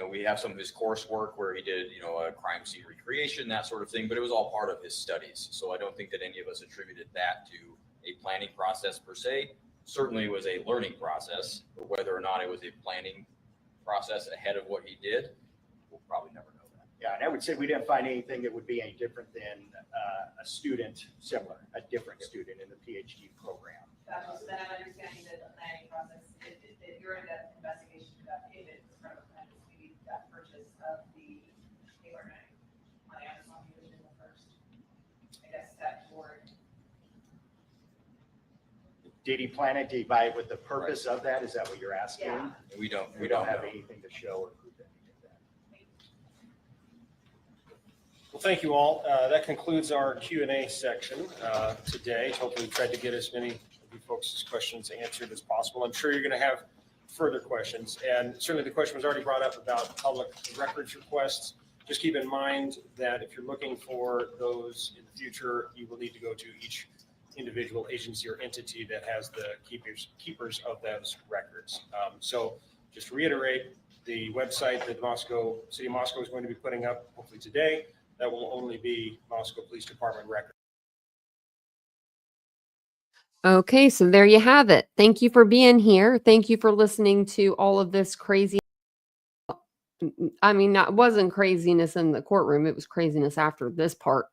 we have some of his coursework where he did, a crime scene recreation, that sort of thing, but it was all part of his studies. So I don't think that any of us attributed that to a planning process per se. Certainly it was a learning process, but whether or not it was a planning process ahead of what he did, we'll probably never know that. Yeah, and I would say we didn't find anything that would be any different than a student, similar, a different student in the PhD program. Gotcha. So then I'm understanding that the planning process, that during that investigation about pivot was part of the plan to be that purchase of the e-learning on Amazon division the first, I guess, step forward. Did he plan it? Did he buy it with the purpose of that? Is that what you're asking? Yeah. We don't have know. anything to show or prove that he did that. Well, thank you all. That concludes our Q&A section today. Hopefully we tried to get as many of you folks' questions answered as possible. I'm sure you're going to have further questions. And certainly the question was already brought up about public records requests. Just keep in mind that if you're looking for those in the future, you will need to go to each individual agency or entity that has the keepers of those records. So just to reiterate, the website that Moscow, City of Moscow is going to be putting up hopefully today, that will only be Moscow Police Department records. Okay, so there you have it. Thank you for being here. Thank you for listening to all of this crazy. I mean, it wasn't craziness in the courtroom. It was craziness after this part.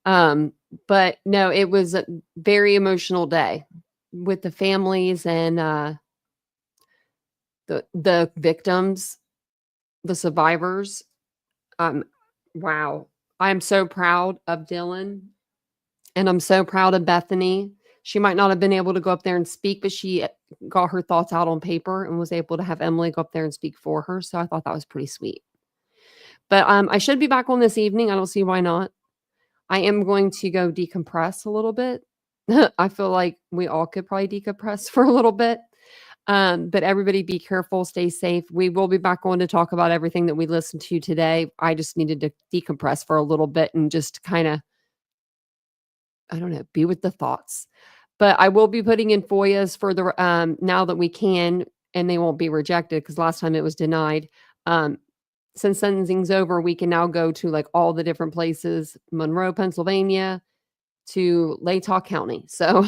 But no, it was a very emotional day with the families and the victims, the survivors. Wow. I'm so proud of Dylan and I'm so proud of Bethany. She might not have been able to go up there and speak, but she got her thoughts out on paper and was able to have Emily go up there and speak for her. So I thought that was pretty sweet. But I should be back on this evening. I don't see why not. I am going to go decompress a little bit. I feel like we all could probably decompress for a little bit. But everybody be careful, stay safe. We will be back on to talk about everything that we listened to today. I just needed to decompress for a little bit and just kind of, I don't know, be with the thoughts. But I will be putting in FOIAs for the now that we can, and they won't be rejected because last time it was denied. since sentencing's over, we can now go to like all the different places, Monroe, Pennsylvania, to Latah County. So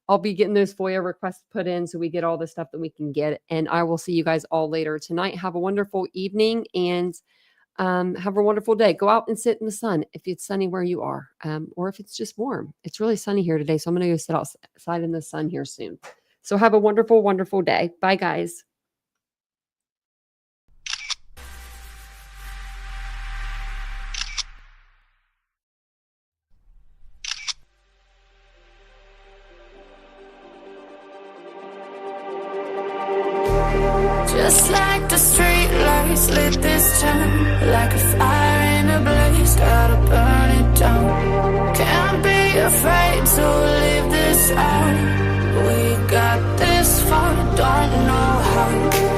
I'll be getting those FOIA requests put in so we get all the stuff that we can get. And I will see you guys all later tonight. Have a wonderful evening and have a wonderful day. Go out and sit in the sun if it's sunny where you are, or if it's just warm. It's really sunny here today, so I'm going to go sit outside in the sun here soon. So have a wonderful, wonderful day. Bye, guys. Just like the street lights lit this town, like a fire in a blaze, gotta burn it down. Can't be afraid to leave this out. We got this far, don't know how.